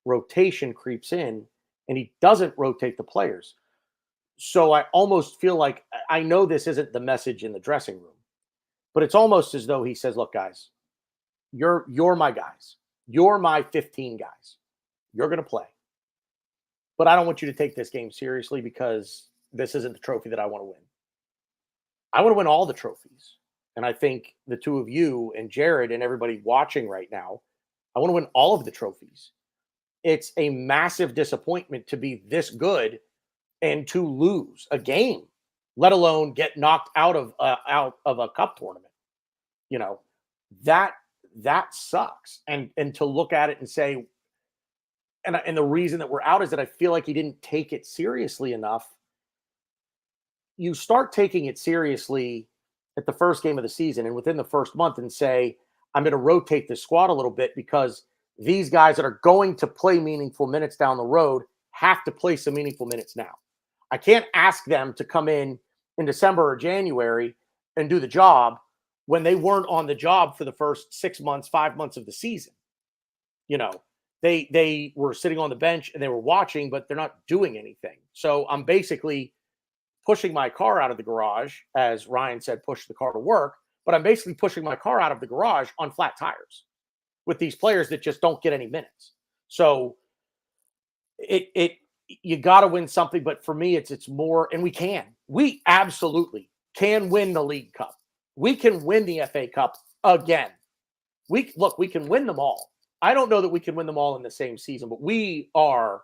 rotation creeps in and he doesn't rotate the players. So I almost feel like, I know this isn't the message in the dressing room, but it's almost as though he says, look, guys, you're my guys. You're my 15 guys. You're going to play. But I don't want you to take this game seriously because this isn't the trophy that I want to win. I want to win all the trophies. And I think the two of you and Jared and everybody watching right now, I want to win all of the trophies. It's a massive disappointment to be this good and to lose a game, let alone get knocked out of a cup tournament. You know, that sucks. And to look at it and say, and the reason that we're out is that I feel like he didn't take it seriously enough. You start taking it seriously at the first game of the season and within the first month and say, I'm going to rotate the squad a little bit because these guys that are going to play meaningful minutes down the road have to play some meaningful minutes now. I can't ask them to come in December or January and do the job when they weren't on the job for the first 6 months, 5 months of the season. You know, they were sitting on the bench and they were watching, but they're not doing anything. So I'm basically pushing my car out of the garage, as Ryan said, push the car to work, but I'm basically pushing my car out of the garage on flat tires with these players that just don't get any minutes. So you got to win something, but for me, it's more, and we absolutely can win the League Cup. We can win the FA Cup again. We can win them all. I don't know that we can win them all in the same season, but we are,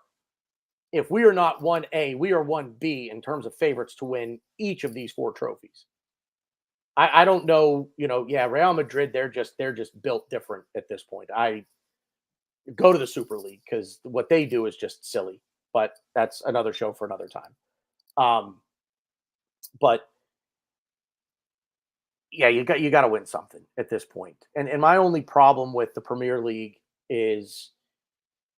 if we are not 1A, we are 1B in terms of favorites to win each of these 4 trophies. I don't know, Real Madrid, they're just built different at this point. I go to the Super League because what they do is just silly, but that's another show for another time. But yeah, you got to win something at this point. And my only problem with the Premier League is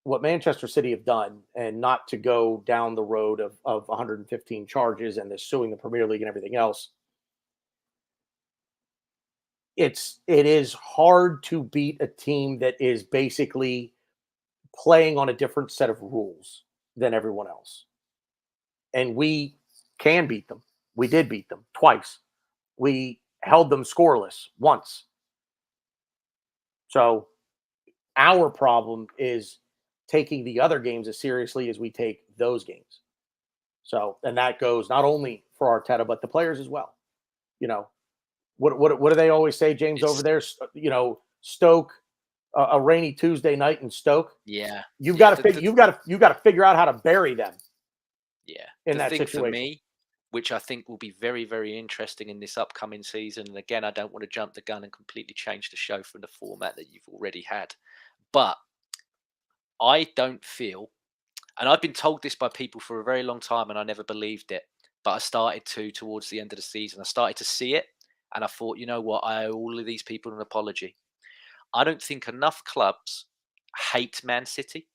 what Manchester City have done, and not to go down the road of 115 charges and the suing the Premier League and everything else. It is hard to beat a team that is basically playing on a different set of rules than everyone else. And we can beat them. We did beat them twice. We held them scoreless once. So our problem is taking the other games as seriously as we take those games. So, and that goes not only for Arteta, but the players as well. What do they always say, James, over there? Stoke, a rainy Tuesday night in Stoke. Yeah, you've got to figure out how to bury them. Yeah, in that thing situation. For me, which I think will be very, very interesting in this upcoming season. And again, I don't want to jump the gun and completely change the show from the format that you've already had, but I don't feel, and I've been told this by people for a very long time, and I never believed it, but I started towards the end of the season. I started to see it, and I thought, you know what? I owe all of these people an apology. I don't think enough clubs hate Man City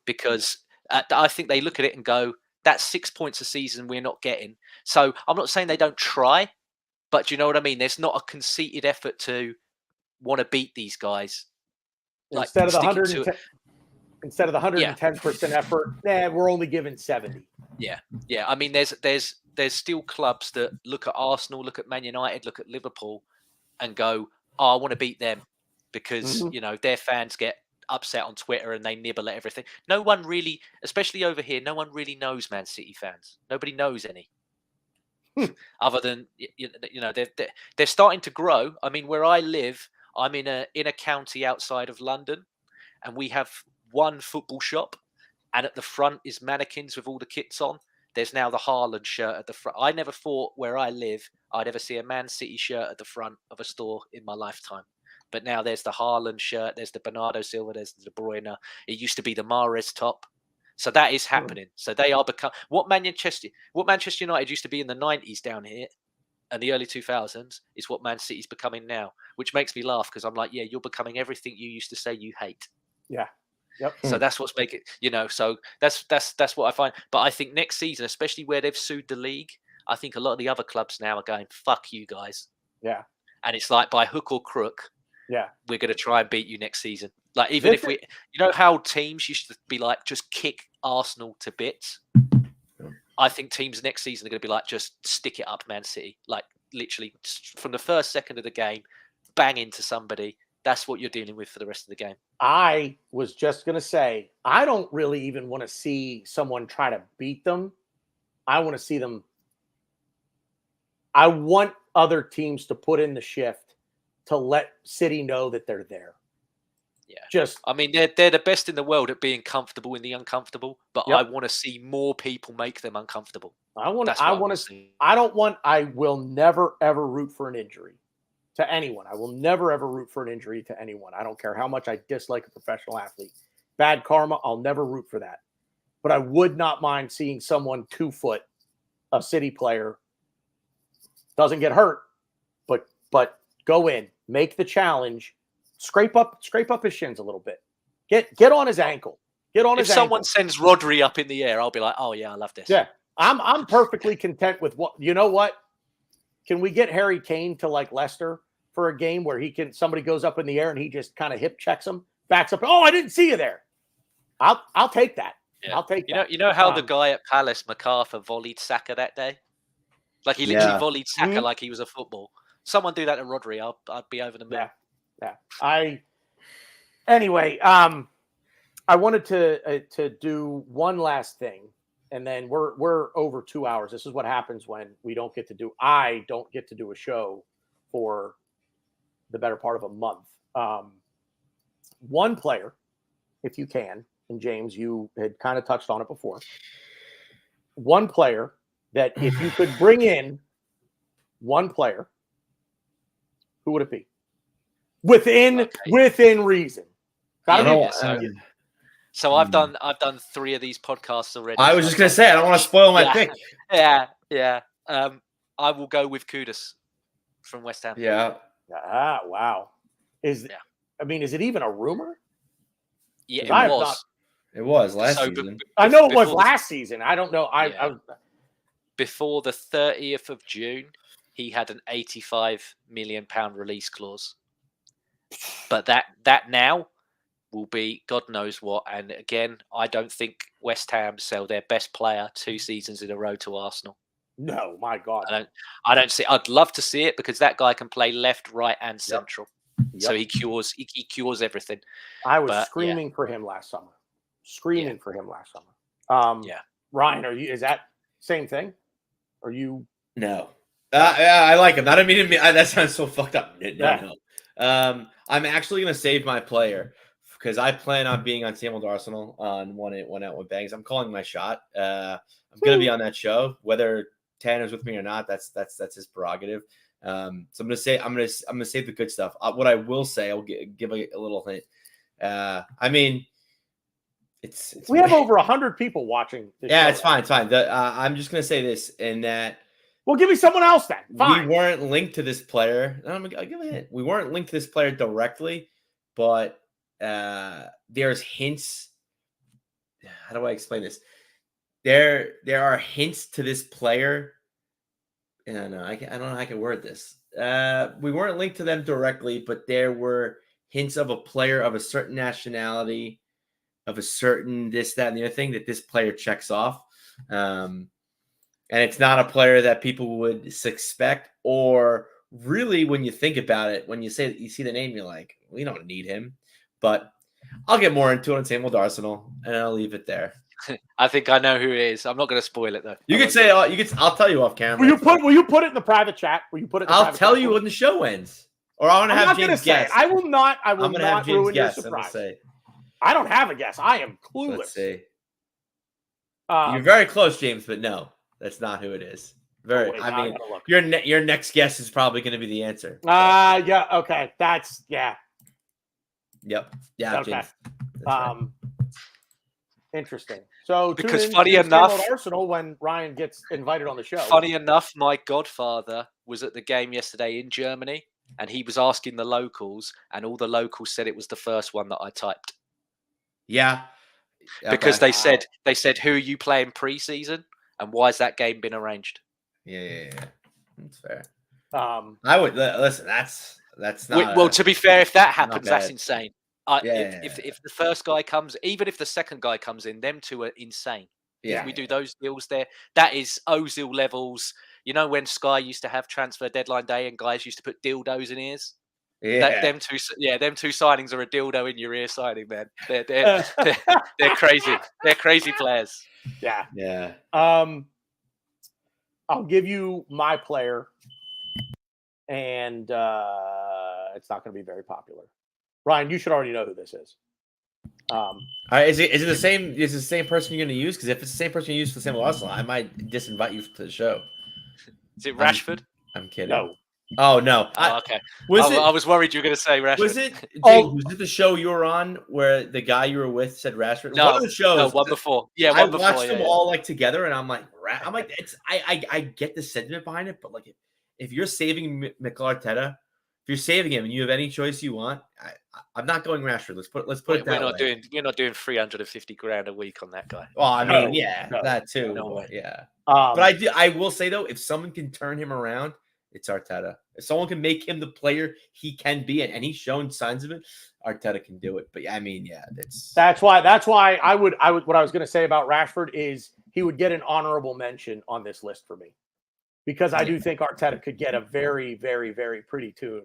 because I think they look at it and go, that's 6 points a season we're not getting. So I'm not saying they don't try, but do you know what I mean? There's not a conceited effort to want to beat these guys. Instead of the 110% effort, we're only giving 70. Yeah. I mean, there's still clubs that look at Arsenal, look at Man United, look at Liverpool, and go, "Oh, I want to beat them," because their fans get upset on Twitter and they nibble at everything. No one really, especially over here, no one really knows Man City fans. Nobody knows any, other than they're starting to grow. I mean, where I live, I'm in a county outside of London, and we have one football shop, and at the front is mannequins with all the kits on. There's now the Haaland shirt at the front. I never thought where I live I'd ever see a Man City shirt at the front of a store in my lifetime. But now there's the Haaland shirt, there's the Bernardo Silva, there's the De Bruyne. It used to be the Mahrez top. So that is happening. So they are what Manchester United used to be in the 90s down here and the early 2000s is what Man City's becoming now, which makes me laugh because I'm like, yeah, you're becoming everything you used to say you hate. Yeah. Yep. So that's what's making, so that's what I find. But I think next season, especially where they've sued the league, I think a lot of the other clubs now are going, fuck you guys. Yeah. And it's like by hook or crook, yeah, we're going to try and beat you next season. Like, even if we, how teams used to be like, just kick Arsenal to bits. I think teams next season are going to be like, just stick it up, Man City. Like, literally, from the first second of the game, bang into somebody. That's what you're dealing with for the rest of the game. I was just going to say, I don't really even want to see someone try to beat them. I want to see them. I want other teams to put in the shift to let City know that they're there. Yeah. I mean, they're the best in the world at being comfortable in the uncomfortable, but I want to see more people make them uncomfortable. I will never, ever root for an injury to anyone. I will never, ever root for an injury to anyone. I don't care how much I dislike a professional athlete. Bad karma, I'll never root for that. But I would not mind seeing someone 2-foot a City player, doesn't get hurt, but go in, make the challenge, scrape up his shins a little bit. Get on his ankle. If someone sends Rodri up in the air, I'll be like, oh yeah, I love this. Yeah. I'm perfectly content with what, you know what? Can we get Harry Kane to like Leicester for a game where somebody goes up in the air and he just kind of hip checks him, backs up. Oh, I didn't see you there. I'll take that. Yeah. I'll take that. You know how the guy at Palace, MacArthur, volleyed Saka that day? Like, he literally volleyed Saka like he was a football. Someone do that to Rodri, I'd be over the moon. Yeah. Anyway, I wanted to do one last thing, and then we're over 2 hours. This is what happens when I don't get to do a show for the better part of a month. One player, if you can, and James, you had kind of touched on it before. One player that if you could bring in one player, who would it be? Within reason. So I've done 3 of these podcasts already. I was just gonna say, I don't want to spoil my pick. Yeah. I will go with Kudus from West Ham. Yeah. Wow. Is it even a rumor? Yeah, it was. It was last season. I know it was last season. I don't know. Before the 30th of June, he had an £85 million release clause. But that now will be God knows what. And again, I don't think West Ham sell their best player 2 seasons in a row to Arsenal. No, my God. I don't see. I'd love to see it because that guy can play left, right, and central. Yep. So he cures everything. I was screaming for him last summer. Ryan, is that same thing? Are you? No. I like him. I didn't mean that sounds so fucked up. No. I'm actually gonna save my player because I plan on being on Same Old Arsenal on One Out One Bangs. I'm calling my shot. I'm gonna be on that show, whether Tanner's with me or not. That's his prerogative. So I'm gonna save the good stuff. What I will say, I'll give a little hint. I mean, we have over 100 people watching. It's fine. I'm just gonna say this, in that. Well, give me someone else then. Fine. We weren't linked to this player. I'll give a hint. We weren't linked to this player directly, but there's hints. How do I explain this? There are hints to this player. I don't know how I can word this. We weren't linked to them directly, but there were hints of a player of a certain nationality, of a certain this, that, and the other thing that this player checks off. And it's not a player that people would suspect, or really, when you think about it, when you see the name, you're like, we don't need him. But I'll get more into it on Same Old Arsenal, and I'll leave it there. I think I know who it is. I'm not going to spoil it though. You could say I'll tell you off camera. Will you put it in the private chat? I'll tell you when the show ends, or I want to have James guess. I will not. I will not ruin your surprise. I don't have a guess. I am clueless. Let's see. You're very close, James, but no. That's not who it is. Your next guess is probably going to be the answer. Yeah. Okay. Yep. Yeah. Okay. Right. Interesting. So because funny enough, Arsenal when Ryan gets invited on the show. Funny enough, my godfather was at the game yesterday in Germany, and he was asking the locals, and all the locals said it was the first one that I typed. Yeah. Because they said, who are you playing pre-season? And why has that game been arranged? Yeah. That's fair. I would listen. That's not. Well, to be fair, if that happens, that's insane. If the first guy comes, even if the second guy comes in, them two are insane. Yeah. If we do those deals there, that is Ozil levels. You know when Sky used to have transfer deadline day and guys used to put dildos in ears? Yeah. Them two signings are a dildo in your ear signing, man. They're crazy. They're crazy players. Yeah. Yeah. I'll give you my player, and it's not going to be very popular. Ryan, you should already know who this is. All right, is it the same? Is it the same person you're going to use? Because if it's the same person you use for the same Arsenal, I might disinvite you to the show. Is it Rashford? I'm kidding. No. Oh no. Okay. I I was worried you were going to say Rashford. Was it James, was it the show you were on where the guy you were with said Rashford? No, one of the shows. No, one before. Yeah, I one before. watched them all like together, and I'm like, it's. I get the sentiment behind it, but like, if you're saving Mikel Arteta, if you're saving him, and you have any choice you want, I'm not going Rashford. Let's put it that way. We're not doing 350 grand a week on that guy. Well, I mean, No, that too. No way. Yeah. But I will say though, if someone can turn him around, it's Arteta. If someone can make him the player he can be, and he's shown signs of it, Arteta can do it. But yeah, I mean, that's why I would what I was going to say about Rashford is he would get an honorable mention on this list for me, because I do think Arteta could get a very, very, very pretty tune.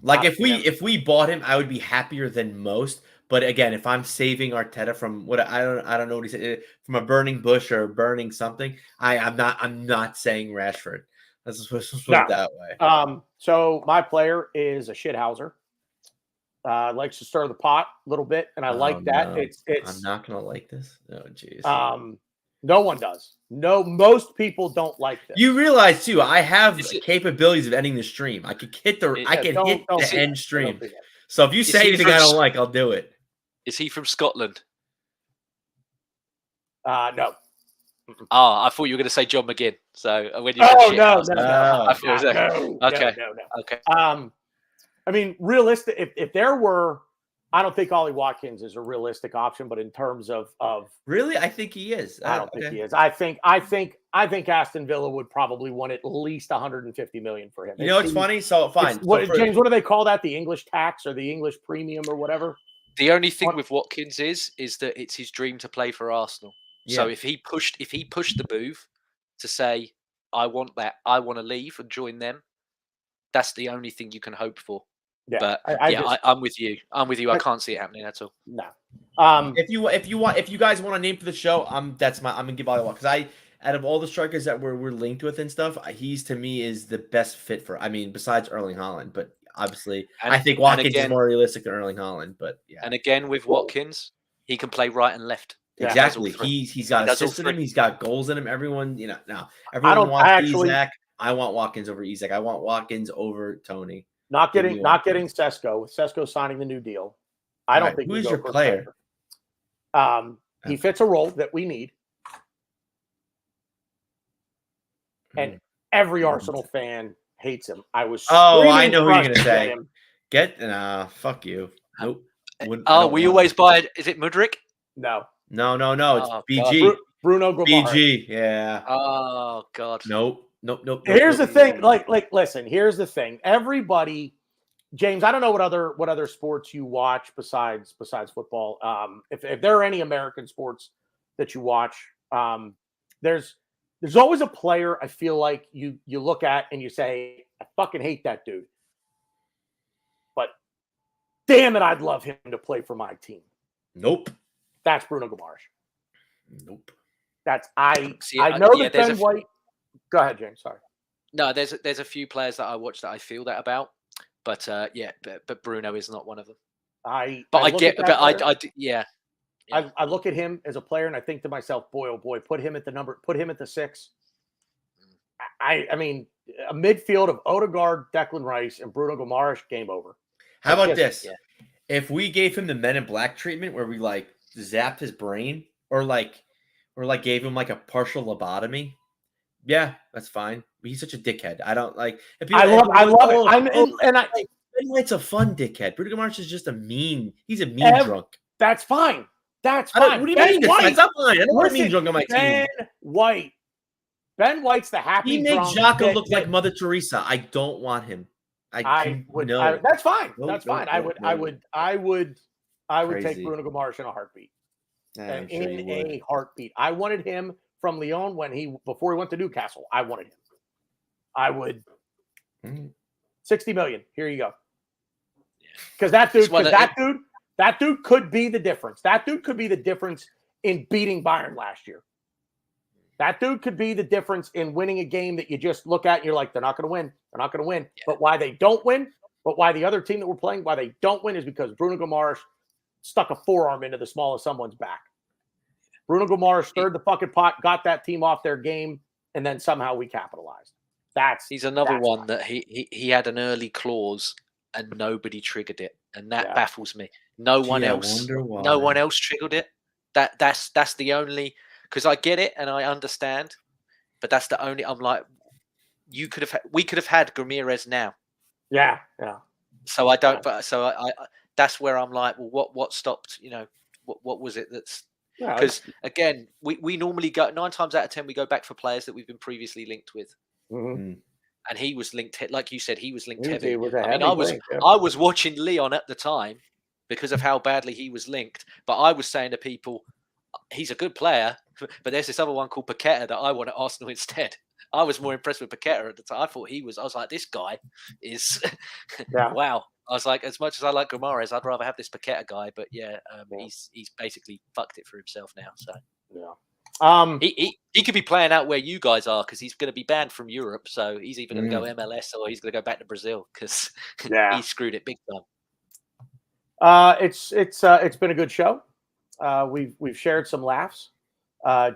Like if we bought him, I would be happier than most. But again, if I'm saving Arteta from what I don't know what he said, from a burning bush or burning something, I'm not saying Rashford. Let's put it that way. So my player is a shithouser. Likes to stir the pot a little bit, and I like that. No. It's. I'm not gonna like this. Oh, jeez. No one does. No, most people don't like this. You realize too, I have capabilities of ending the stream. I could hit the end stream. So if you say anything I don't like, I'll do it. Is he from Scotland? No. Oh, I thought you were going to say John McGinn. So when you no. I thought okay. Okay. I mean, realistic. If there were, I don't think Ollie Watkins is a realistic option, but in terms of really, I think he is. I don't think he is. I think Aston Villa would probably want at least 150 million for him. You know, it's funny. So fine, James. What do they call that? The English tax or the English premium or whatever? The only thing with Watkins is that it's his dream to play for Arsenal. Yeah. So if he pushed the move to say, I want to leave and join them, that's the only thing you can hope for. Yeah, but I'm with you. I can't see it happening at all. No. If you guys want a name for the show, I'm gonna give Ollie Watkins, because out of all the strikers that we're linked with and stuff, he's to me is the best fit for. I mean, besides Erling Haaland, but obviously I think Watkins is more realistic than Erling Haaland. But yeah, and again with Watkins, he can play right and left. Yeah, exactly. He's got assists in him. He's got goals in him. Everyone, everyone wants Isak. I want Watkins over Isak. I want Watkins over Tony. Not getting Sesko. With Sesko signing the new deal, I don't think. Who's your player? He fits a role that we need, and every Arsenal fan hates him. I was. I know who you're gonna say. Fuck you. Nope. We always buy it. Is it Mudryk? No. No. It's BG. Bruno Guimaraes. BG. Yeah. Oh God. Nope. Here's the thing. Listen. Here's the thing. Everybody, James. I don't know what other sports you watch besides football. If there are any American sports that you watch, there's always a player I feel like you look at and you say, I fucking hate that dude, but damn it, I'd love him to play for my team. Nope. That's Bruno Guimaraes. Nope. That's I know that Ben White. Go ahead, James. Sorry. No, there's a few players that I watch that I feel that about, but Bruno is not one of them. I look at him as a player and I think to myself, boy, oh boy, put him at the 6. I mean, a midfield of Odegaard, Declan Rice, and Bruno Guimaraes, game over. How about this? Yeah. If we gave him the Men in Black treatment, where we zapped his brain, or gave him a partial lobotomy, yeah, that's fine. He's such a dickhead. I don't like. I love it. Ben White's a fun dickhead. Bruno Guimaraes is just he's a mean drunk. That's fine. That's fine. What do you mean? That's not fine. I don't want a mean drunk on my team. Ben White's the happy. He makes Xhaka look like Mother Teresa. I don't want him. That's fine. That's fine. I would I would take Crazy. Bruno Guimaraes in a heartbeat. I'm sure you In would. a heartbeat. I wanted him from Lyon before he went to Newcastle. I wanted him. I would. 60 million. Here you go. Because that dude could be the difference. That dude could be the difference in beating Bayern last year. That dude could be the difference in winning a game that you just look at and you're like, they're not going to win. They're not going to win. Yeah. But why they don't win, why the other team that we're playing, why they don't win is because Bruno Guimaraes stuck a forearm into the small of someone's back. Bruno Guimaraes stirred the fucking pot, got that team off their game, and then somehow we capitalized. He's another one that he had an early clause and nobody triggered it, and that baffles me. No one else triggered it. That's the only, because I get it and I understand, but that's the only. I'm like, we could have had Ramirez now. Yeah. So I don't. So I that's where I'm like, well, what stopped? What was it that's? Because again, we normally go 9 times out of 10 we go back for players that we've been previously linked with. Mm-hmm. And he was linked, like you said, he was linked heavy. I was watching Leon at the time because of how badly he was linked. But I was saying to people, he's a good player, but there's this other one called Paqueta that I want at Arsenal instead. I was more impressed with Paqueta at the time. I thought I was like, this guy is wow. I was like, as much as I like Guimaraes, I'd rather have this Paqueta guy. But he's basically fucked it for himself now. So he could be playing out where you guys are because he's going to be banned from Europe. So he's either going to go MLS or he's going to go back to Brazil because he screwed it big time. It's been a good show. We've shared some laughs.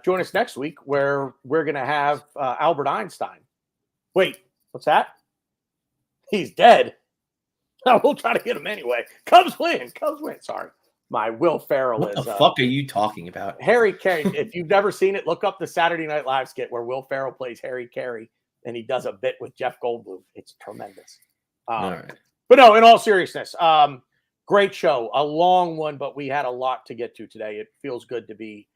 Join us next week where we're going to have Albert Einstein. Wait, what's that? He's dead. No, we'll try to get him anyway. Cubs win. Sorry. My Will Ferrell what is. What the fuck are you talking about? Harry Carey. If you've never seen it, look up the Saturday Night Live skit where Will Ferrell plays Harry Carey and he does a bit with Jeff Goldblum. It's tremendous. All right. But no, in all seriousness, great show. A long one, but we had a lot to get to today. It feels good to be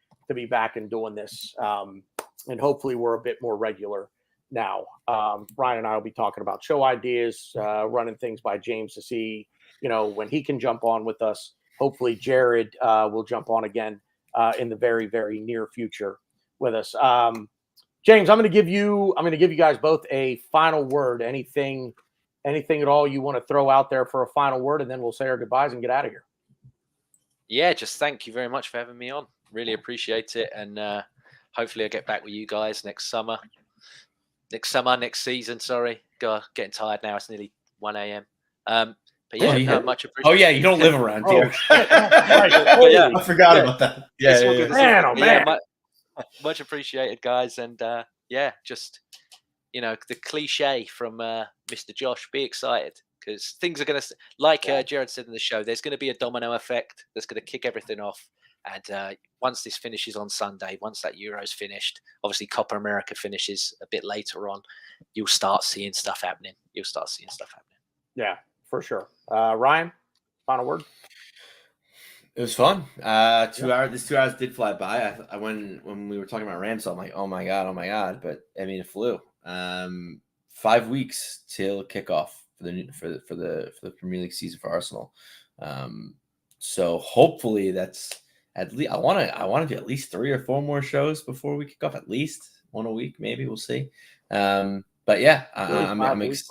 back and doing this. And hopefully we're a bit more regular now. Ryan and I will be talking about show ideas, running things by James to see, when he can jump on with us. Hopefully Jared will jump on again in the very, very near future with us. James, I'm going to give you guys both a final word. Anything at all you want to throw out there for a final word, and then we'll say our goodbyes and get out of here. Yeah, just thank you very much for having me on. Really appreciate it. And hopefully I'll get back with you guys next season. Sorry. God, getting tired now. It's nearly 1 a.m. But much appreciated. Oh, yeah, you don't live around here. I forgot about that. Man. Much appreciated, guys. And just, the cliche from Mr. Josh, be excited. Because things are going to, like Jared said in the show, there's going to be a domino effect that's going to kick everything off. And once this finishes on Sunday, once that Euro's finished, obviously Copa America finishes a bit later on, you'll start seeing stuff happening. Yeah, for sure. Ryan, final word? It was fun. 2 hours. This 2 hours did fly by. I when we were talking about Rams, I'm like, oh my god. But I mean, it flew. 5 weeks till kickoff for the Premier League season for Arsenal. So hopefully that's at least. I want to do at least 3 or 4 more shows before we kick off. At least one a week, maybe we'll see. But yeah, I'm 5 weeks.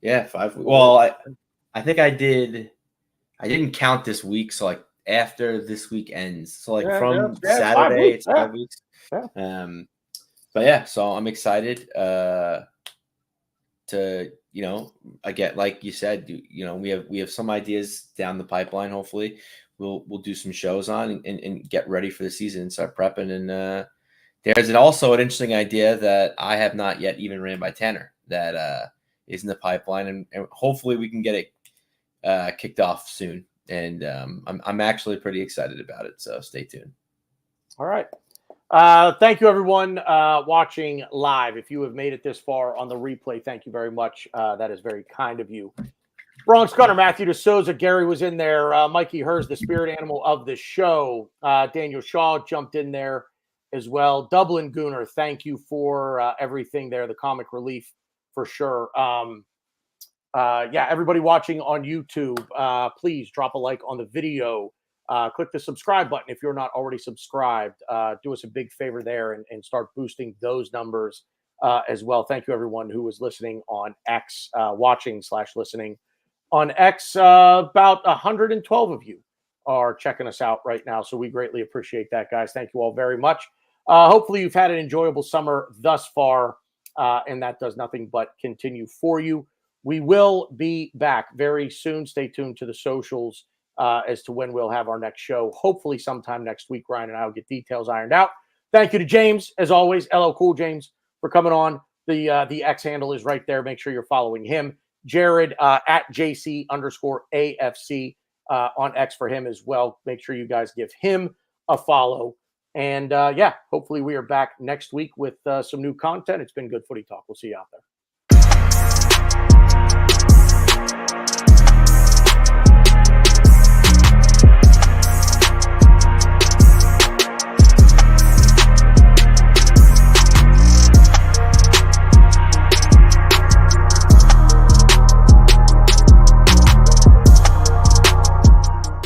Yeah, 5 weeks. Well, I think I didn't count this week, so like after this week ends, so like from Saturday, it's 5 weeks. Yeah. But yeah, so I'm excited to I get, like you said, we have some ideas down the pipeline. Hopefully, we'll do some shows on and get ready for the season and start prepping. And there's also an interesting idea that I have not yet even ran by Tanner that is in the pipeline, and hopefully we can get it kicked off soon. And I'm actually pretty excited about it. So stay tuned. All right. Thank you, everyone watching live. If you have made it this far on the replay, thank you very much. That is very kind of you. Bronx Gunner, Matthew DeSouza, Gary was in there. Mikey Hers, the spirit animal of the show. Daniel Shaw jumped in there as well. Dublin Gooner, thank you for everything there. The comic relief for sure. yeah, everybody watching on YouTube, please drop a like on the video. Click the subscribe button if you're not already subscribed. Do us a big favor there and start boosting those numbers as well. Thank you, everyone who was listening on X, watching/listening on X. About 112 of you are checking us out right now, so we greatly appreciate that, guys. Thank you all very much. Hopefully, you've had an enjoyable summer thus far, and that does nothing but continue for you. We will be back very soon. Stay tuned to the socials as to when we'll have our next show. Hopefully sometime next week. Ryan and I will get details ironed out. Thank you to James, as always, LL Cool James, for coming on. The X handle is right there. Make sure you're following him. Jared at JC_AFC on X for him as well. Make sure you guys give him a follow. And yeah, hopefully we are back next week with some new content. It's been good footy talk. We'll see you out there.